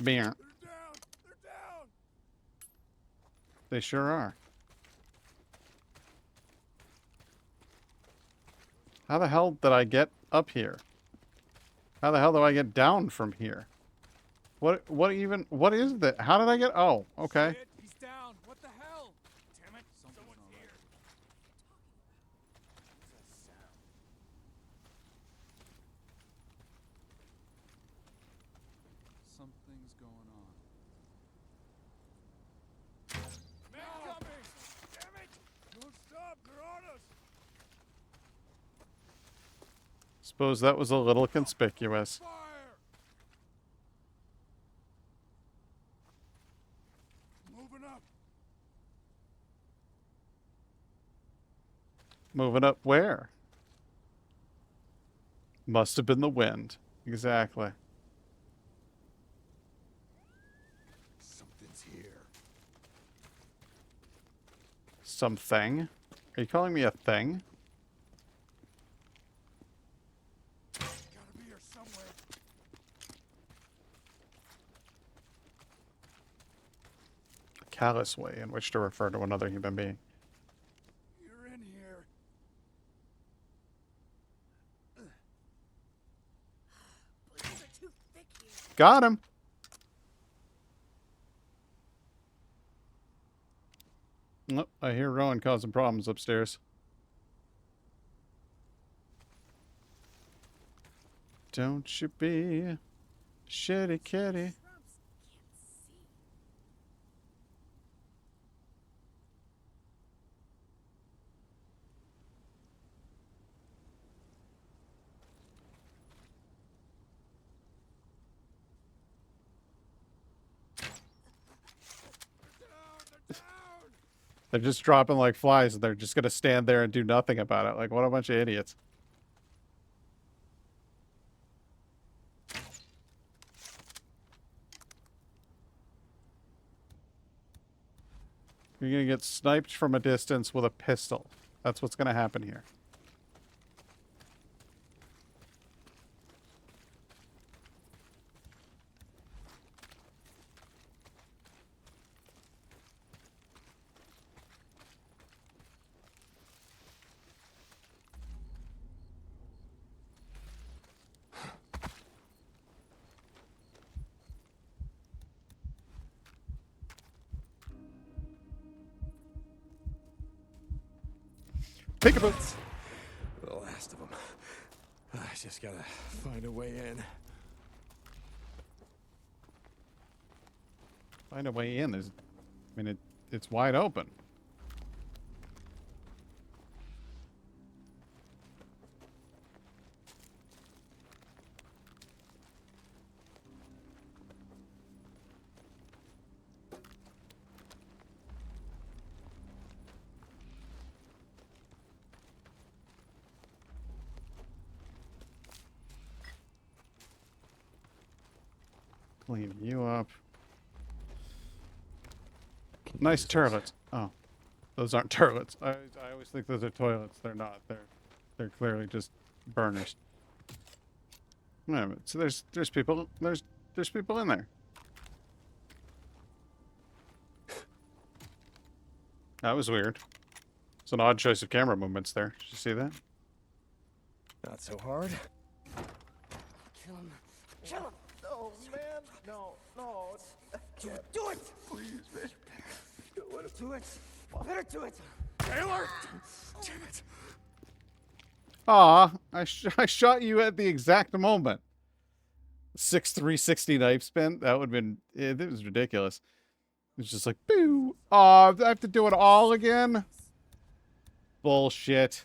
Beer. They're down! They're down! They sure are. How the hell did I get up here? How the hell do I get down from here? What is that? How did I get? Oh, okay. Shit, he's down. What the hell? Damn it, someone's here. Something's going on. Men coming! Damn it! Don't stop, they're on us! Suppose that was a little conspicuous. Fire! Moving up. Moving up where? Must have been the wind. Exactly. Something's here. Something? Are you calling me a thing? Gotta be here somewhere. A callous way in which to refer to another human being. You're in here. Bullets are too thick here. Got him! Oh, I hear Rowan causing problems upstairs. Don't you be shitty kitty. Shrubs can't see. They're just dropping like flies and they're just gonna stand there and do nothing about it. Like, what a bunch of idiots. You're gonna get sniped from a distance with a pistol. That's what's gonna happen here. Peekaboo! The last of them. I just gotta find a way in. Find a way in. It's wide open. Clean you up. Nice turlets. Oh, those aren't turlets. I always think those are toilets. They're not. They're clearly just burners. Wait a minute. So there's people people in there. That was weird. It's an odd choice of camera movements there. Did you see that? Not so hard. Kill him. Kill him. No, man. No, no. Do it. Please, man. Do it. Better do it. Taylor! Damn it. Aw, I shot you at the exact moment. 6/360 knife spin. That would have been. It was ridiculous. It's just like, boo. Aw, I have to do it all again? Bullshit.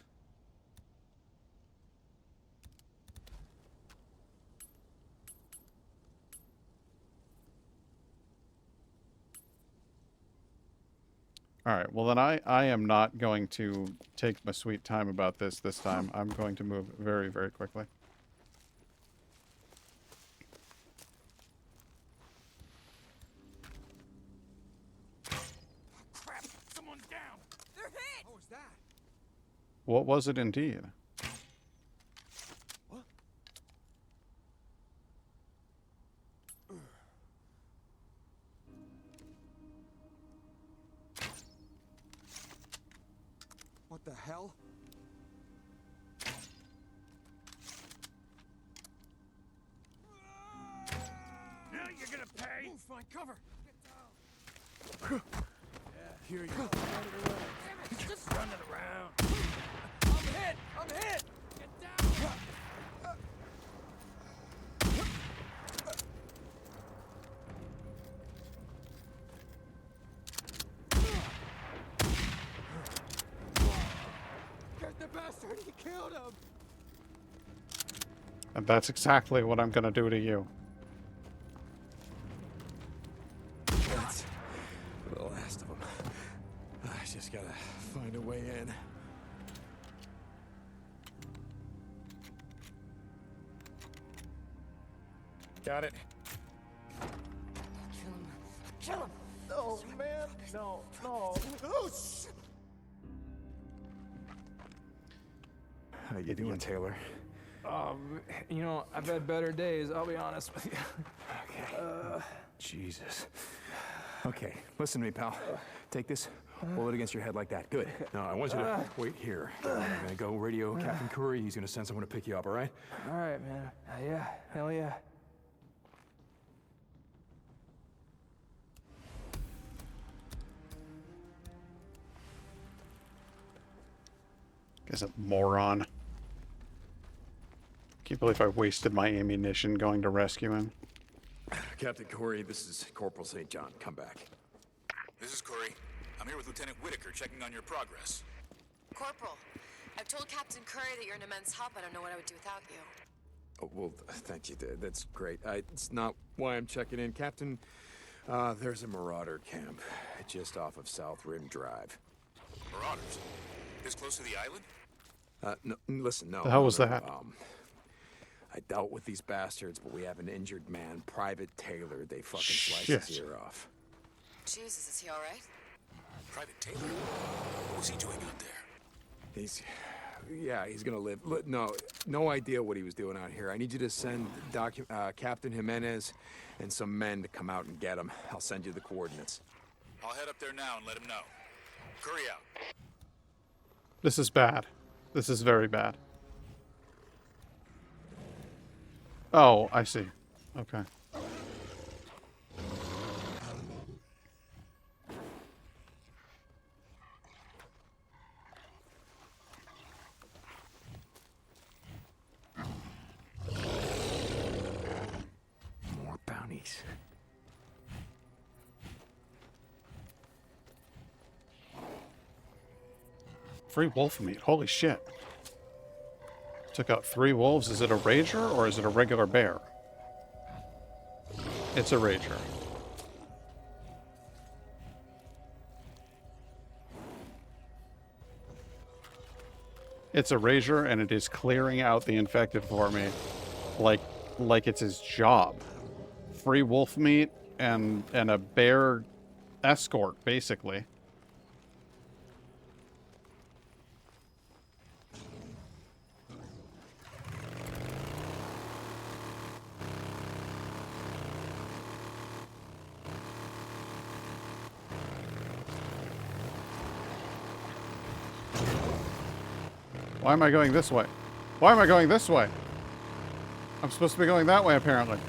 Alright, well then I am not going to take my sweet time about this time. I'm going to move very, very quickly. Crap! Someone's down! They're hit. What was that? What was it indeed? hell? Now you're gonna pay. Move, find cover. Here you go. Damn it, just running around. I'm hit! I'm hit! Get down! Get the bastard! He killed him! And that's exactly what I'm gonna do to you. That's the last of them. I just gotta find a way in. Got it. Kill him. No, man. No, no. Oh, shit! How you doing, Taylor? You know, I've had better days, I'll be honest with you. Okay. Jesus. Okay, listen to me, pal. Take this, hold it against your head like that. Good. Now, I want you to wait here. I'm gonna go radio Captain Curry. He's gonna send someone to pick you up, all right? All right, man. Yeah, hell yeah. Guy's a moron. Can't believe I wasted my ammunition going to rescue him. Captain Corey, this is Corporal St. John. Come back. This is Corey. I'm here with Lieutenant Whitaker, checking on your progress. Corporal, I've told Captain Curry that you're an immense help. I don't know what I would do without you. Oh, well, thank you. That's great. It's not why I'm checking in. Captain, there's a marauder camp just off of South Rim Drive. Marauders? This close to the island? No, listen, no. The hell was no, that? I dealt with these bastards, but we have an injured man, Private Taylor. They fucking sliced Shit. his ear off. Jesus, is he all right? Private Taylor? What was he doing out there? He's gonna live. No idea what he was doing out here. I need you to send Captain Jimenez and some men to come out and get him. I'll send you the coordinates. I'll head up there now and let him know. Curry out. This is bad. This is very bad. Oh, I see. Okay. More bounties. Free wolf meat. Holy shit. Took out 3 wolves. Is it a rager or is it a regular bear? It's a rager. It's a rager, and it is clearing out the infected for me, like it's his job. Free wolf meat and a bear escort, basically. Why am I going this way? Why am I going this way? I'm supposed to be going that way, apparently.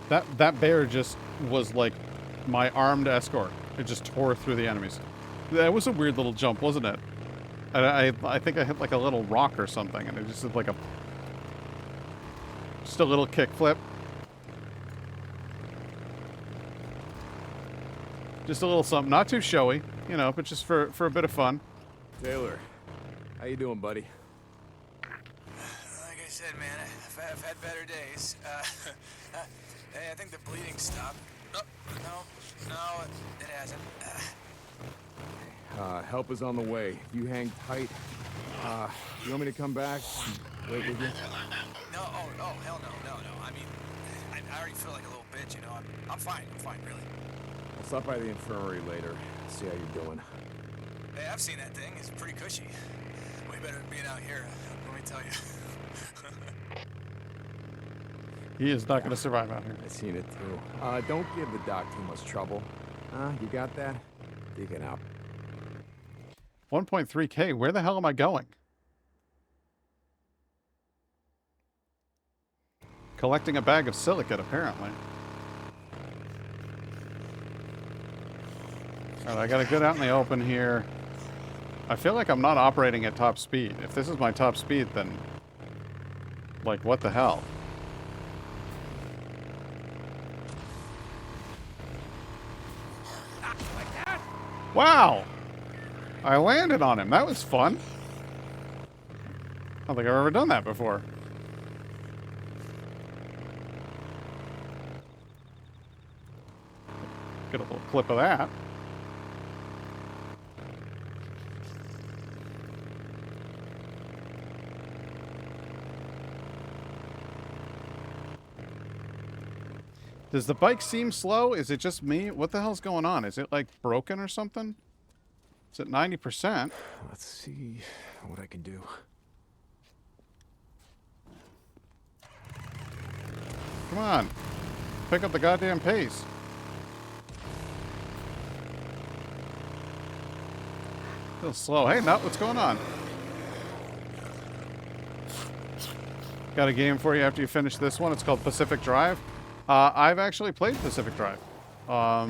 That bear just was like my armed escort. It just tore through the enemies. That was a weird little jump, wasn't it? I think I hit like a little rock or something, and it just did like just a little kick flip. Just a little something, not too showy, you know, but just for a bit of fun. Taylor, how you doing, buddy? Like I said, man, I've had better days. Hey, I think the bleeding stopped. No, it hasn't. Help is on the way. You hang tight. You want me to come back? Wait with you? No, hell no. I mean, I already feel like a little bitch, you know. I'm fine, really. I'll stop by the infirmary later. See how you're doing. Hey, I've seen that thing. It's pretty cushy. Way better than being out here, let me tell you. He is not going to survive out here. I seen it too. Don't give the doc too much trouble. You got that? Dig it out. 1.3K. Where the hell am I going? Collecting a bag of silicate, apparently. Alright, I gotta get out in the open here. I feel like I'm not operating at top speed. If this is my top speed, then... like, what the hell? Wow! I landed on him. That was fun. I don't think I've ever done that before. Get a little clip of that. Does the bike seem slow? Is it just me? What the hell's going on? Is it like broken or something? It's at 90%. Let's see what I can do. Come on. Pick up the goddamn pace. Feels slow. Hey, Nut, what's going on? Got a game for you after you finish this one. It's called Pacific Drive. I've actually played Pacific Drive. I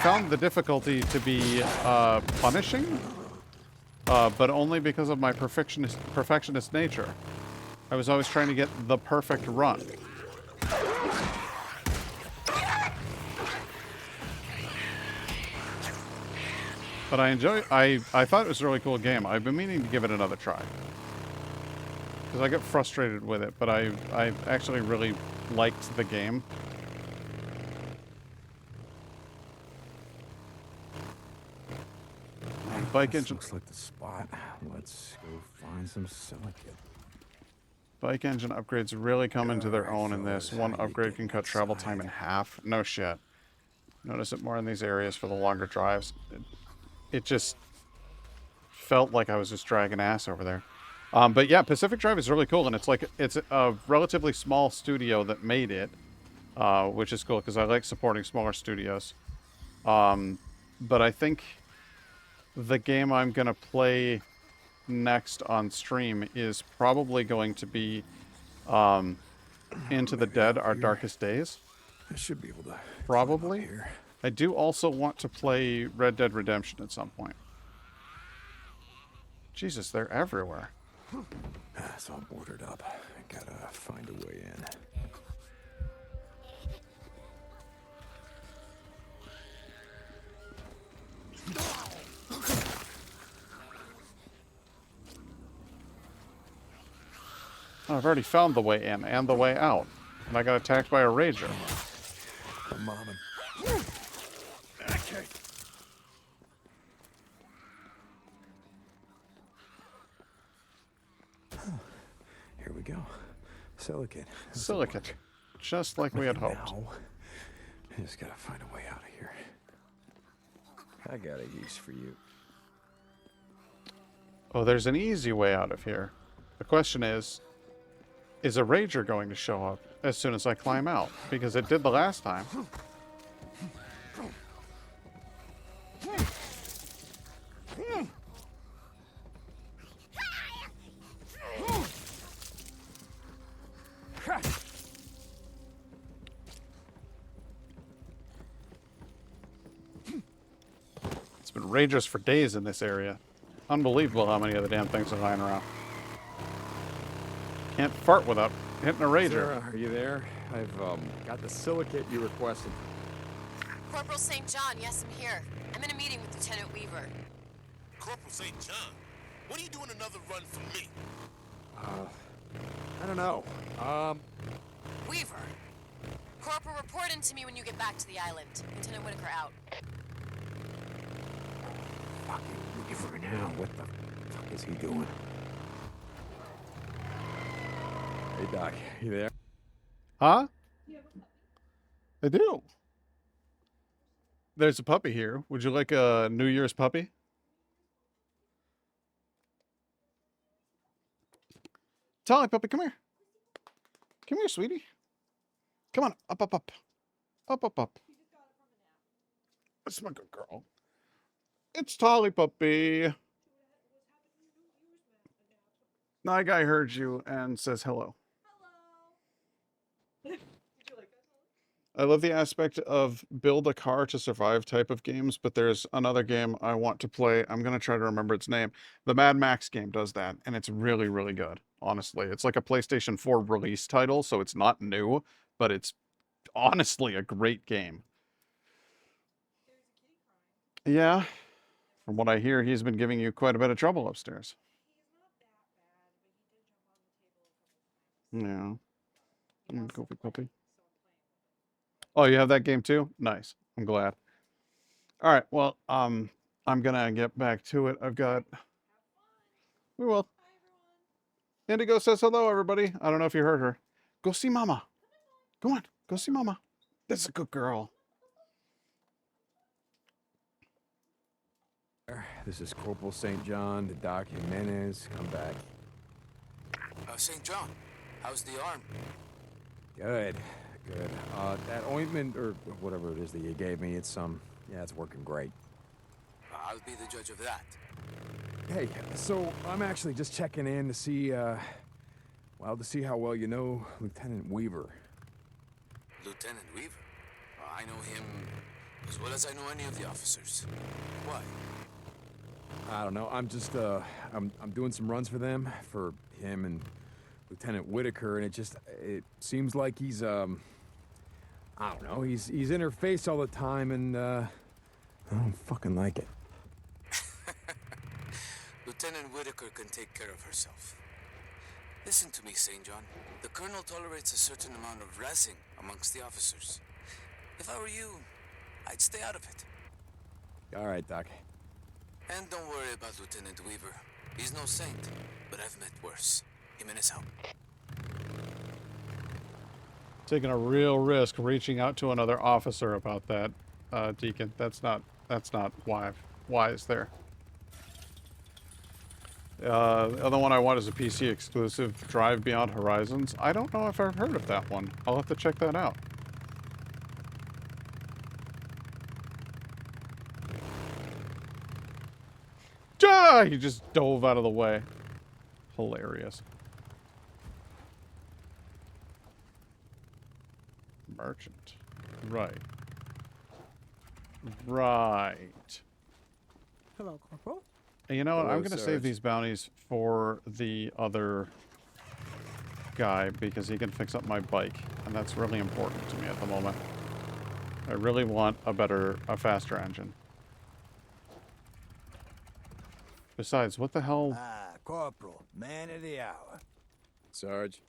found the difficulty to be punishing, but only because of my perfectionist nature. I was always trying to get the perfect run. But I thought it was a really cool game. I've been meaning to give it another try. Because I get frustrated with it, but I actually really liked the game. Bike engine looks like the spot. Let's go find some silicate. Bike engine upgrades really come into their own in this. One upgrade can cut travel time in half. No shit. Notice it more in these areas for the longer drives. It just felt like I was just dragging ass over there. But yeah, Pacific Drive is really cool, and it's a relatively small studio that made it, which is cool because I like supporting smaller studios. But I think the game I'm gonna play next on stream is probably going to be Into the Dead: Our Darkest Days. I should be able to. Probably. Here. I do also want to play Red Dead Redemption at some point. Jesus, they're everywhere. It's all boarded up. I gotta find a way in. Oh, I've already found the way in and the way out. And I got attacked by a rager. Come on. Okay. Here we go. Silicate. Silicate. Just like we had hoped. Now, I just gotta find a way out of here. I got a use for you. Oh, there's an easy way out of here. The question is a rager going to show up as soon as I climb out? Because it did the last time. It's been ragers for days in this area. Unbelievable how many of the damn things are lying around. Can't fart without hitting a rager. Sarah, are you there? I've got the silicate you requested. Corporal St. John, yes, I'm here. I'm in a meeting with Lieutenant Weaver. Corporal St. John, what are you doing another run for me? I don't know. Weaver. Corporal, report in to me when you get back to the island. Lieutenant Whitaker out. Fucking Weaver now. What the fuck is he doing? Hey, Doc, you there? Huh? I do. There's a puppy here. Would you like a New Year's puppy? Tally puppy, come here. Come here, sweetie. Come on, up, up, up. Up, up, up. That's my good girl. It's Tolly Puppy. My guy heard you and says hello. I love the aspect of build a car to survive type of games, but there's another game I want to play. I'm going to try to remember its name. The Mad Max game does that, and it's really, really good, honestly. It's like a PlayStation 4 release title, so it's not new, but it's honestly a great game. Yeah, from what I hear, he's been giving you quite a bit of trouble upstairs. Yeah. Goofy puppy. Oh, you have that game too? Nice. I'm glad. All right. Well, I'm gonna get back to it. We will. Indigo says hello, everybody. I don't know if you heard her. Go see Mama. Go on. Go see Mama. That's a good girl. This is Corporal St. John, the Doc Jimenez. Come back. St. John, how's the arm? Good. Good. That ointment, or whatever it is that you gave me, it's working great. I'll be the judge of that. Hey, so I'm actually just checking in to see, to see how well you know Lieutenant Weaver. Lieutenant Weaver? I know him as well as I know any of the officers. Why? I don't know. I'm just, I'm doing some runs for them, for him and Lieutenant Whitaker, and it seems like he's, I don't know, he's in her face all the time, and, I don't fucking like it. Lieutenant Whitaker can take care of herself. Listen to me, St. John. The Colonel tolerates a certain amount of razzing amongst the officers. If I were you, I'd stay out of it. All right, Doc. And don't worry about Lieutenant Weaver. He's no saint, but I've met worse. Him and his help. Taking a real risk reaching out to another officer about that, Deacon. That's not wise there. The other one I want is a PC exclusive, Drive Beyond Horizons. I don't know if I've heard of that one. I'll have to check that out. Ah! He just dove out of the way. Hilarious. Merchant. Right. Right. Hello, Corporal. And you know what? Hello, I'm going to save Sarge. these bounties for the other guy because he can fix up my bike. And that's really important to me at the moment. I really want a faster engine. Besides, what the hell? Ah, Corporal, man of the hour. Sarge.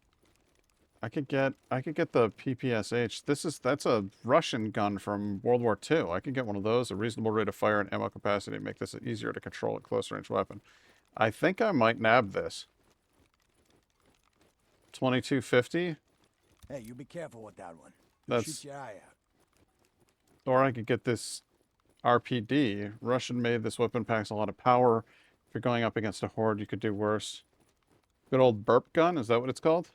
I could get the PPSH. That's a Russian gun from World War II. I could get one of those, a reasonable rate of fire and ammo capacity, make this easier to control a close range weapon. I think I might nab this. 2250. Hey, you be careful with that one. That's- Shoot your eye out. Or I could get this RPD. Russian made. This weapon packs a lot of power. If you're going up against a horde, you could do worse. Good old burp gun, is that what it's called?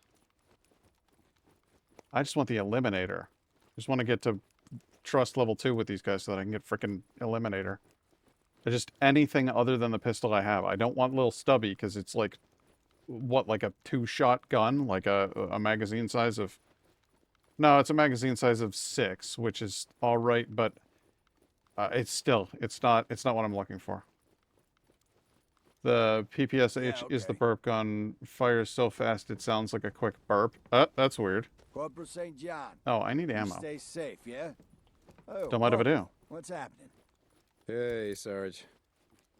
I just want the Eliminator. Just want to get to trust level 2 with these guys so that I can get frickin' Eliminator. Just anything other than the pistol I have. I don't want little stubby because it's like, what, like a 2-shot gun? Like a magazine size of... No, it's a magazine size of 6, which is alright, but it's not what I'm looking for. The PPSH is the okay. burp gun. Fires so fast it sounds like a quick burp. That's weird. Corporal St. John. Oh, I need You ammo. stay safe, yeah? Oh, Don't mind if I do. Corporal, what's happening? Hey, Sarge.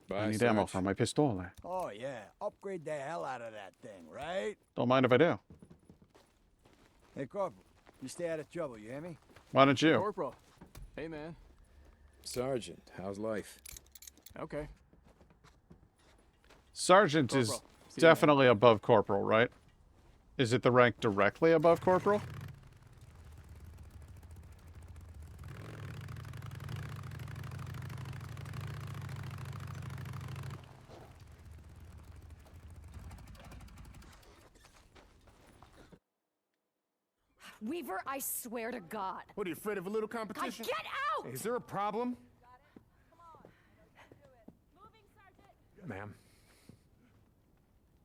Bye, I need Sarge. ammo for my pistol. Oh, yeah. Upgrade the hell out of that thing, right? Don't mind if I do. Hey, Corporal, you stay out of trouble, you hear me? Why don't you? Corporal. Hey, man. Sergeant, how's life? Okay. Sergeant is Corporal. See you, man. definitely above corporal, right? Is it the rank directly above corporal? Weaver, I swear to God. What, are you afraid of a little God, competition? get out! Is there a problem? Ma'am.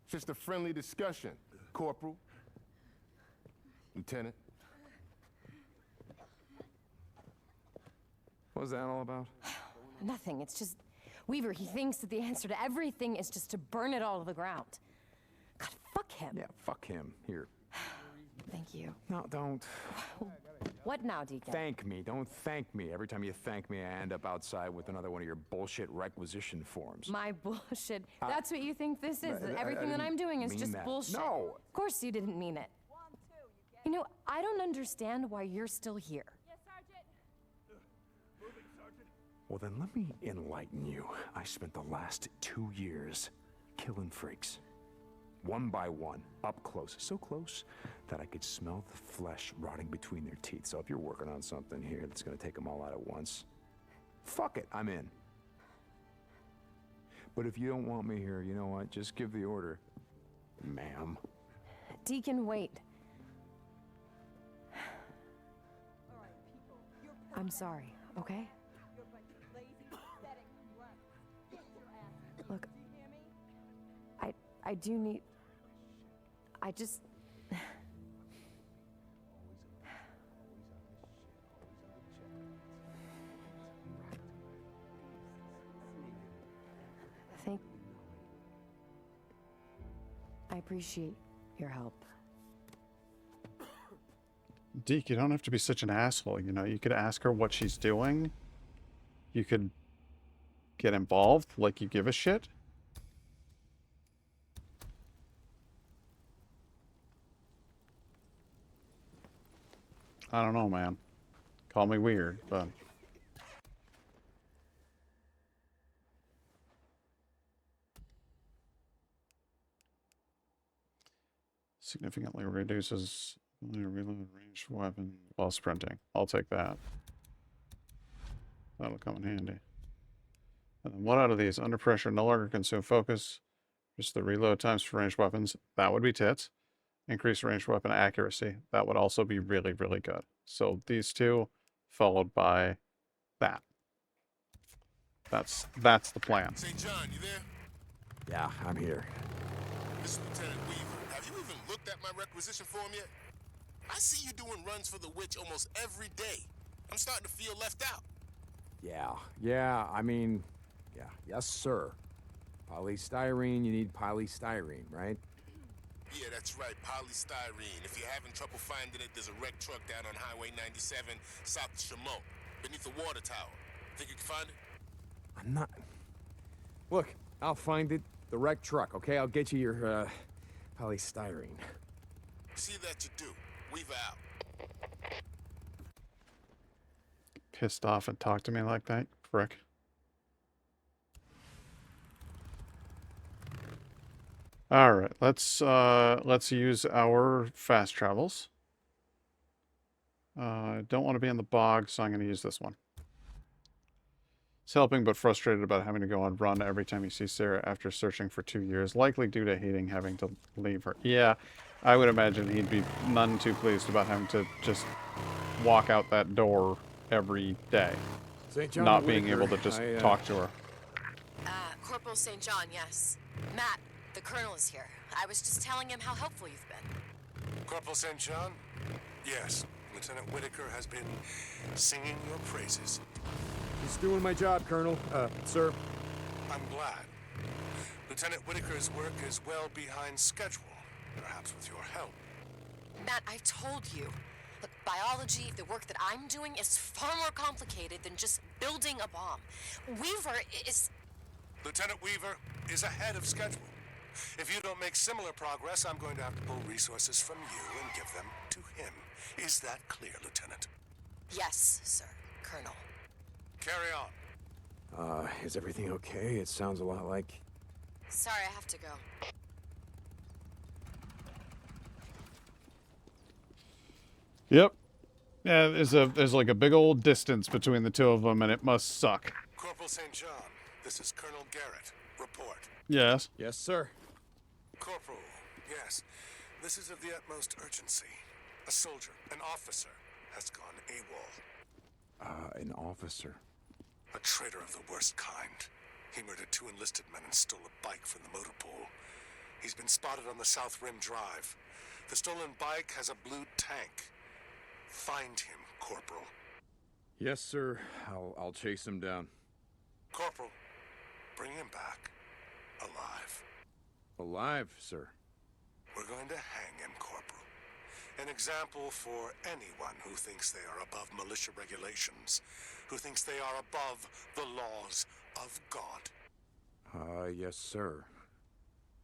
Just a friendly discussion, Corporal. Lieutenant. What was that all about? Nothing. It's just Weaver. He thinks that the answer to everything is just to burn it all to the ground. God, fuck him. Yeah, fuck him. Here. Thank you. No, don't. What now, Deacon? Thank me. Don't thank me. Every time you thank me, I end up outside with another one of your bullshit requisition forms. My bullshit. That's what you think this is? That everything that didn't I'm doing is mean just that. bullshit? No. Of course you didn't mean it. You know, I don't understand why you're still here. Well, then let me enlighten you. I spent the last 2 years killing freaks. One by one, up close. So close that I could smell the flesh rotting between their teeth. So if you're working on something here that's gonna take them all out at once, fuck it, I'm in. But if you don't want me here, you know what? Just give the order, ma'am. Deacon, wait. I'm sorry, okay? Look, I do need... I just... I appreciate your help. Deke, you don't have to be such an asshole, you know? You could ask her what she's doing. You could get involved, like you give a shit. I don't know, man. Call me weird, but... significantly reduces reload range weapon while sprinting. I'll take that. That'll come in handy. And then what out of these? Under pressure, no longer consume focus. Just the reload times for ranged weapons. That would be tits. Increase ranged weapon accuracy. That would also be really, really good. So these two, followed by that. That's the plan. St. John, you there? Yeah, I'm here. This is Lieutenant Weaver. Have you even looked at my requisition form yet? I see you doing runs for the witch almost every day. I'm starting to feel left out. Yeah, I mean, yeah, yes, sir. Polystyrene, you need polystyrene, right? Yeah, that's right, polystyrene. If you're having trouble finding it, there's a wrecked truck down on Highway 97, south of Chamon, beneath the water tower. Think you can find it? I'm not... Look, I'll find it. The wrecked truck, okay? I'll get you your, polystyrene. See that you do. Weaver out. Pissed off and talk to me like that, frick. All right, let's use our fast travels. I don't want to be in the bog, so I'm going to use this one. It's helping, but frustrated about having to go on run every time you see Sarah after searching for 2 years, likely due to hating having to leave her. Yeah, I would imagine he'd be none too pleased about having to just walk out that door every day, St. John not being Whitaker, able to just I, talk to her. Corporal St. John, yes. Matt, the Colonel is here. I was just telling him how helpful you've been. Corporal St. John? Yes. Lieutenant Whitaker has been singing your praises. Just doing my job, Colonel. Sir. I'm glad. Lieutenant Whitaker's work is well behind schedule, perhaps with your help. Matt, I told you. Look, biology, the work that I'm doing is far more complicated than just building a bomb. Weaver is... Lieutenant Weaver is ahead of schedule. If you don't make similar progress, I'm going to have to pull resources from you and give them to him. Is that clear, Lieutenant? Yes, sir, Colonel. Carry on. Is everything okay? It sounds a lot like... Sorry, I have to go. Yep. Yeah, there's like a big old distance between the two of them, and it must suck. Corporal St. John, this is Colonel Garrett. Report. Yes. Yes, sir. Corporal, yes. This is of the utmost urgency. A soldier, an officer, has gone AWOL. An officer. A traitor of the worst kind. He murdered 2 enlisted men and stole a bike from the motor pool. He's been spotted on the South Rim Drive. The stolen bike has a blue tank. Find him, Corporal. Yes, sir. I'll chase him down. Corporal, bring him back. Alive. Alive, sir. We're going to hang him, Corporal. An example for anyone who thinks they are above militia regulations, who thinks they are above the laws of God. Yes, sir.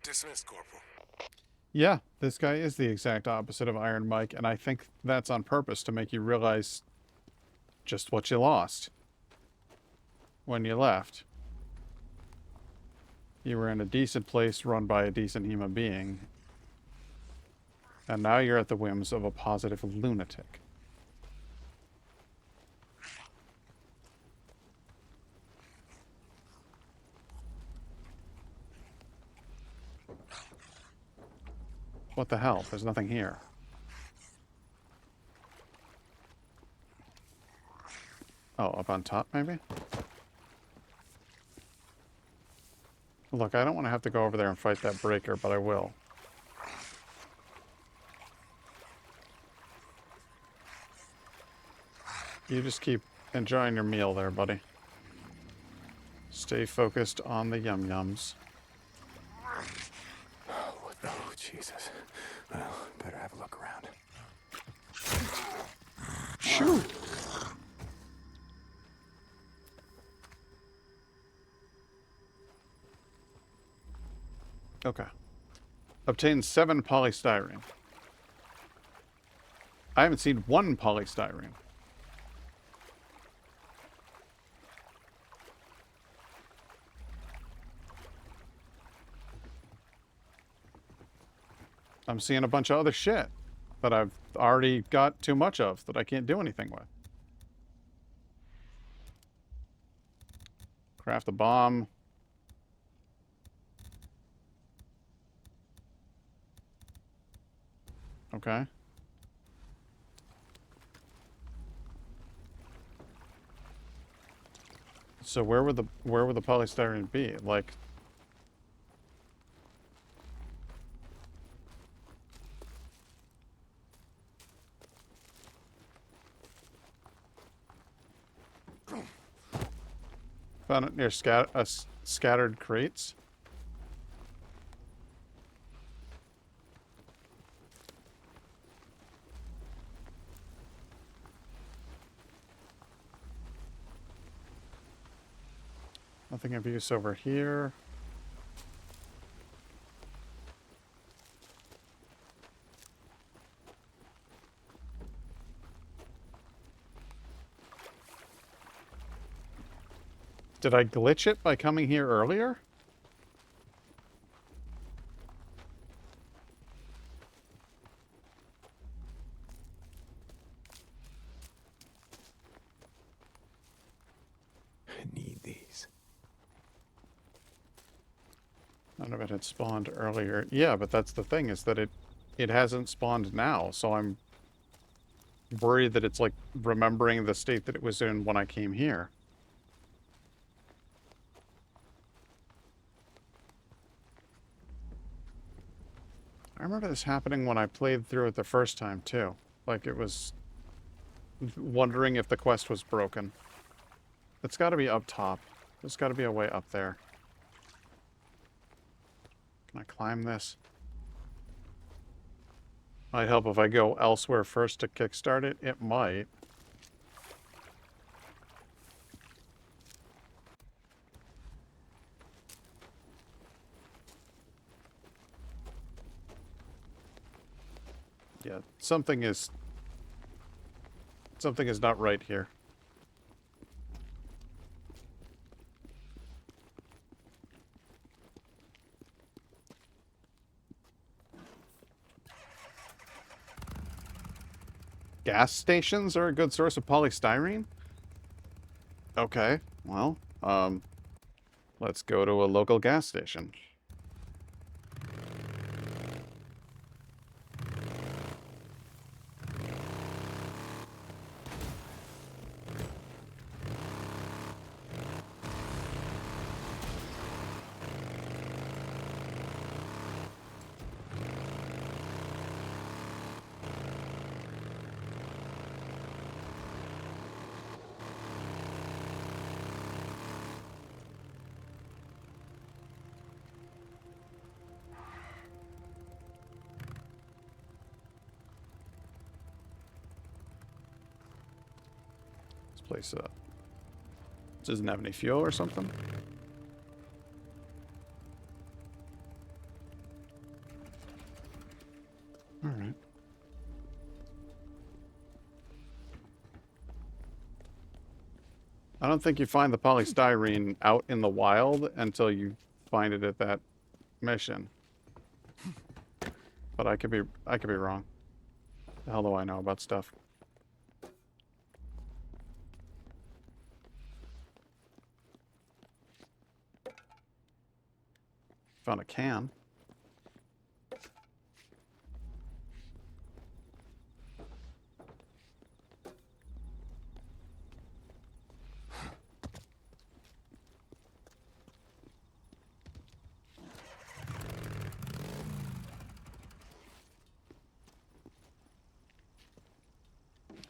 Dismissed, Corporal. Yeah, this guy is the exact opposite of Iron Mike, and I think that's on purpose to make you realize just what you lost when you left. You were in a decent place run by a decent human being, and now you're at the whims of a positive lunatic. What the hell? There's nothing here. Oh, up on top, maybe? Look, I don't want to have to go over there and fight that breaker, but I will. You just keep enjoying your meal there, buddy. Stay focused on the yum-yums. Oh, Jesus. Well, better have a look around. Shoot! Okay. Obtain 7 polystyrene. I haven't seen 1 polystyrene. I'm seeing a bunch of other shit that I've already got too much of that I can't do anything with. Craft a bomb. Okay. So where would the polystyrene be? Like, found it near scattered crates. Nothing of use over here. Did I glitch it by coming here earlier? Need these. None of it had spawned earlier. Yeah, but that's the thing, is that it hasn't spawned now, so I'm worried that it's like remembering the state that it was in when I came here. I remember this happening when I played through it the first time, too. Like, it was wondering if the quest was broken. It's got to be up top. There's got to be a way up there. Can I climb this? Might help if I go elsewhere first to kickstart it. It might. Yeah, something is not right here. Gas stations are a good source of polystyrene? Okay, well, let's go to a local gas station. place doesn't have any fuel or something. All right. I don't think you find the polystyrene out in the wild until you find it at that mission. But I could be wrong. The hell do I know about stuff? Found a can.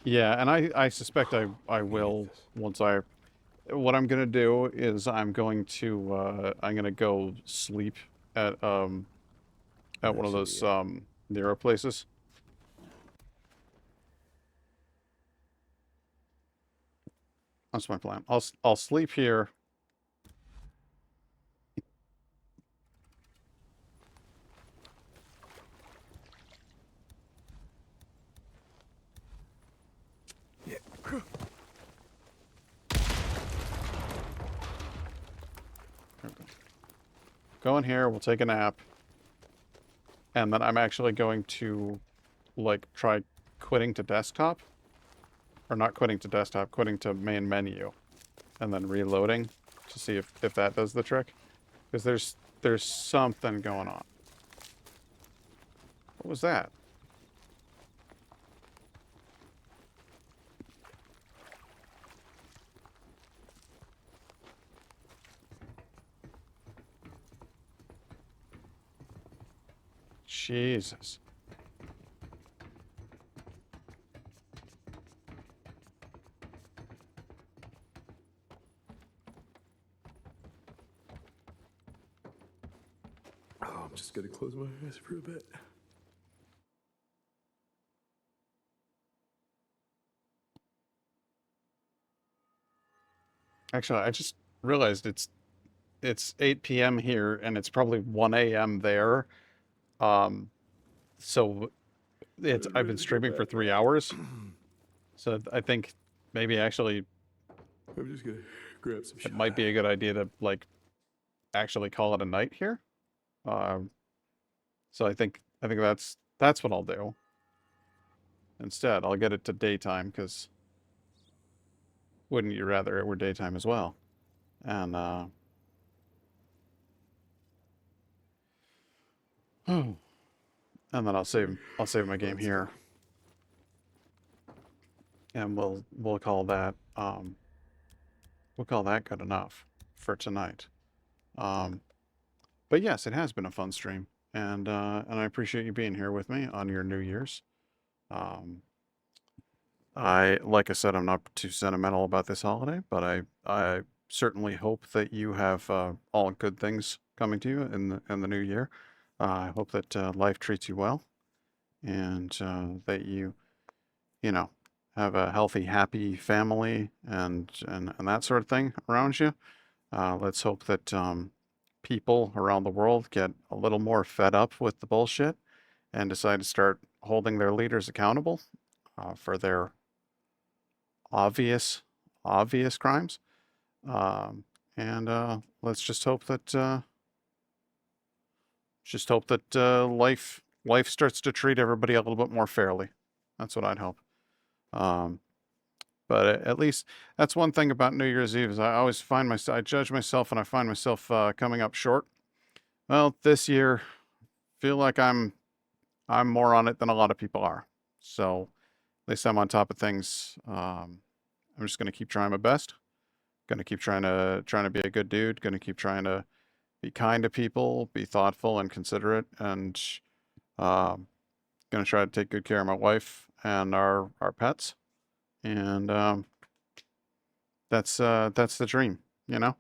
Yeah, and I suspect I will once I. What I'm gonna do is I'm gonna go sleep at one of those Nero places. That's my plan. I'll sleep here. Go in here, we'll take a nap. And then I'm actually going to, like, try quitting to desktop. Or not quitting to desktop, quitting to main menu. And then reloading to see if that does the trick. Because there's something going on. What was that? Jesus. Oh, I'm just gonna close my eyes for a bit. Actually, I just realized it's 8 p.m. here and it's probably 1 a.m. there. So I've been streaming for 3 hours. So I think maybe actually I'm just gonna grab some shit. it might be a good idea to, like, actually call it a night here. So I think that's what I'll do. Instead, I'll get it to daytime, because wouldn't you rather it were daytime as well? And and then I'll save my game here. And we'll call that good enough for tonight. But yes, it has been a fun stream, and I appreciate you being here with me on your New Year's. Like I said, I'm not too sentimental about this holiday, but I certainly hope that you have all good things coming to you in the new year. I hope that life treats you well, and that you know, have a healthy, happy family and that sort of thing around you. Let's hope that people around the world get a little more fed up with the bullshit and decide to start holding their leaders accountable for their obvious crimes. And let's just hope that life starts to treat everybody a little bit more fairly. That's what I'd hope. But at least that's one thing about New Year's Eve is I always I judge myself and I find myself coming up short. Well, this year, feel like I'm more on it than a lot of people are. So at least I'm on top of things. I'm just gonna keep trying my best. Gonna keep trying to be a good dude. Gonna keep trying to be kind to people, be thoughtful and considerate, and gonna try to take good care of my wife and our pets. And that's the dream, you know.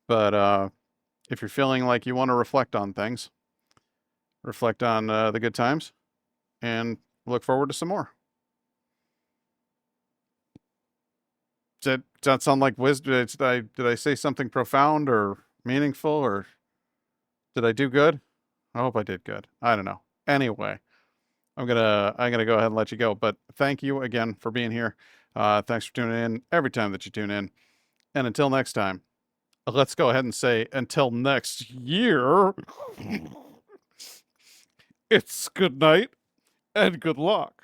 But if you're feeling like you want to reflect on things, reflect on the good times, and look forward to some more. Did that sound like wisdom? Did I say something profound or meaningful, or did I do good? I hope I did good. I don't know. Anyway, I'm gonna go ahead and let you go. But thank you again for being here. Thanks for tuning in every time that you tune in. And until next time, let's go ahead and say until next year, it's good night and good luck.